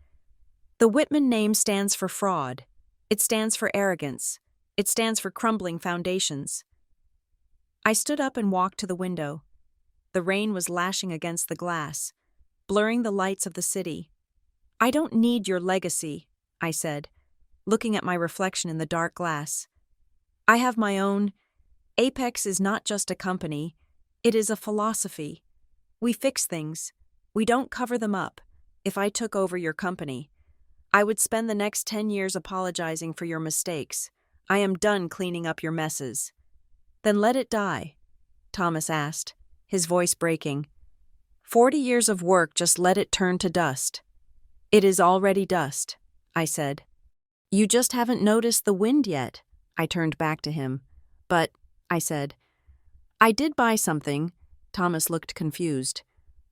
The Whitman name stands for fraud. It stands for arrogance. It stands for crumbling foundations. I stood up and walked to the window. The rain was lashing against the glass, blurring the lights of the city. I don't need your legacy, I said, looking at my reflection in the dark glass. I have my own. Apex is not just a company. It is a philosophy. We fix things. We don't cover them up. If I took over your company, I would spend the next 10 years apologizing for your mistakes. I am done cleaning up your messes. Then let it die, Thomas asked, his voice breaking. 40 years of work, just let it turn to dust. It is already dust, I said. You just haven't noticed the wind yet, I turned back to him. But, I said. I did buy something. Thomas looked confused.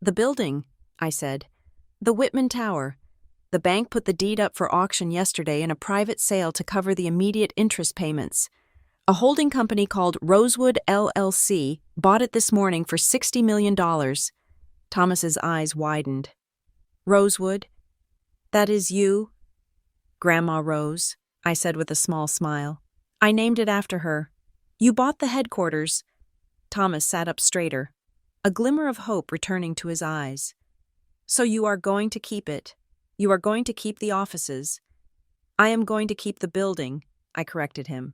The building, I said. The Whitman Tower. The bank put the deed up for auction yesterday in a private sale to cover the immediate interest payments. A holding company called Rosewood LLC bought it this morning for $60 million. Thomas's eyes widened. Rosewood? That is you? Grandma Rose, I said with a small smile. I named it after her. You bought the headquarters. Thomas sat up straighter, a glimmer of hope returning to his eyes. So you are going to keep it. You are going to keep the offices. I am going to keep the building, I corrected him.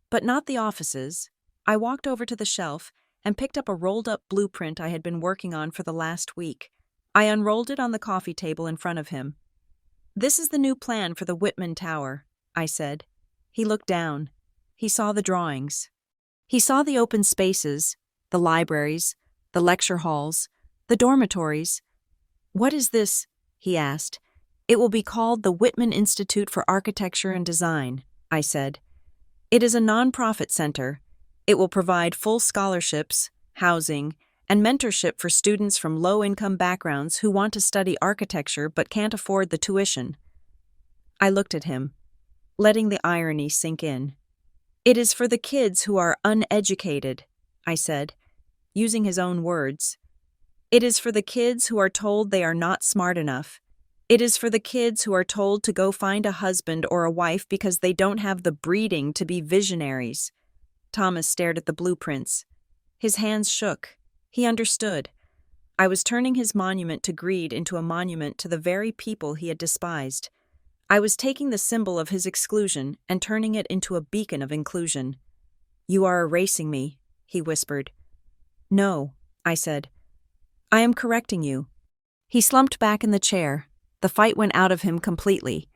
But not the offices. I walked over to the shelf and picked up a rolled-up blueprint I had been working on for the last week. I unrolled it on the coffee table in front of him. This is the new plan for the Whitman Tower, I said. He looked down. He saw the drawings. He saw the open spaces, the libraries, the lecture halls, the dormitories. What is this? He asked. It will be called the Whitman Institute for Architecture and Design, I said. It is a non-profit center. It will provide full scholarships, housing, and mentorship for students from low-income backgrounds who want to study architecture but can't afford the tuition. I looked at him, letting the irony sink in. It is for the kids who are uneducated, I said, using his own words. It is for the kids who are told they are not smart enough. It is for the kids who are told to go find a husband or a wife because they don't have the breeding to be visionaries. Thomas stared at the blueprints. His hands shook. He understood. I was turning his monument to greed into a monument to the very people he had despised. I was taking the symbol of his exclusion and turning it into a beacon of inclusion. You are erasing me, he whispered. No, I said. I am correcting you. He slumped back in the chair. The fight went out of him completely.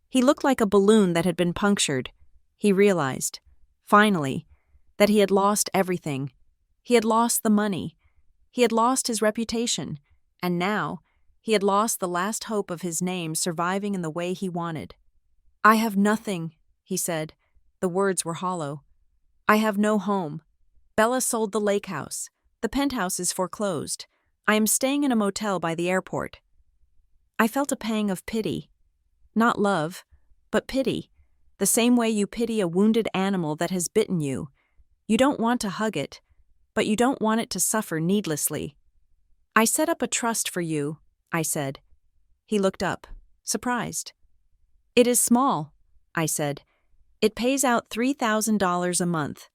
He looked like a balloon that had been punctured. He realized, finally, that he had lost everything. He had lost the money. He had lost his reputation. And now, he had lost the last hope of his name surviving in the way he wanted. I have nothing, he said. The words were hollow. I have no home. Bella sold the lake house. The penthouse is foreclosed. I am staying in a motel by the airport. I felt a pang of pity. Not love, but pity. The same way you pity a wounded animal that has bitten you. You don't want to hug it, but you don't want it to suffer needlessly. I set up a trust for you, I said. He looked up, surprised. It is small, I said. It pays out $3,000 a month,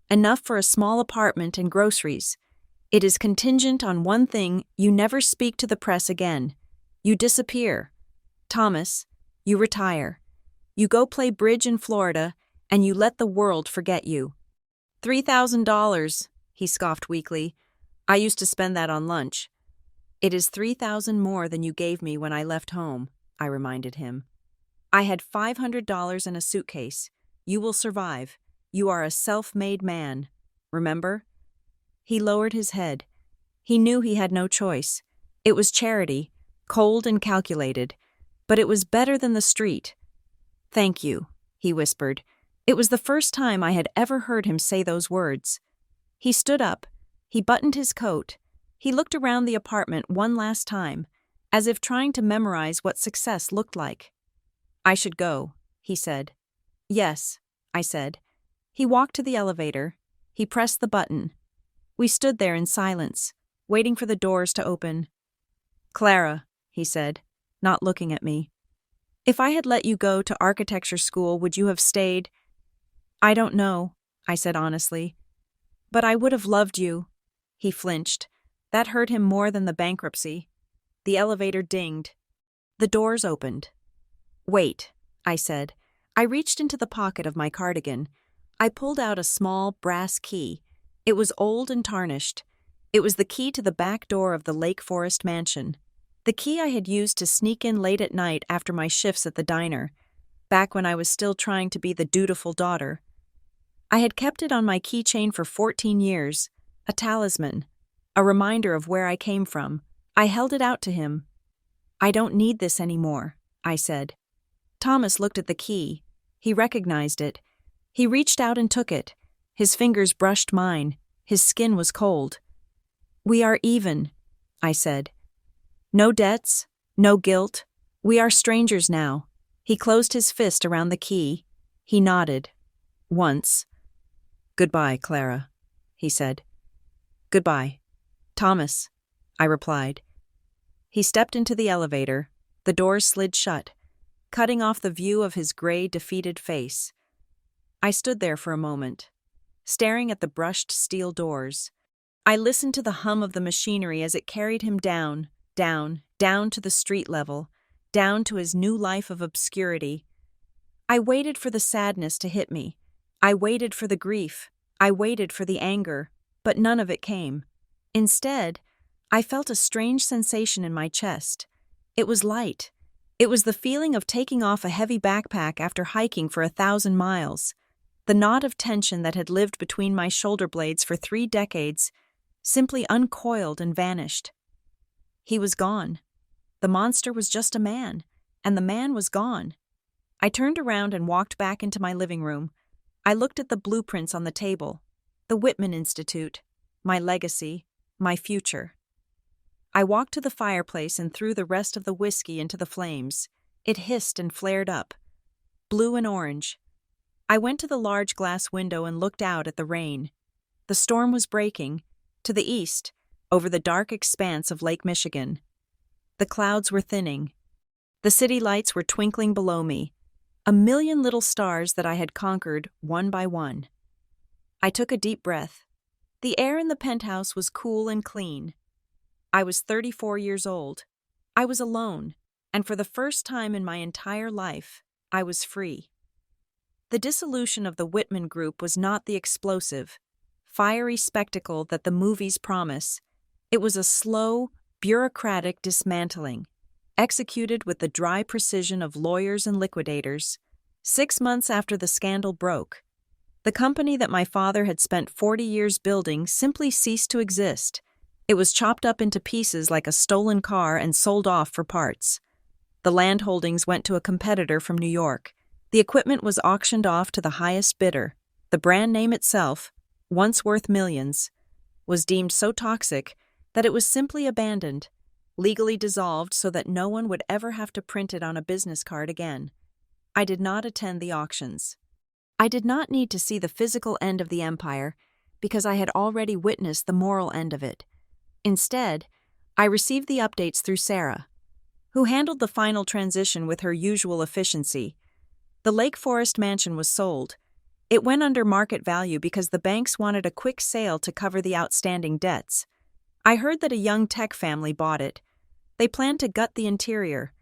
enough for a small apartment and groceries. It is contingent on one thing: you never speak to the press again. You disappear. Thomas, you retire. You go play bridge in Florida, and you let the world forget you. $3,000, he scoffed weakly. I used to spend that on lunch. It is $3,000 more than you gave me when I left home, I reminded him. I had $500 in a suitcase. You will survive. You are a self-made man. Remember? He lowered his head. He knew he had no choice. It was charity, cold and calculated, but it was better than the street. Thank you, he whispered. It was the first time I had ever heard him say those words. He stood up. He buttoned his coat. He looked around the apartment one last time, as if trying to memorize what success looked like. I should go, he said. Yes, I said. He walked to the elevator. He pressed the button. We stood there in silence, waiting for the doors to open. Clara, he said, not looking at me. If I had let you go to architecture school, would you have stayed? I don't know, I said honestly. But I would have loved you. He flinched. That hurt him more than the bankruptcy. The elevator dinged. The doors opened. Wait, I said. I reached into the pocket of my cardigan. I pulled out a small brass key. It was old and tarnished. It was the key to the back door of the Lake Forest mansion. The key I had used to sneak in late at night after my shifts at the diner, back when I was still trying to be the dutiful daughter. I had kept it on my keychain for 14 years, a talisman, a reminder of where I came from. I held it out to him. I don't need this anymore, I said. Thomas looked at the key. He recognized it. He reached out and took it. His fingers brushed mine. His skin was cold. We are even, I said. No debts, no guilt. We are strangers now. He closed his fist around the key. He nodded. Once. Goodbye, Clara, he said. Goodbye. Thomas, I replied. He stepped into the elevator. The doors slid shut, cutting off the view of his gray, defeated face. I stood there for a moment, staring at the brushed steel doors. I listened to the hum of the machinery as it carried him down, down to the street level, down to his new life of obscurity. I waited for the sadness to hit me. I waited for the grief. I waited for the anger, but none of it came. Instead, I felt a strange sensation in my chest. It was light. It was the feeling of taking off a heavy backpack after hiking for 1,000 miles. The knot of tension that had lived between my shoulder blades for 3 decades simply uncoiled and vanished. He was gone. The monster was just a man, and the man was gone. I turned around and walked back into my living room. I looked at the blueprints on the table, the Whitman Institute, my legacy, my future. I walked to the fireplace and threw the rest of the whiskey into the flames. It hissed and flared up, blue and orange. I went to the large glass window and looked out at the rain. The storm was breaking, to the east, over the dark expanse of Lake Michigan. The clouds were thinning. The city lights were twinkling below me, a million little stars that I had conquered one by one. I took a deep breath. The air in the penthouse was cool and clean. I was 34 years old. I was alone, and for the first time in my entire life, I was free. The dissolution of the Whitman Group was not the explosive, fiery spectacle that the movies promise. It was a slow, bureaucratic dismantling, executed with the dry precision of lawyers and liquidators. 6 months after the scandal broke, the company that my father had spent 40 years building simply ceased to exist. It was chopped up into pieces like a stolen car and sold off for parts. The land holdings went to a competitor from New York. The equipment was auctioned off to the highest bidder. The brand name itself, once worth millions, was deemed so toxic that it was simply abandoned, legally dissolved so that no one would ever have to print it on a business card again. I did not attend the auctions. I did not need to see the physical end of the empire. because I had already witnessed the moral end of it. Instead, I received the updates through Sarah, who handled the final transition with her usual efficiency. The Lake Forest mansion was sold. It went under market value because the banks wanted a quick sale to cover the outstanding debts. I heard that a young tech family bought it. They planned to gut the interior,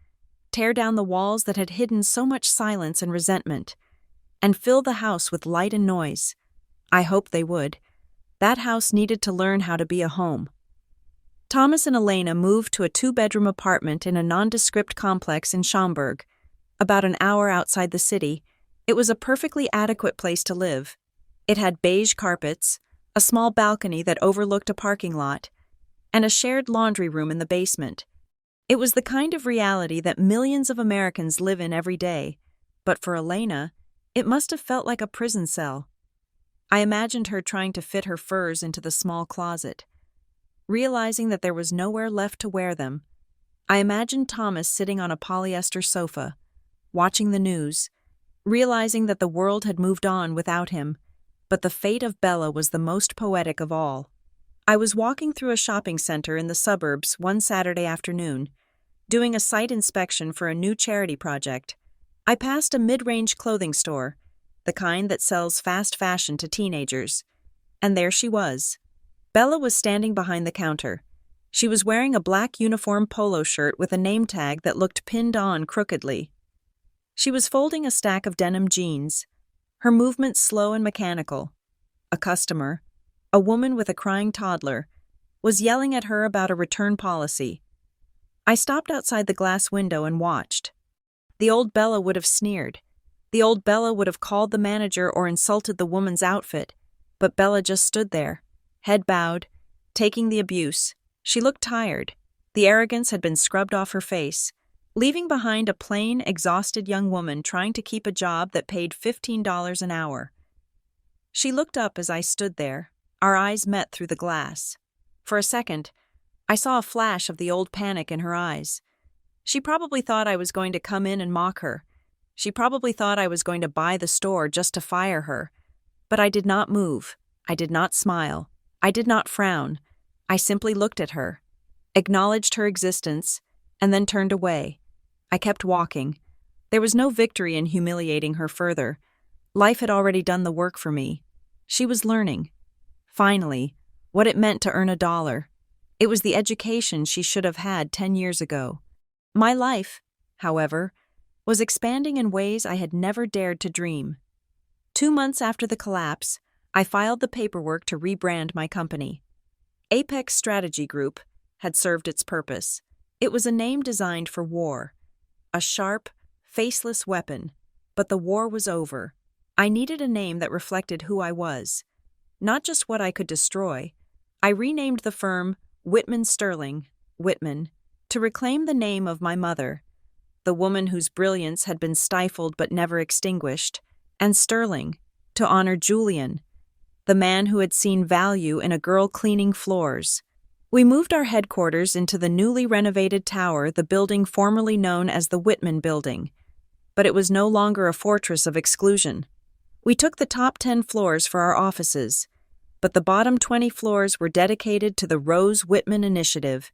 tear down the walls that had hidden so much silence and resentment, and fill the house with light and noise. I hoped they would. That house needed to learn how to be a home. Thomas and Elena moved to a 2-bedroom apartment in a nondescript complex in Schaumburg, about an hour outside the city. It was a perfectly adequate place to live. It had beige carpets, a small balcony that overlooked a parking lot, and a shared laundry room in the basement. It was the kind of reality that millions of Americans live in every day, but for Elena, it must have felt like a prison cell. I imagined her trying to fit her furs into the small closet. Realizing that there was nowhere left to wear them, I imagined Thomas sitting on a polyester sofa, watching the news, realizing that the world had moved on without him, but the fate of Bella was the most poetic of all. I was walking through a shopping center in the suburbs one Saturday afternoon, doing a site inspection for a new charity project. I passed a mid-range clothing store, the kind that sells fast fashion to teenagers, and there she was. Bella was standing behind the counter. She was wearing a black uniform polo shirt with a name tag that looked pinned on crookedly. She was folding a stack of denim jeans, her movements slow and mechanical. A customer, a woman with a crying toddler, was yelling at her about a return policy. I stopped outside the glass window and watched. The old Bella would have sneered. The old Bella would have called the manager or insulted the woman's outfit, but Bella just stood there, head bowed, taking the abuse. She looked tired. The arrogance had been scrubbed off her face, leaving behind a plain, exhausted young woman trying to keep a job that paid $15 an hour. She looked up as I stood there. Our eyes met through the glass. For a second, I saw a flash of the old panic in her eyes. She probably thought I was going to come in and mock her. She probably thought I was going to buy the store just to fire her. But I did not move. I did not smile. I did not frown. I simply looked at her, acknowledged her existence, and then turned away. I kept walking. There was no victory in humiliating her further. Life had already done the work for me. She was learning, finally, what it meant to earn $1. It was the education she should have had 10 years ago. My life, however, was expanding in ways I had never dared to dream. 2 months after the collapse, I filed the paperwork to rebrand my company. Apex Strategy Group had served its purpose. It was a name designed for war, a sharp, faceless weapon, but the war was over. I needed a name that reflected who I was, not just what I could destroy. I renamed the firm Whitman Sterling, Whitman, to reclaim the name of my mother, the woman whose brilliance had been stifled but never extinguished, and Sterling, to honor Julian, the man who had seen value in a girl cleaning floors. We moved our headquarters into the newly renovated tower, the building formerly known as the Whitman Building, but it was no longer a fortress of exclusion. We took the top 10 floors for our offices, but the bottom 20 floors were dedicated to the Rose Whitman Initiative.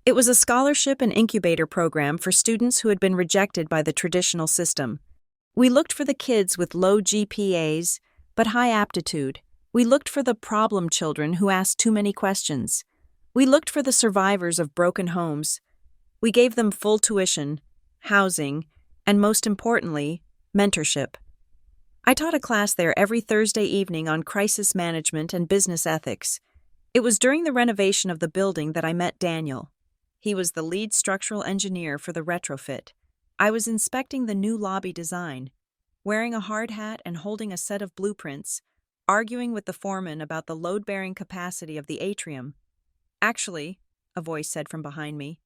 It was a scholarship and incubator program for students who had been rejected by the traditional system. We looked for the kids with low GPAs, but high aptitude. We looked for the problem children who asked too many questions. We looked for the survivors of broken homes. We gave them full tuition, housing, and most importantly, mentorship. I taught a class there every Thursday evening on crisis management and business ethics. It was during the renovation of the building that I met Daniel. He was the lead structural engineer for the retrofit. I was inspecting the new lobby design, wearing a hard hat and holding a set of blueprints, arguing with the foreman about the load-bearing capacity of the atrium. "Actually," a voice said from behind me,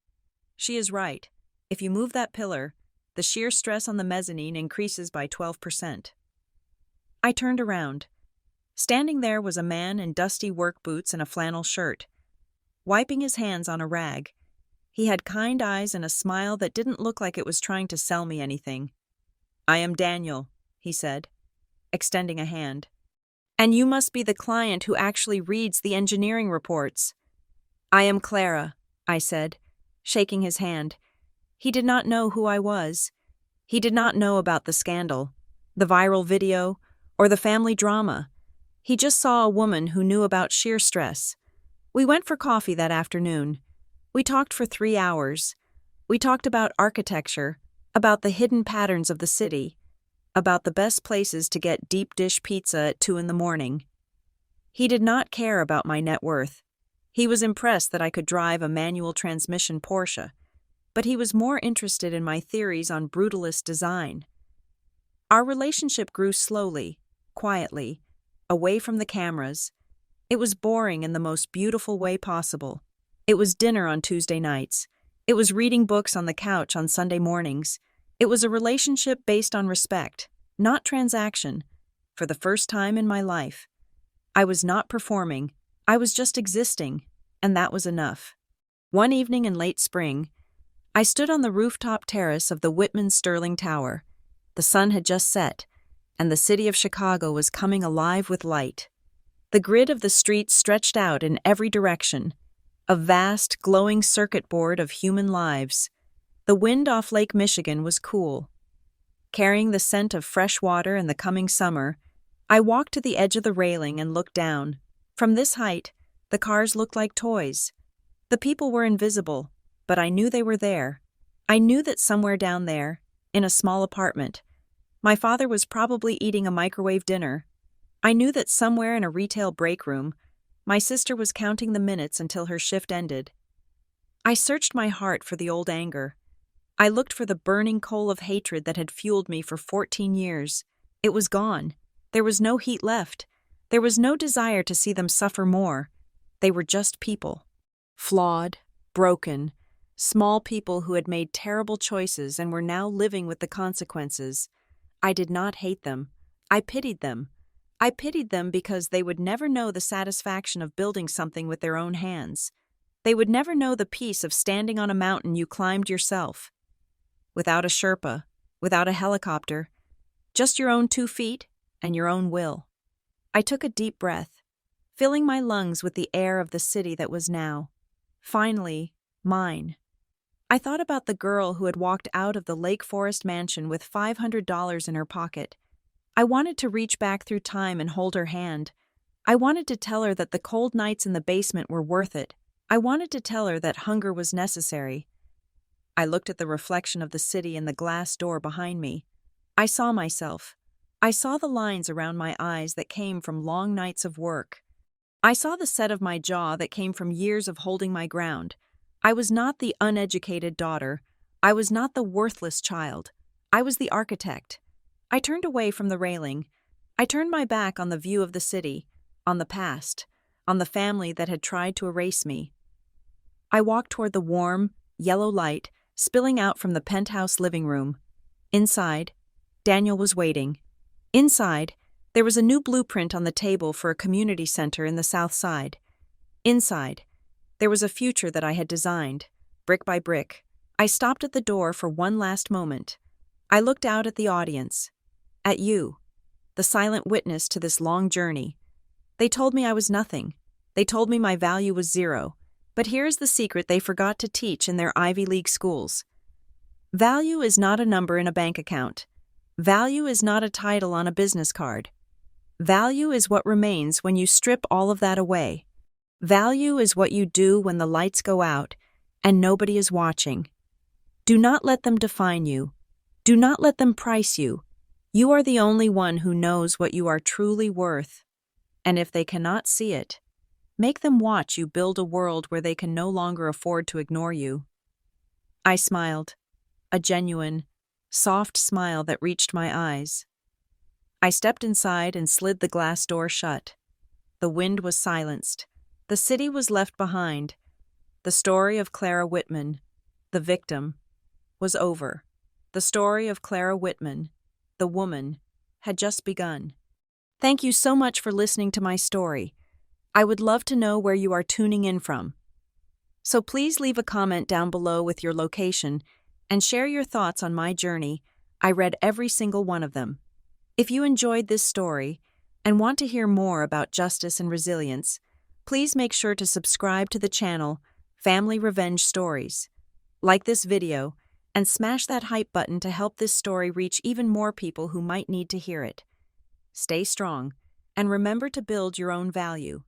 "she is right. If you move that pillar, the shear stress on the mezzanine increases by 12%. I turned around. Standing there was a man in dusty work boots and a flannel shirt, wiping his hands on a rag. He had kind eyes and a smile that didn't look like it was trying to sell me anything. "I am Daniel," he said, extending a hand. And you must be the client who actually reads the engineering reports. I am Clara, I said, shaking his hand. He did not know who I was. He did not know about the scandal, the viral video, or the family drama. He just saw a woman who knew about sheer stress. We went for coffee that afternoon. We talked for 3 hours. We talked about architecture, about the hidden patterns of the city, about the best places to get deep dish pizza at 2 in the morning. He did not care about my net worth. He was impressed that I could drive a manual transmission Porsche, but he was more interested in my theories on brutalist design. Our relationship grew slowly, quietly, away from the cameras. It was boring in the most beautiful way possible. It was dinner on Tuesday nights. It was reading books on the couch on Sunday mornings. It was a relationship based on respect, not transaction. For the first time in my life, I was not performing, I was just existing, and that was enough. One evening in late spring, I stood on the rooftop terrace of the Whitman Sterling Tower. The sun had just set, and the city of Chicago was coming alive with light. The grid of the streets stretched out in every direction, a vast, glowing circuit board of human lives. The wind off Lake Michigan was cool. Carrying the scent of fresh water and the coming summer, I walked to the edge of the railing and looked down. From this height, the cars looked like toys. The people were invisible, but I knew they were there. I knew that somewhere down there, in a small apartment, my father was probably eating a microwave dinner. I knew that somewhere in a retail break room, my sister was counting the minutes until her shift ended. I searched my heart for the old anger. I looked for the burning coal of hatred that had fueled me for 14 years. It was gone. There was no heat left. There was no desire to see them suffer more. They were just people. Flawed, broken, small people who had made terrible choices and were now living with the consequences. I did not hate them. I pitied them. I pitied them because they would never know the satisfaction of building something with their own hands. They would never know the peace of standing on a mountain you climbed yourself. Without a Sherpa, without a helicopter, just your own 2 feet and your own will. I took a deep breath, filling my lungs with the air of the city that was now, finally, mine. I thought about the girl who had walked out of the Lake Forest mansion with $500 in her pocket. I wanted to reach back through time and hold her hand. I wanted to tell her that the cold nights in the basement were worth it. I wanted to tell her that hunger was necessary. I looked at the reflection of the city in the glass door behind me. I saw myself. I saw the lines around my eyes that came from long nights of work. I saw the set of my jaw that came from years of holding my ground. I was not the uneducated daughter. I was not the worthless child. I was the architect. I turned away from the railing. I turned my back on the view of the city, on the past, on the family that had tried to erase me. I walked toward the warm, yellow light spilling out from the penthouse living room. Inside, Daniel was waiting. Inside, there was a new blueprint on the table for a community center in the South Side. Inside, there was a future that I had designed, brick by brick. I stopped at the door for one last moment. I looked out at the audience. At you, the silent witness to this long journey. They told me I was nothing. They told me my value was zero. But here's the secret they forgot to teach in their Ivy League schools. Value is not a number in a bank account. Value is not a title on a business card. Value is what remains when you strip all of that away. Value is what you do when the lights go out and nobody is watching. Do not let them define you. Do not let them price you. You are the only one who knows what you are truly worth. And if they cannot see it, make them watch you build a world where they can no longer afford to ignore you. I smiled, a genuine, soft smile that reached my eyes. I stepped inside and slid the glass door shut. The wind was silenced. The city was left behind. The story of Clara Whitman, the victim, was over. The story of Clara Whitman, the woman, had just begun. Thank you so much for listening to my story. I would love to know where you are tuning in from. So please leave a comment down below with your location and share your thoughts on my journey. I read every single one of them. If you enjoyed this story, and want to hear more about justice and resilience, please make sure to subscribe to the channel Family Revenge Stories. Like this video, and smash that hype button to help this story reach even more people who might need to hear it. Stay strong, and remember to build your own value.